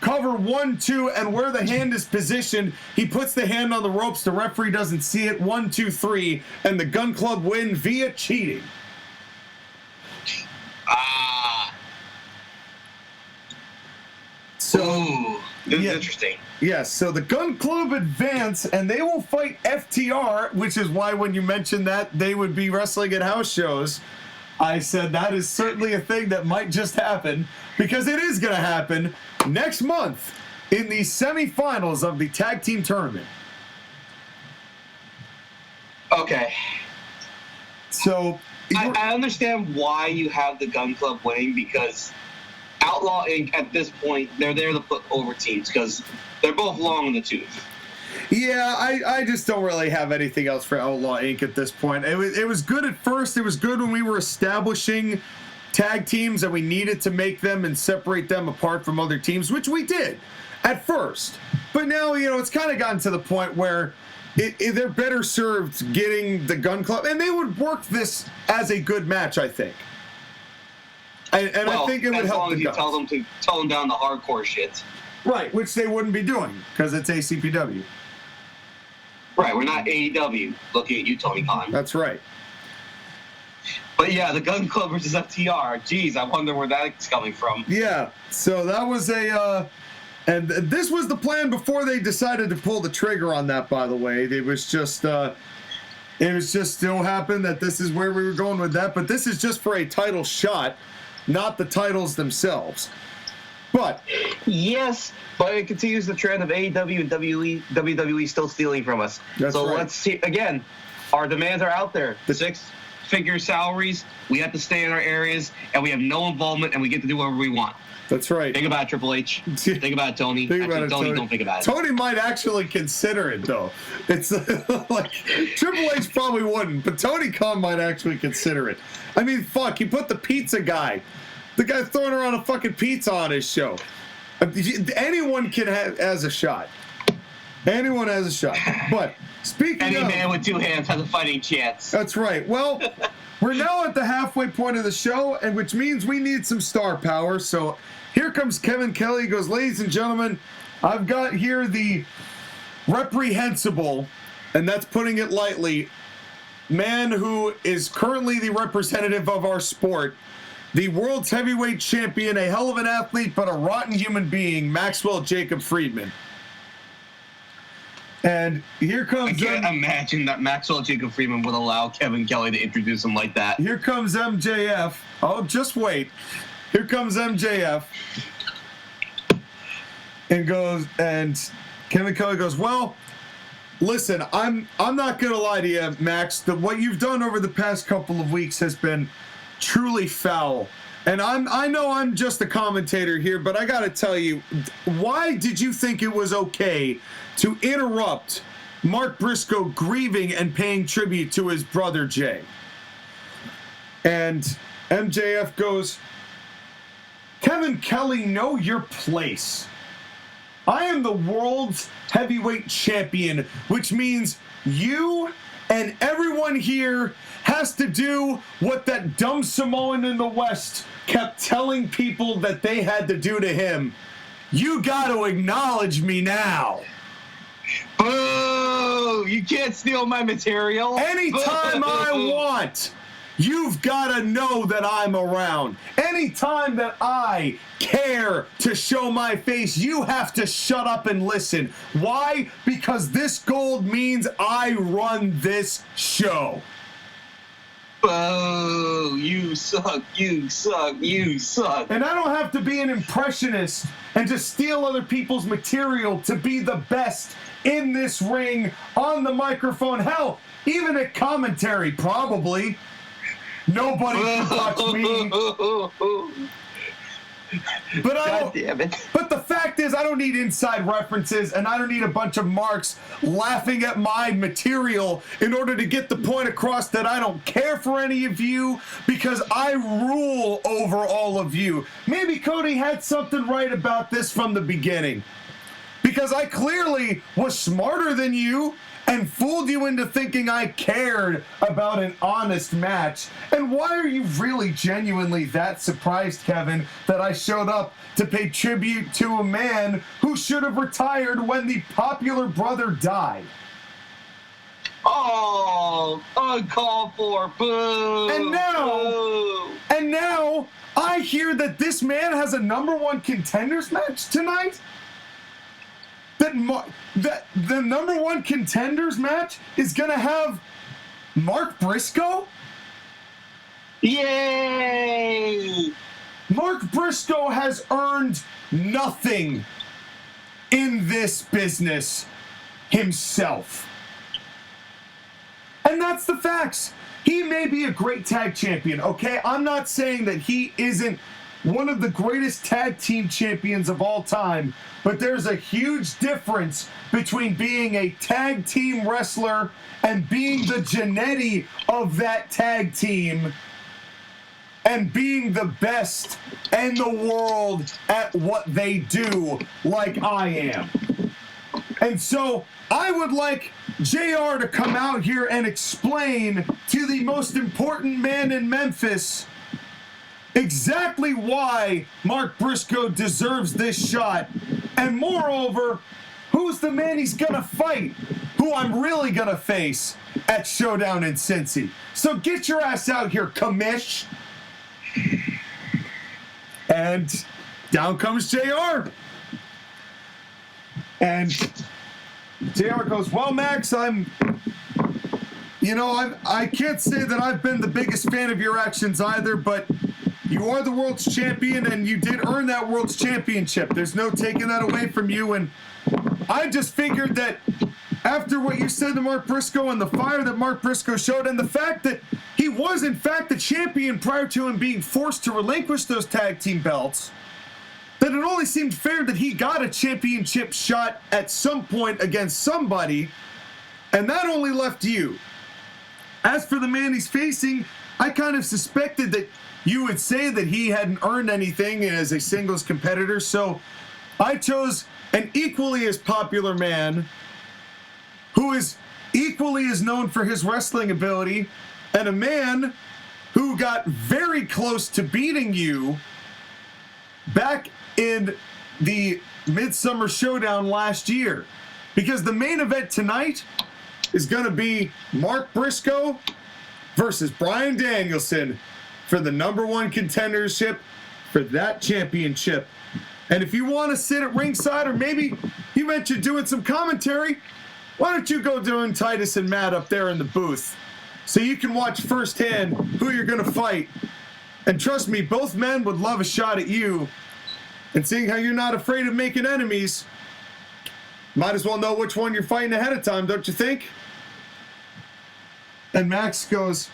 Cover 1, 2, and where the hand is positioned, he puts the hand on the ropes. The referee doesn't see it. 1, 2, 3, and the Gun Club win via cheating. Ooh, this is interesting. Yes, so the Gun Club advance, and they will fight FTR, which is why when you mentioned that they would be wrestling at house shows, I said that is certainly a thing that might just happen, because it is going to happen next month in the semifinals of the tag team tournament. Okay. So I understand why you have the Gun Club winning, because Outlaw Inc. at this point, they're there to put over teams because they're both long in the tooth. Yeah, I just don't really have anything else for Outlaw Inc. at this point. It was good at first. It was good when we were establishing tag teams and we needed to make them and separate them apart from other teams, which we did at first. But now, it's kind of gotten to the point where they're better served getting the Gun Club, and they would work this as a good match, I think. I think it would help. As long as you tell them to tone down the hardcore shit. Right, which they wouldn't be doing because it's ACPW. Right, we're not AEW. Looking at you, Tony Khan. That's right. But yeah, the Gun Club versus FTR. Jeez, I wonder where that's coming from. Yeah, so that was and this was the plan before they decided to pull the trigger on that, by the way. It was just still happened that this is where we were going with that, but this is just for a title shot, not the titles themselves. But yes, but it continues the trend of AEW and WWE still stealing from us. So right. Let's see again. Our demands are out there. The six-figure salaries. We have to stay in our areas, and we have no involvement, and we get to do whatever we want. That's right. Think about it, Triple H. Think about it, Tony. Tony, don't think about it. Tony might actually consider it, though. It's like Triple H probably wouldn't, but Tony Khan might actually consider it. I mean, fuck, he put the pizza guy. The guy throwing around a fucking pizza on his show. Anyone has a shot. Anyone has a shot. But speaking Any of... man with two hands has a fighting chance. That's right. Well, we're now at the halfway point of the show, and which means we need some star power. So here comes Kevin Kelly. He goes, ladies and gentlemen, I've got here the reprehensible, and that's putting it lightly, man who is currently the representative of our sport, the world's heavyweight champion, a hell of an athlete, but a rotten human being, Maxwell Jacob Friedman. And here comes... I can't imagine that Maxwell Jacob Friedman would allow Kevin Kelly to introduce him like that. Here comes MJF. Oh, just wait. Here comes MJF. And Kevin Kelly goes, well, listen, I'm not going to lie to you, Max. What you've done over the past couple of weeks has been truly foul. And I know I'm just a commentator here, but I got to tell you, why did you think it was okay to interrupt Mark Briscoe grieving and paying tribute to his brother Jay? And MJF goes, Kevin Kelly, know your place. I am the world's heavyweight champion, which means you and everyone here has to do what that dumb Samoan in the West kept telling people that they had to do to him. You got to acknowledge me now. Boo! You can't steal my material. Anytime I want, you've got to know that I'm around. Anytime that I care to show my face, you have to shut up and listen. Why? Because this gold means I run this show. Boo! You suck, you suck, you suck. And I don't have to be an impressionist and to steal other people's material to be the best in this ring, on the microphone. Hell, even at commentary, probably. Nobody can touch me. But God damn it. But the fact is, I don't need inside references, and I don't need a bunch of marks laughing at my material in order to get the point across that I don't care for any of you, because I rule over all of you. Maybe Cody had something right about this from the beginning, because I clearly was smarter than you and fooled you into thinking I cared about an honest match. And why are you really genuinely that surprised, Kevin, that I showed up to pay tribute to a man who should have retired when the popular brother died? Oh, uncalled for. Boo! And And now I hear that this man has a #1 contenders match tonight? That the #1 contenders match is going to have Mark Briscoe? Yay! Mark Briscoe has earned nothing in this business himself. And that's the facts. He may be a great tag champion, okay? I'm not saying that he isn't one of the greatest tag team champions of all time, but there's a huge difference between being a tag team wrestler and being the Jannetty of that tag team and being the best in the world at what they do, like I am. And so I would like JR to come out here and explain to the most important man in Memphis exactly why Mark Briscoe deserves this shot. And moreover, who's the man he's gonna fight, who I'm really gonna face at Showdown in Cincy. So get your ass out here, commish. And down comes JR. And JR goes, well, Max, I can't say that I've been the biggest fan of your actions either, but you are the world's champion and you did earn that world's championship. There's no taking that away from you. And I just figured that after what you said to Mark Briscoe and the fire that Mark Briscoe showed and the fact that he was in fact the champion prior to him being forced to relinquish those tag team belts, that it only seemed fair that he got a championship shot at some point against somebody, and that only left you. As for the man he's facing, I kind of suspected that you would say that he hadn't earned anything as a singles competitor, so I chose an equally as popular man who is equally as known for his wrestling ability, and a man who got very close to beating you back in the Midsummer Showdown last year. Because the main event tonight is going to be Mark Briscoe versus Bryan Danielson for the #1 contendership for that championship. And if you want to sit at ringside, or maybe you mentioned doing some commentary, why don't you go doing Titus and Matt up there in the booth so you can watch firsthand who you're going to fight. And trust me, both men would love a shot at you. And seeing how you're not afraid of making enemies, might as well know which one you're fighting ahead of time, don't you think? And Max goes,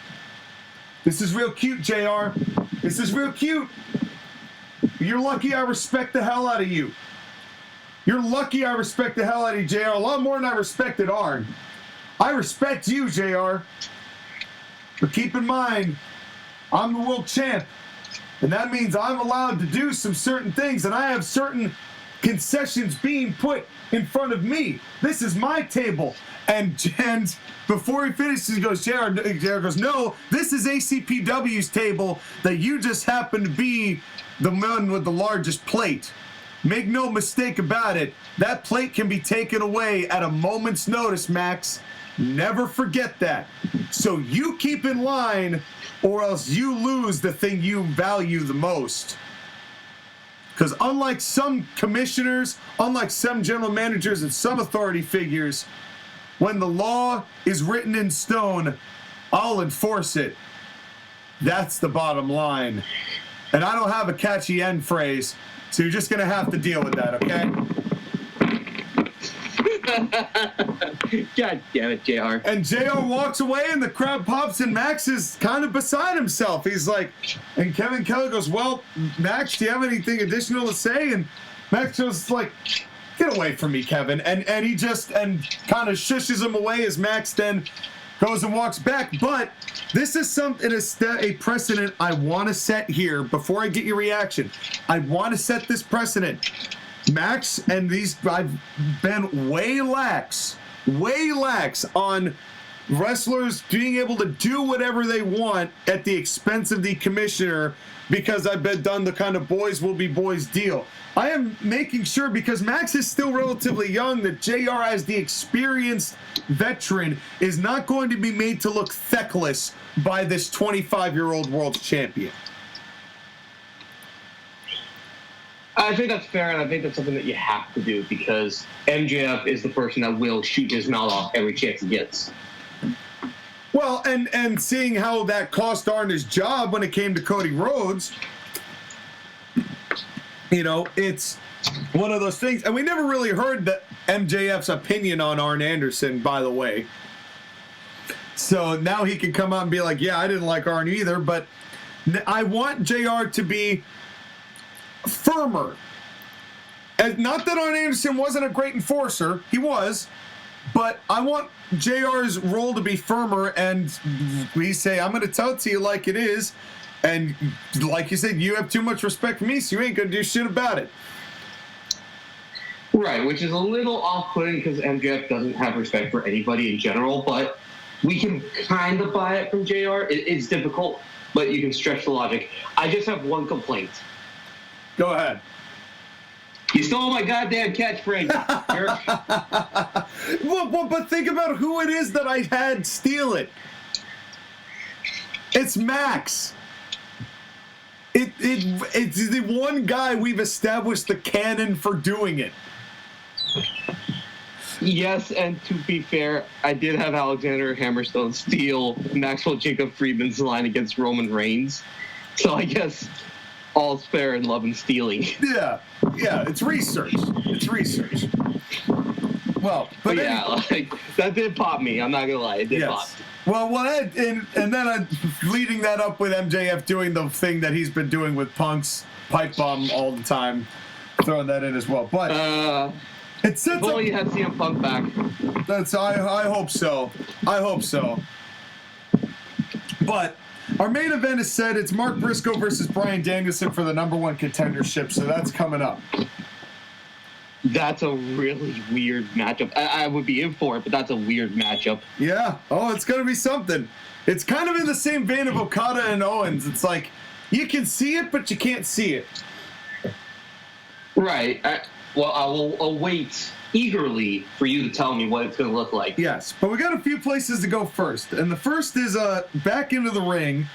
this is real cute, JR. This is real cute. You're lucky I respect the hell out of you. You're lucky I respect the hell out of you, JR. A lot more than I respected Arn. I respect you, JR. But keep in mind, I'm the world champ. And that means I'm allowed to do some certain things, and I have certain concessions being put in front of me. This is my table. And before he finishes, he goes, JR goes, no, this is ACPW's table that you just happen to be the man with the largest plate. Make no mistake about it, that plate can be taken away at a moment's notice, Max. Never forget that. So you keep in line, or else you lose the thing you value the most. Because unlike some commissioners, unlike some general managers and some authority figures, when the law is written in stone, I'll enforce it. That's the bottom line. And I don't have a catchy end phrase, so you're just going to have to deal with that, okay? God damn it, JR. And JR walks away and the crowd pops and Max is kind of beside himself. He's like, and Kevin Kelly goes, well, Max, do you have anything additional to say? And Max goes like, get away from me, Kevin. And he just kind of shushes him away as Max then goes and walks back. But this is a precedent I want to set here before I get your reaction. I want to set this precedent. Max and I've been way lax on wrestlers being able to do whatever they want at the expense of the commissioner, because I've been done the kind of boys will be boys deal. I am making sure, because Max is still relatively young, that JR, as the experienced veteran, is not going to be made to look feckless by this 25-year-old world champion. I think that's fair, and I think that's something that you have to do because MJF is the person that will shoot his mouth off every chance he gets. Well, and seeing how that cost Arn his job when it came to Cody Rhodes, you know, it's one of those things. And we never really heard that MJF's opinion on Arn Anderson, by the way. So now he can come out and be like, yeah, I didn't like Arn either, but I want JR to be firmer. And not that Arn Anderson wasn't a great enforcer. He was. But I want JR's role to be firmer, and we say, I'm going to tell it to you like it is. And like you said, you have too much respect for me, so you ain't going to do shit about it. Right, which is a little off-putting because MJF doesn't have respect for anybody in general, but we can kind of buy it from JR. It's difficult, but you can stretch the logic. I just have one complaint. Go ahead. You stole my goddamn catchphrase, jerk. Well, but think about who it is that I had steal it. It's Max. It's the one guy we've established the canon for doing it. Yes, and to be fair, I did have Alexander Hammerstone steal Maxwell Jacob Friedman's line against Roman Reigns. So I guess all's fair in love and stealing. Yeah, it's research. Well, but yeah, like, that did pop me. I'm not gonna lie, it did pop. Well, and then leading that up with MJF doing the thing that he's been doing with Punk's pipe bomb all the time, throwing that in as well. But it sets if only you had CM Punk back. I hope so. But our main event is set. It's Mark Briscoe versus Bryan Danielson for the #1 contendership, so that's coming up. That's a really weird matchup. I would be in for it, but that's a weird matchup. Yeah. Oh, it's going to be something. It's kind of in the same vein of Okada and Owens. It's like, you can see it, but you can't see it. Right. Well, I will await eagerly for you to tell me what it's going to look like. Yes, but we got a few places to go first. And the first is back into the ring.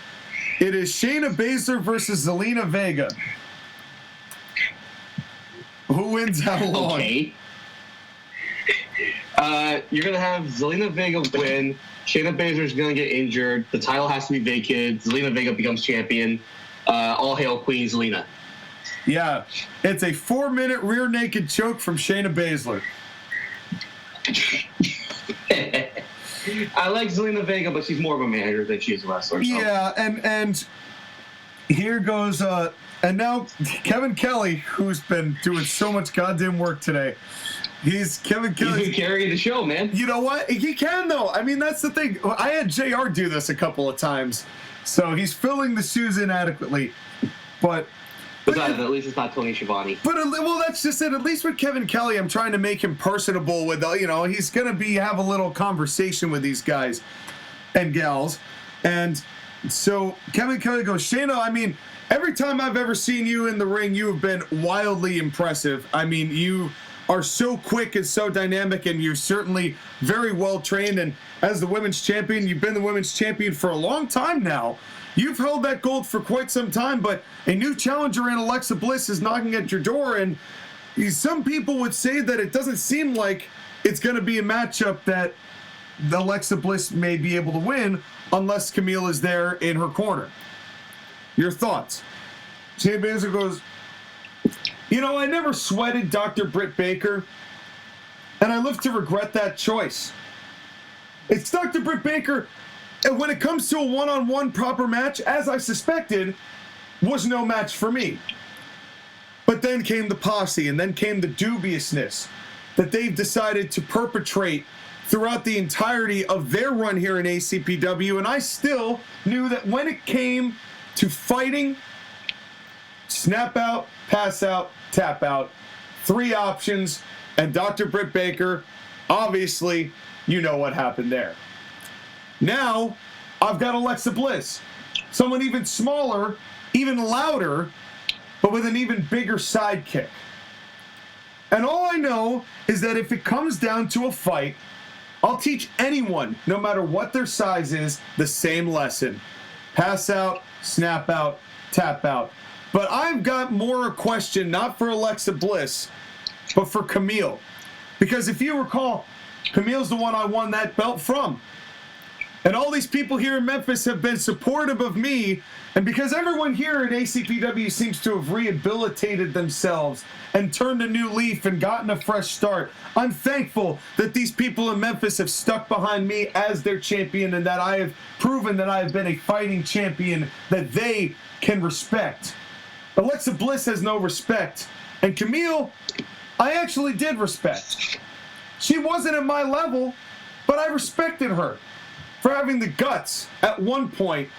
It is Shayna Baszler versus Zelina Vega. Who wins how long? Okay. You're going to have Zelina Vega win. Shayna Baszler's going to get injured. The title has to be vacated. Zelina Vega becomes champion. All hail Queen Zelina. Yeah. It's a 4-minute rear naked choke from Shayna Baszler. I like Zelina Vega, but she's more of a manager than she is a wrestler. So. Yeah, and here goes... And now Kevin Kelly, who's been doing so much goddamn work today, He's been carrying the show, man. You know what? He can, though. I mean, that's the thing. I had JR do this a couple of times, so he's filling the shoes in adequately. But at least it's not Tony Schiavone. But well, that's just it. At least with Kevin Kelly, I'm trying to make him personable with, he's gonna have a little conversation with these guys and gals, and so Kevin Kelly goes, Shayna, I mean, every time I've ever seen you in the ring, you have been wildly impressive. I mean, you are so quick and so dynamic, and you're certainly very well trained. And as the women's champion, you've been the women's champion for a long time now. You've held that gold for quite some time, but a new challenger in Alexa Bliss is knocking at your door, and some people would say that it doesn't seem like it's going to be a matchup that the Alexa Bliss may be able to win unless Camille is there in her corner. Your thoughts? Shayna Baszler goes, I never sweated Dr. Britt Baker, and I live to regret that choice. It's Dr. Britt Baker, and when it comes to a one-on-one proper match, as I suspected, was no match for me. But then came the posse, and then came the dubiousness that they've decided to perpetrate throughout the entirety of their run here in ACPW, and I still knew that when it came to fighting, snap out, pass out, tap out, 3 options, and Dr. Britt Baker, obviously, you know what happened there. Now, I've got Alexa Bliss, someone even smaller, even louder, but with an even bigger sidekick. And all I know is that if it comes down to a fight, I'll teach anyone, no matter what their size is, the same lesson. Pass out, snap out, tap out. But I've got more a question, not for Alexa Bliss, but for Camille. Because if you recall, Camille's the one I won that belt from. And all these people here in Memphis have been supportive of me. And because everyone here at ACPW seems to have rehabilitated themselves and turned a new leaf and gotten a fresh start, I'm thankful that these people in Memphis have stuck behind me as their champion and that I have proven that I have been a fighting champion that they can respect. Alexa Bliss has no respect. And Camille, I actually did respect. She wasn't at my level, but I respected her for having the guts at one point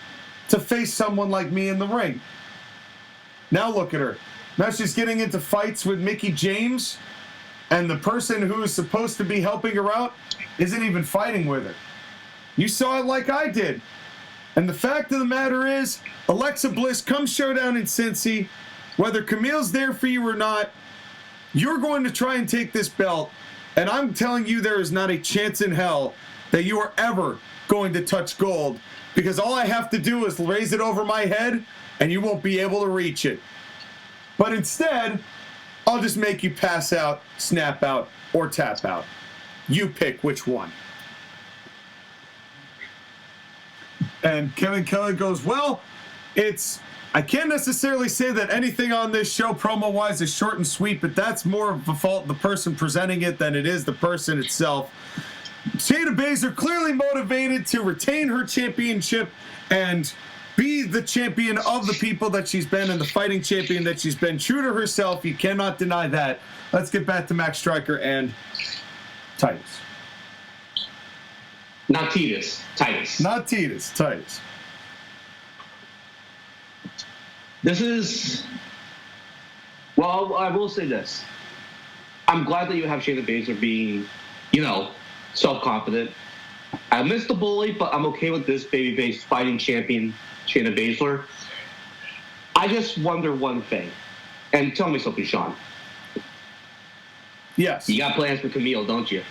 to face someone like me in the ring. Now look at her. Now she's getting into fights with Mickie James, and the person who is supposed to be helping her out isn't even fighting with her. You saw it like I did. And the fact of the matter is, Alexa Bliss, come showdown in Cincy, whether Camille's there for you or not, you're going to try and take this belt, and I'm telling you there is not a chance in hell that you are ever going to touch gold, because all I have to do is raise it over my head and you won't be able to reach it. But instead, I'll just make you pass out, snap out, or tap out. You pick which one. And Kevin Kelly goes, well, I can't necessarily say that anything on this show promo-wise is short and sweet, but that's more of the fault of the person presenting it than it is the person itself. Shayna Baszler clearly motivated to retain her championship and be the champion of the people that she's been and the fighting champion that she's been. True to herself, you cannot deny that. Let's get back to Max Striker and Titus. Not Titus. Titus. Not Titus. Titus. This is... Well, I will say this. I'm glad that you have Shayna Baszler being, self-confident. I miss the bully, but I'm okay with this babyface fighting champion, Shayna Baszler. I just wonder one thing. And tell me something, Sean. Yes. You got plans for Camille, don't you?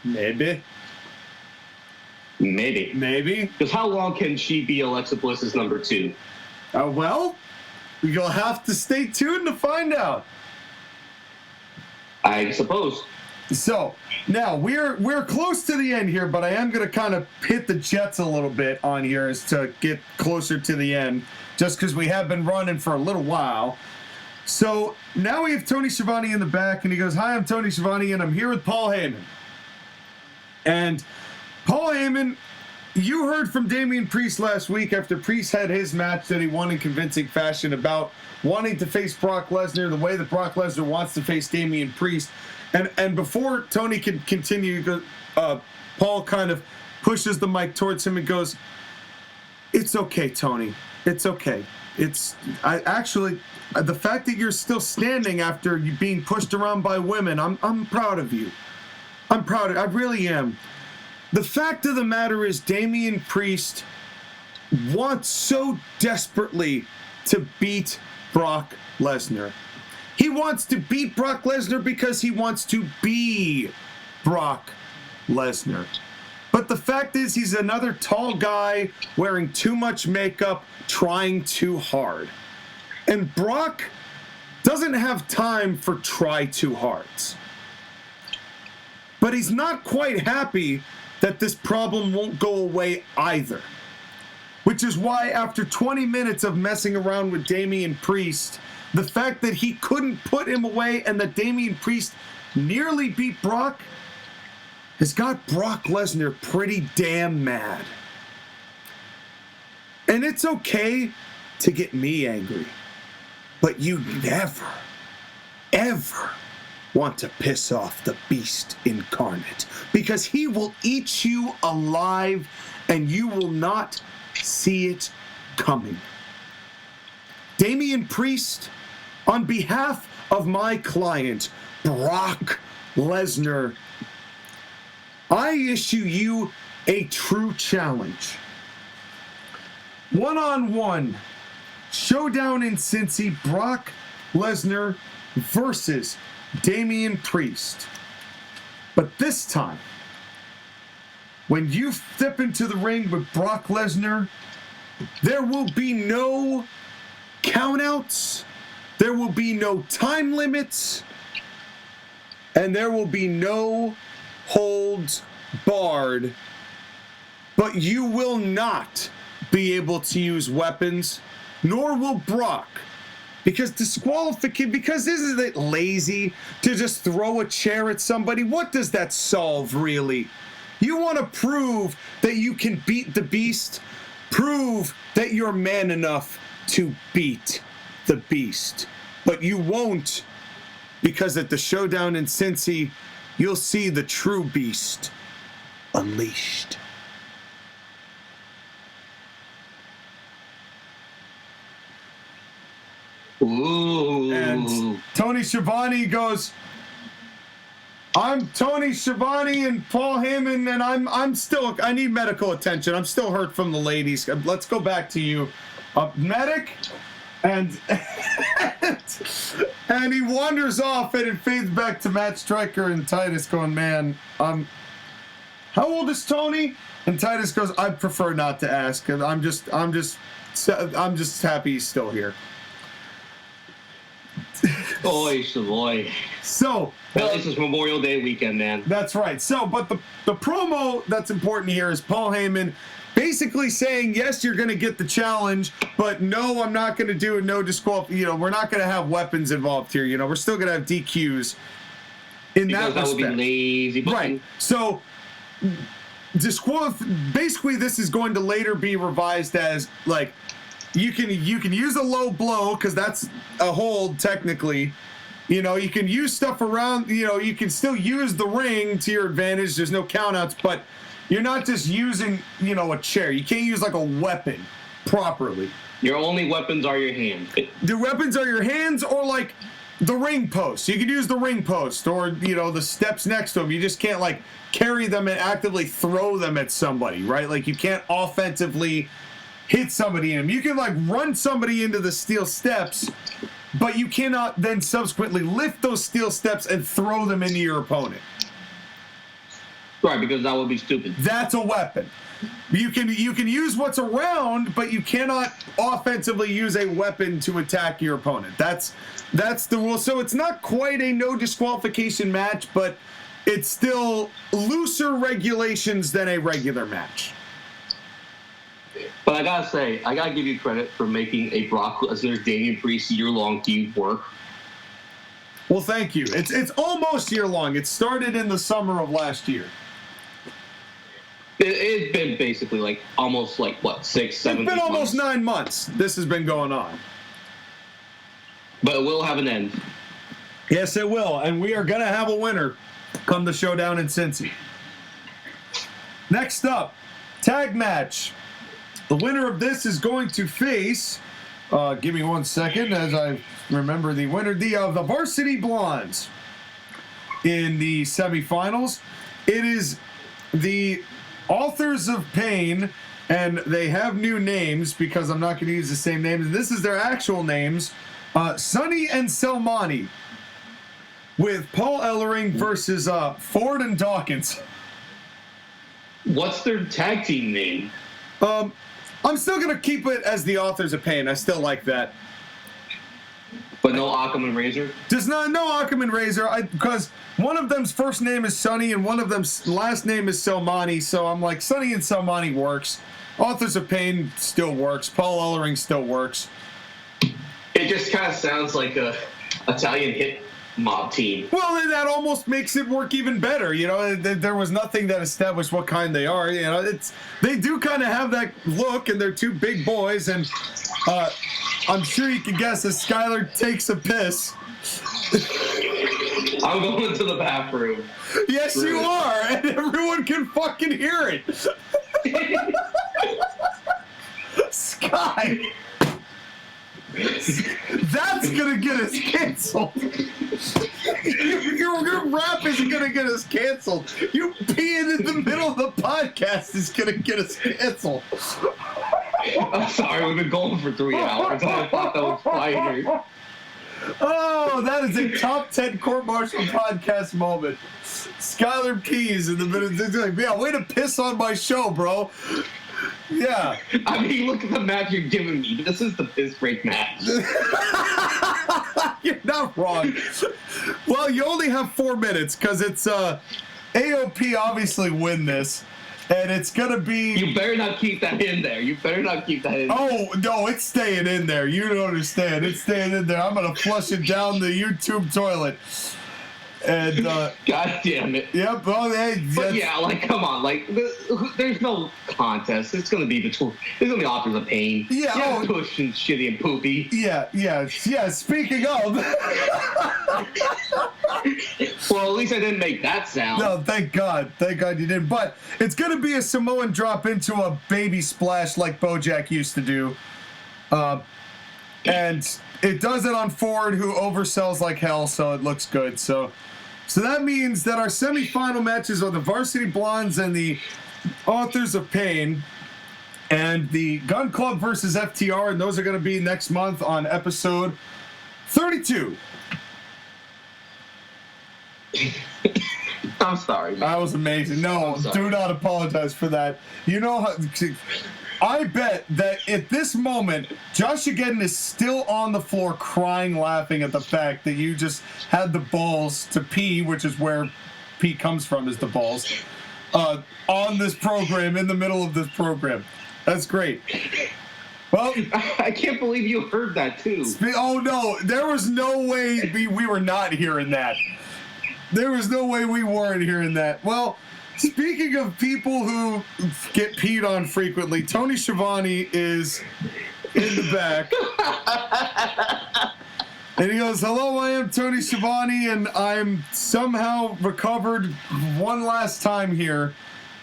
Maybe. Because how long can she be Alexa Bliss's number 2? Well, you'll have to stay tuned to find out. I suppose. So now we're close to the end here, but I am going to kind of hit the jets a little bit on here as to get closer to the end, just because we have been running for a little while. So now we have Tony Schiavone in the back, and he goes, "Hi, I'm Tony Schiavone, and I'm here with Paul Heyman." And Paul Heyman, you heard from Damian Priest last week after Priest had his match that he won in convincing fashion about wanting to face Brock Lesnar the way that Brock Lesnar wants to face Damian Priest. And before Tony can continue, Paul kind of pushes the mic towards him and goes, "It's okay, Tony. It's okay. The fact that you're still standing after you being pushed around by women, I'm proud of you. I'm proud. I really am. The fact of the matter is Damian Priest wants so desperately to beat Brock Lesnar. He wants to beat Brock Lesnar because he wants to be Brock Lesnar. But the fact is he's another tall guy wearing too much makeup, trying too hard. And Brock doesn't have time for try too hards. But he's not quite happy that this problem won't go away either. Which is why after 20 minutes of messing around with Damian Priest, the fact that he couldn't put him away and that Damian Priest nearly beat Brock has got Brock Lesnar pretty damn mad. And it's okay to get me angry, but you never, ever want to piss off the beast incarnate, because he will eat you alive and you will not see it coming. Damian Priest, on behalf of my client, Brock Lesnar, I issue you a true challenge. One-on-one, showdown in Cincy, Brock Lesnar versus Damian Priest. But this time, when you step into the ring with Brock Lesnar, there will be no countouts, there will be no time limits, and there will be no holds barred. But you will not be able to use weapons, nor will Brock. Because because isn't it lazy to just throw a chair at somebody? What does that solve, really? You want to prove that you can beat the beast? Prove that you're man enough to beat the beast. But you won't, because at the showdown in Cincy, you'll see the true beast unleashed. Ooh. And Tony Schiavone goes, I'm Tony Schiavone and Paul Heyman, and I need medical attention. I'm still hurt from the ladies. Let's go back to you. Medic? And and he wanders off, and it fades back to Matt Striker and Titus going, man, how old is Tony? And Titus goes, I prefer not to ask, and I'm just happy he's still here. Boy, boy. So at least it's Memorial Day weekend, man. That's right. So, but the promo that's important here is Paul Heyman basically saying, yes, you're going to get the challenge, but no, I'm not going to do it. No disqualification. We're not going to have weapons involved here. We're still going to have DQs. Because that would be lazy. Right. So, basically, this is going to later be revised as like, you can use a low blow because that's a hold technically. You can use stuff around. You can still use the ring to your advantage. There's no countouts, but you're not just using a chair. You can't use like a weapon properly. Your only weapons are your hands. The weapons are your hands or like the ring post. You can use the ring post or the steps next to them. You just can't like carry them and actively throw them at somebody, right? Like you can't offensively hit somebody in them. You can like run somebody into the steel steps, but you cannot then subsequently lift those steel steps and throw them into your opponent. Right, because that would be stupid. That's a weapon. You can use what's around, but you cannot offensively use a weapon to attack your opponent. That's the rule. So it's not quite a no disqualification match, but it's still looser regulations than a regular match. But I gotta give you credit for making a Brock Lesnar Damian Priest year-long feud work. Well, thank you. It's almost year-long. It started in the summer of last year. It's been basically almost 6, 7 It's been almost 9 months. This has been going on. But it will have an end. Yes, it will. And we are going to have a winner come the showdown in Cincy. Next up, tag match. The winner of this is going to face, give me 1 second as I remember the winner, the Varsity Blondes in the semifinals. It is the Authors of Pain, and they have new names because I'm not going to use the same names. This is their actual names. Sonny and Selmani with Paul Ellering versus Ford and Dawkins. What's their tag team name? I'm still going to keep it as the Authors of Pain. I still like that. But no Occam and Razor? No Occam and Razor, because one of them's first name is Sonny and one of them's last name is Selmani, so I'm like, Sonny and Selmani works. Authors of Pain still works. Paul Ellering still works. It just kind of sounds like a Italian hit mob team. Well, then that almost makes it work even better. There was nothing that established what kind they are. They do kind of have that look, and they're two big boys, and I'm sure you can guess as Skylar takes a piss. I'm going to the bathroom. Yes, you are, and everyone can fucking hear it. Sky. That's gonna get us canceled. Your rap isn't gonna get us canceled. You peeing in the middle of the podcast is gonna get us canceled. I'm sorry, we've been going for 3 hours. I thought that was fire. Oh, that is a top 10 court-martial podcast moment. Skylar pees in the middle. They're like, yeah, way to piss on my show, bro. Yeah. I mean, look at the match you're giving me. This is the piss break match. You're not wrong. Well, you only have 4 minutes because it's AOP obviously win this. And it's going to be... You better not keep that in there. Oh, no, it's staying in there. You don't understand. It's staying in there. I'm going to flush it down the YouTube toilet. And, God damn it. Yep. Well, hey, but yeah, like, come on. Like, there's no contest. It's going to be between... There's going to be authors of pain. Yeah. Push and shitty and poopy. Yeah. Speaking of... Well, at least I didn't make that sound. No, thank God. Thank God you didn't. But it's going to be a Samoan drop into a baby splash like Bojack used to do. And it does it on Ford, who oversells like hell, so it looks good. So that means that our semifinal matches are the Varsity Blondes and the Authors of Pain, and the Gun Club versus FTR, and those are going to be next month on episode 32. I'm sorry, man. That was amazing. No, do not apologize for that. You know how... I bet that at this moment, Josh Again is still on the floor crying, laughing at the fact that you just had the balls to pee, which is where pee comes from, is the balls, on this program, in the middle of this program. That's great. Well, I can't believe you heard that, too. Oh, no. There was no way we were not hearing that. There was no way we weren't hearing that. Well... Speaking of people who get peed on frequently, Tony Schiavone is in the back. And he goes, "Hello, I am Tony Schiavone, and I'm somehow recovered one last time here.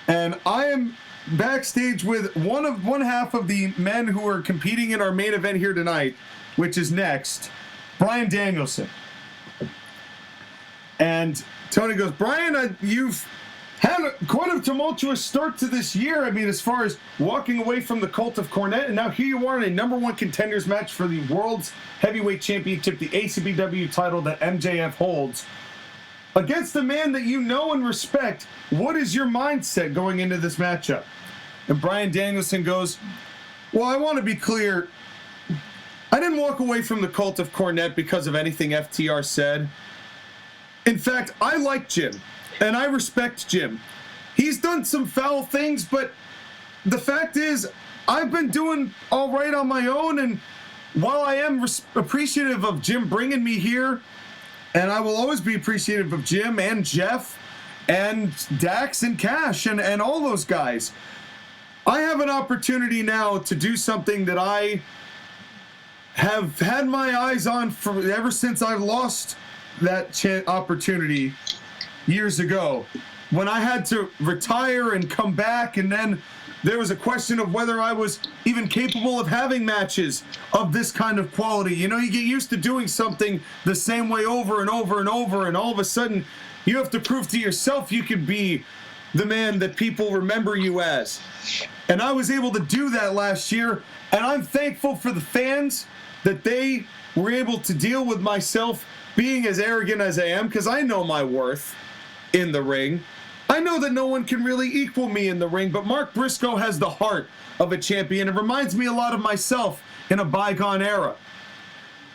And I am backstage with one half of the men who are competing in our main event here tonight, which is next, Bryan Danielson." And Tony goes, "Bryan, you've had quite a tumultuous start to this year. I mean, as far as walking away from the cult of Cornette, and now here you are in a number one contenders match for the World's Heavyweight Championship, the ACPW title that MJF holds, against a man that you know and respect. What is your mindset going into this matchup?" And Bryan Danielson goes, "Well, I want to be clear. I didn't walk away from the cult of Cornette because of anything FTR said. In fact, I like Jim. And I respect Jim. He's done some foul things, but the fact is, I've been doing all right on my own, and while I am appreciative of Jim bringing me here, and I will always be appreciative of Jim and Jeff and Dax and Cash and all those guys, I have an opportunity now to do something that I have had my eyes on for ever since I lost that opportunity years ago, when I had to retire and come back, and then there was a question of whether I was even capable of having matches of this kind of quality. You know, you get used to doing something the same way over and over and over, and all of a sudden you have to prove to yourself you can be the man that people remember you as. And I was able to do that last year, and I'm thankful for the fans that they were able to deal with myself being as arrogant as I am, because I know my worth in the ring. I know that no one can really equal me in the ring, but Mark Briscoe has the heart of a champion. It reminds me a lot of myself in a bygone era.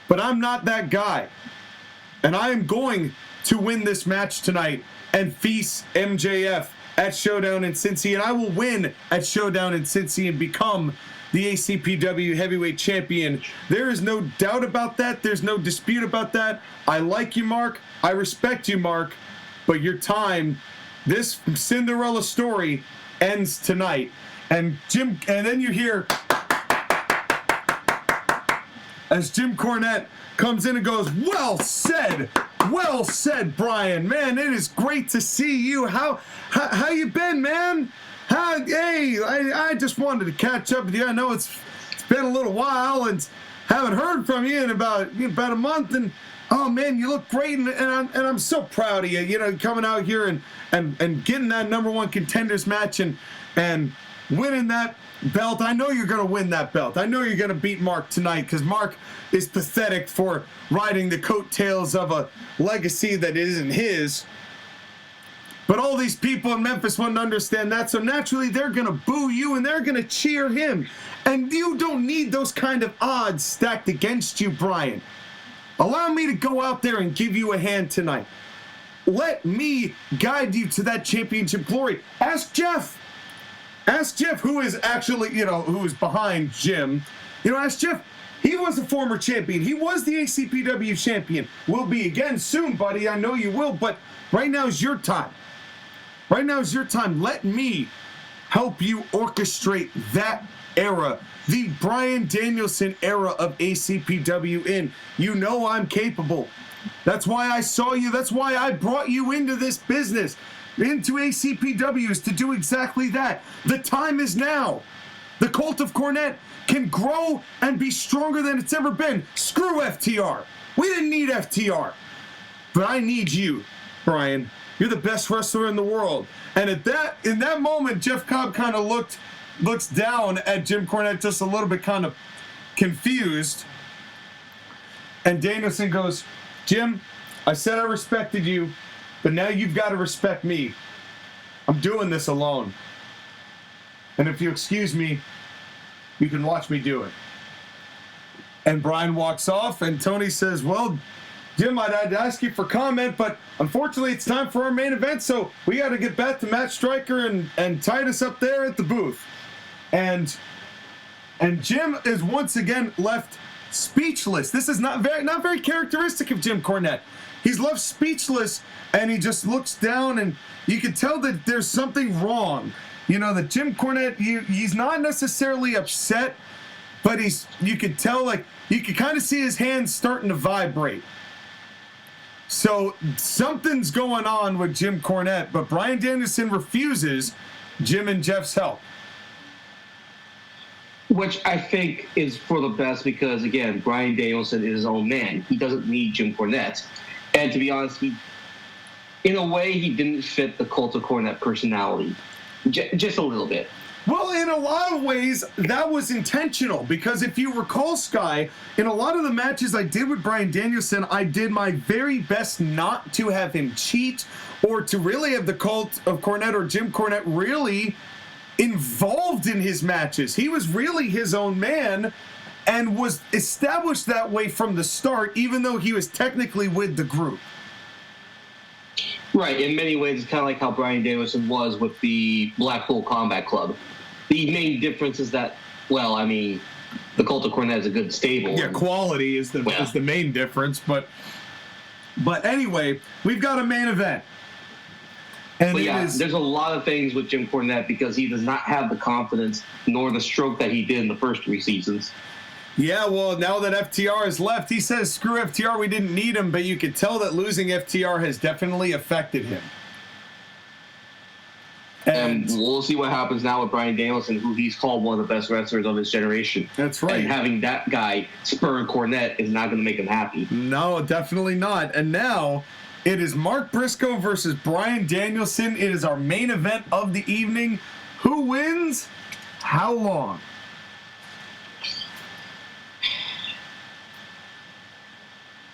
But I'm not that guy. And I am going to win this match tonight and feast MJF at Showdown in Cincy, and I will win at Showdown in Cincy and become the ACPW Heavyweight Champion. There is no doubt about that. There's no dispute about that. I like you, Mark. I respect you, Mark. But your time, this Cinderella story, ends tonight. And then you hear as Jim Cornette comes in and goes, well said, Bryan. Man, it is great to see you. How you been, man? I just wanted to catch up with you. I know it's been a little while and haven't heard from you in about a month, and oh man, you look great, and I'm so proud of you. You know, coming out here and getting that number one contenders match and winning that belt. I know you're gonna win that belt. I know you're gonna beat Mark tonight, because Mark is pathetic for riding the coattails of a legacy that isn't his. But all these people in Memphis wouldn't understand that, so naturally they're going to boo you and they're going to cheer him. And you don't need those kind of odds stacked against you, Brian. Allow me to go out there and give you a hand tonight. Let me guide you to that championship glory. Ask Jeff. Ask Jeff, who is actually, who is behind Jim. Ask Jeff. He was a former champion. He was the ACPW champion. Will be again soon, buddy. I know you will, but right now is your time. Right now is your time. Let me help you orchestrate that era, the Bryan Danielson era of ACPW in. You know I'm capable. That's why I saw you. That's why I brought you into this business, into ACPW, is to do exactly that. The time is now. The cult of Cornette can grow and be stronger than it's ever been. Screw FTR. We didn't need FTR. But I need you, Brian. You're the best wrestler in the world. And in that moment, Jeff Cobb kind of looks down at Jim Cornette, just a little bit kind of confused. And Danielson goes, Jim, I said I respected you, but now you've got to respect me. I'm doing this alone. And if you excuse me, you can watch me do it. And Brian walks off, and Tony says, well, Jim, I'd ask you for comment, but unfortunately it's time for our main event, so we got to get back to Matt Stryker and Titus up there at the booth. And Jim is once again left speechless. This is not very characteristic of Jim Cornette. He's left speechless, and he just looks down, and you can tell that there's something wrong. That Jim Cornette, he's not necessarily upset, but you could tell, you could kind of see his hands starting to vibrate. So something's going on with Jim Cornette, but Bryan Danielson refuses Jim and Jeff's help. Which I think is for the best because, again, Bryan Danielson is his own man. He doesn't need Jim Cornette. And to be honest, in a way, he didn't fit the Cult of Cornette personality. Just a little bit. Well, in a lot of ways, that was intentional because if you recall, Sky, in a lot of the matches I did with Bryan Danielson, I did my very best not to have him cheat or to really have the Cult of Cornette or Jim Cornette really involved in his matches. He was really his own man and was established that way from the start, even though he was technically with the group. Right, in many ways, it's kind of like how Bryan Danielson was with the Blackpool Combat Club. The main difference is that, the Cult of Cornette is a good stable. Yeah, quality is the main difference, but anyway, we've got a main event. And there's a lot of things with Jim Cornette because he does not have the confidence nor the stroke that he did in the first 3 seasons. Yeah, well, now that FTR has left, he says, screw FTR, we didn't need him, but you could tell that losing FTR has definitely affected him. And we'll see what happens now with Bryan Danielson, who he's called one of the best wrestlers of his generation. That's right. And having that guy spur Cornette is not going to make him happy. No, definitely not. And now it is Mark Briscoe versus Bryan Danielson. It is our main event of the evening. Who wins? How long?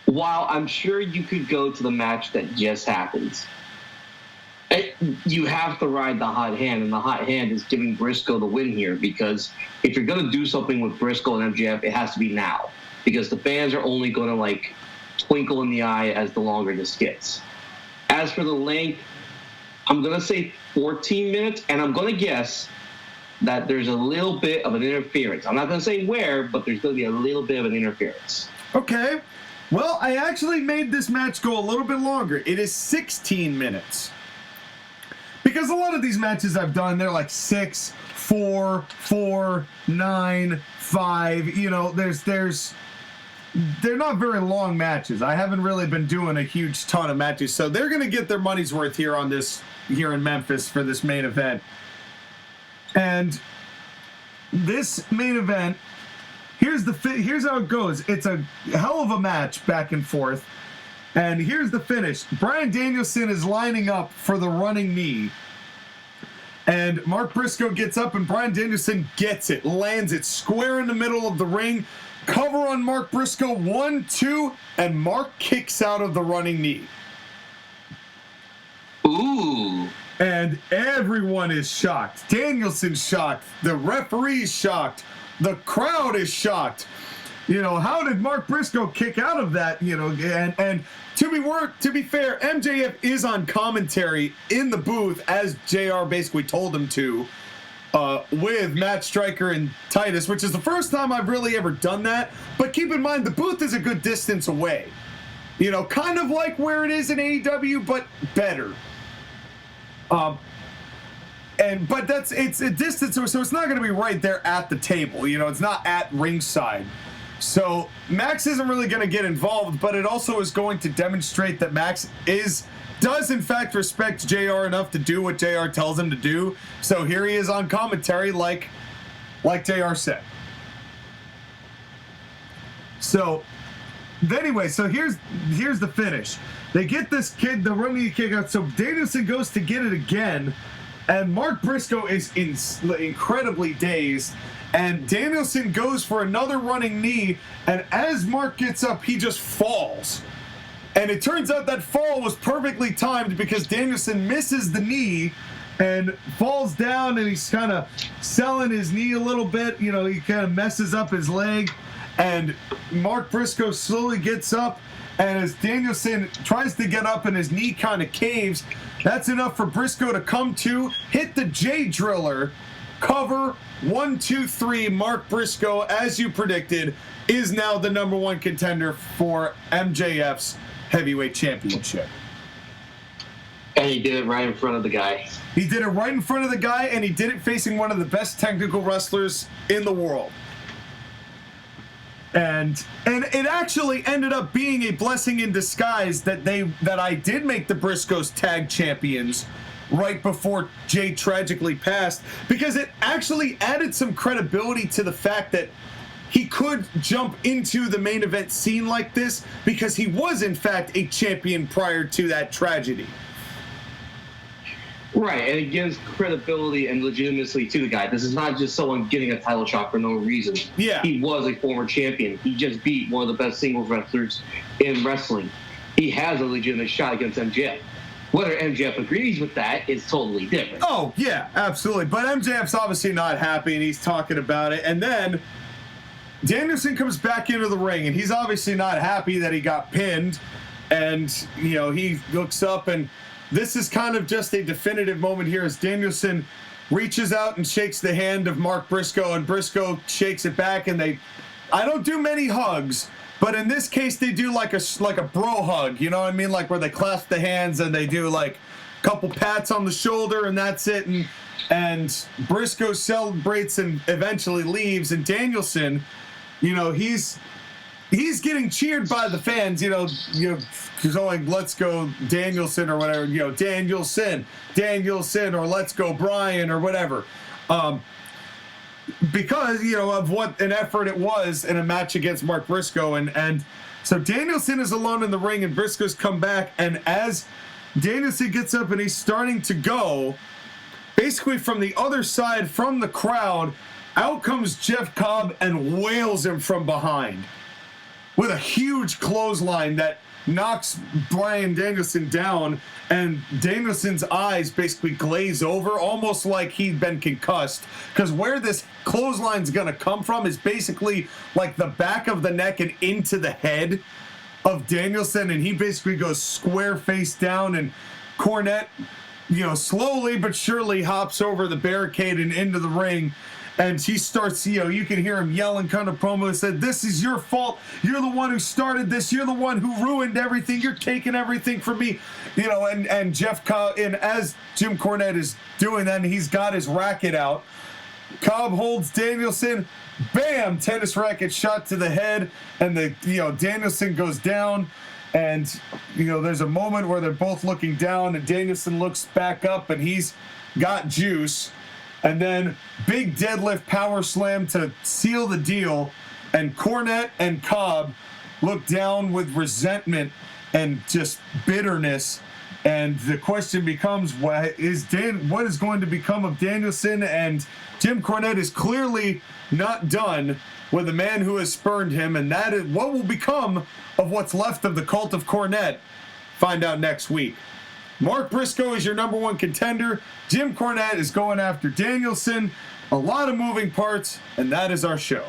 While I'm sure you could go to the match that just happened, you have to ride the hot hand, and the hot hand is giving Briscoe the win here because if you're going to do something with Briscoe and MJF, it has to be now because the fans are only going to twinkle in the eye as the longer this gets. As for the length, I'm going to say 14 minutes, and I'm going to guess that there's a little bit of an interference. I'm not going to say where, but there's going to be a little bit of an interference. Okay. Well, I actually made this match go a little bit longer. It is 16 minutes. Because a lot of these matches I've done, they're like 6, 4, 4, 9, 5. They're not very long matches. I haven't really been doing a huge ton of matches. So they're going to get their money's worth here in Memphis for this main event. And this main event, here's how it goes. It's a hell of a match back and forth. And here's the finish. Bryan Danielson is lining up for the running knee. And Mark Briscoe gets up and Bryan Danielson gets it, lands it square in the middle of the ring. Cover on Mark Briscoe, 1, 2, and Mark kicks out of the running knee. Ooh. And everyone is shocked. Danielson's shocked. The referee's shocked. The crowd is shocked. You know, how did Mark Briscoe kick out of that? You know, and to be fair, MJF is on commentary in the booth as JR basically told him to, with Matt Stryker and Titus, which is the first time I've really ever done that. But keep in mind, the booth is a good distance away. You know, kind of like where it is in AEW, but better. But it's a distance, so it's not going to be right there at the table. You know, it's not at ringside. So Max isn't really going to get involved, but it also is going to demonstrate that Max does in fact respect JR enough to do what JR tells him to do. So here he is on commentary, like JR said. So anyway, so here's the finish. They get this kid, the running kick out. So Danielson goes to get it again, and Mark Briscoe is incredibly dazed. And Danielson goes for another running knee, and as Mark gets up, he just falls. And it turns out that fall was perfectly timed because Danielson misses the knee and falls down, and he's kind of selling his knee a little bit. You know, he kind of messes up his leg, and Mark Briscoe slowly gets up, and as Danielson tries to get up and his knee kind of caves, that's enough for Briscoe to come to, hit the J Driller, cover, 1, 2, 3. Mark Briscoe, as you predicted, is now the #1 contender for MJF's heavyweight championship. And he did it right in front of the guy. He did it right in front of the guy, and he did it facing one of the best technical wrestlers in the world. And it actually ended up being a blessing in disguise that I did make the Briscoes tag champions right before Jay tragically passed, because it actually added some credibility to the fact that he could jump into the main event scene like this, because he was in fact a champion prior to that tragedy. Right, and it gives credibility and legitimacy to the guy. This is not just someone getting a title shot for no reason. Yeah. He was a former champion. He just beat one of the best singles wrestlers in wrestling. He has a legitimate shot against MJF. Whether MJF agrees with that is totally different. Oh, yeah, absolutely. But MJF's obviously not happy, and he's talking about it. And then Danielson comes back into the ring, and he's obviously not happy that he got pinned. And, you know, he looks up, and this is kind of just a definitive moment here as Danielson reaches out and shakes the hand of Mark Briscoe, and Briscoe shakes it back, and I don't do many hugs, but in this case they do like a bro hug, you know what I mean? Like where they clasp the hands and they do like a couple pats on the shoulder, and that's it. And Briscoe celebrates and eventually leaves, and Danielson, you know, he's getting cheered by the fans, you know, going, let's go Danielson or whatever, you know, Danielson, or let's go Brian or whatever. Because, you know, of what an effort it was in a match against Mark Briscoe. And so Danielson is alone in the ring, and Briscoe's come back. And as Danielson gets up and he's starting to go, basically from the other side, from the crowd, out comes Jeff Cobb and wails him from behind with a huge clothesline that knocks Bryan Danielson down, and Danielson's eyes basically glaze over, almost like he'd been concussed, because where this clothesline's gonna come from is basically like the back of the neck and into the head of Danielson, and he basically goes square face down, and Cornette, you know, slowly but surely hops over the barricade and into the ring. And he starts, you know, you can hear him yelling kind of promo and said, "This is your fault. You're the one who started this. You're the one who ruined everything. You're taking everything from me." You know, and Jeff Cobb, and as Jim Cornette is doing that, and he's got his racket out, Cobb holds Danielson, bam, tennis racket shot to the head, and Danielson goes down. And, you know, there's a moment where they're both looking down, and Danielson looks back up, and he's got juice. And then big deadlift power slam to seal the deal. And Cornette and Cobb look down with resentment and just bitterness. And the question becomes, what is going to become of Danielson? And Jim Cornette is clearly not done with the man who has spurned him. And that is what will become of what's left of the cult of Cornette. Find out next week. Mark Briscoe is your number one contender. Jim Cornette is going after Danielson. A lot of moving parts, and that is our show.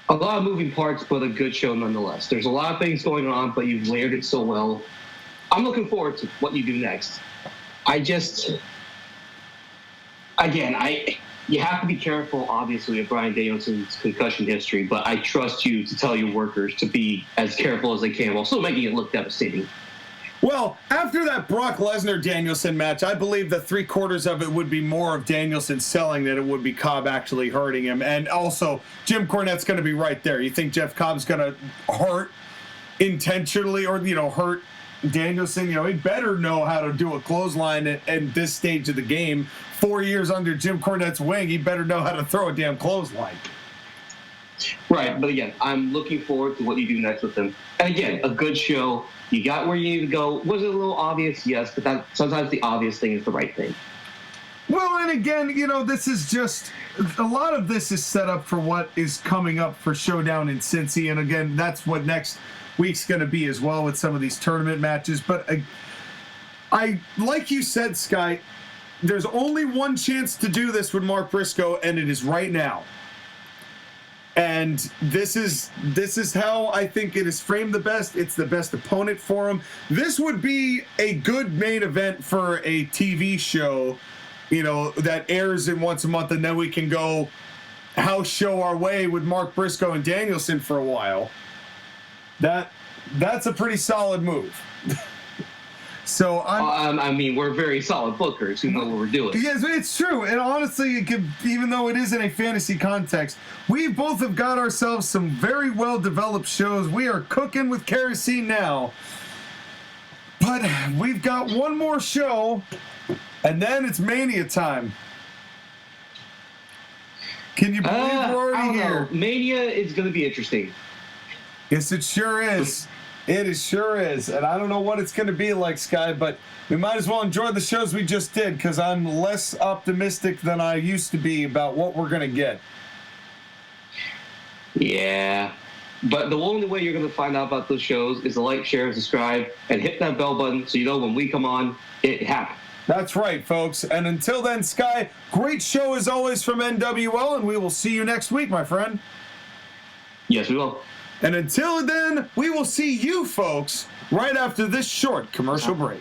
A lot of moving parts, but a good show nonetheless. There's a lot of things going on, but you've layered it so well. I'm looking forward to what you do next. You have to be careful, obviously, of Bryan Danielson's concussion history, but I trust you to tell your workers to be as careful as they can while still making it look devastating. Well, after that Brock Lesnar-Danielson match, I believe that 3/4 of it would be more of Danielson selling than it would be Cobb actually hurting him. And also, Jim Cornette's going to be right there. You think Jeff Cobb's going to hurt intentionally or, hurt Danielson? He better know how to do a clothesline at this stage of the game. 4 years under Jim Cornette's wing, he better know how to throw a damn clothesline. Right, but again, I'm looking forward to what you do next with him. And again, a good show. You got where you need to go. Was it a little obvious? Yes, but sometimes the obvious thing is the right thing. Well, and again, this is just a lot of this is set up for what is coming up for Showdown in Cincy, and again, that's what next week's going to be as well with some of these tournament matches. But I like you said, Sky, there's only one chance to do this with Mark Briscoe, and it is right now. And this is how I think it is framed the best. It's the best opponent for him. This would be a good main event for a TV show, that airs in once a month, and then we can go house show our way with Mark Briscoe and Danielson for a while. That's a pretty solid move. So we're very solid bookers who know what we're doing. Yes, it's true. And honestly, even though it is in a fantasy context, we both have got ourselves some very well-developed shows. We are cooking with kerosene now. But we've got one more show, and then it's Mania time. Can you believe we're already here? Mania is going to be interesting. Yes, it sure is. It sure is. And I don't know what it's going to be like, Sky, but we might as well enjoy the shows we just did because I'm less optimistic than I used to be about what we're going to get. Yeah. But the only way you're going to find out about those shows is to like, share, and subscribe, and hit that bell button so you know when we come on, it happens. That's right, folks. And until then, Sky, great show as always from NWL, and we will see you next week, my friend. Yes, we will. And until then, we will see you folks right after this short commercial break.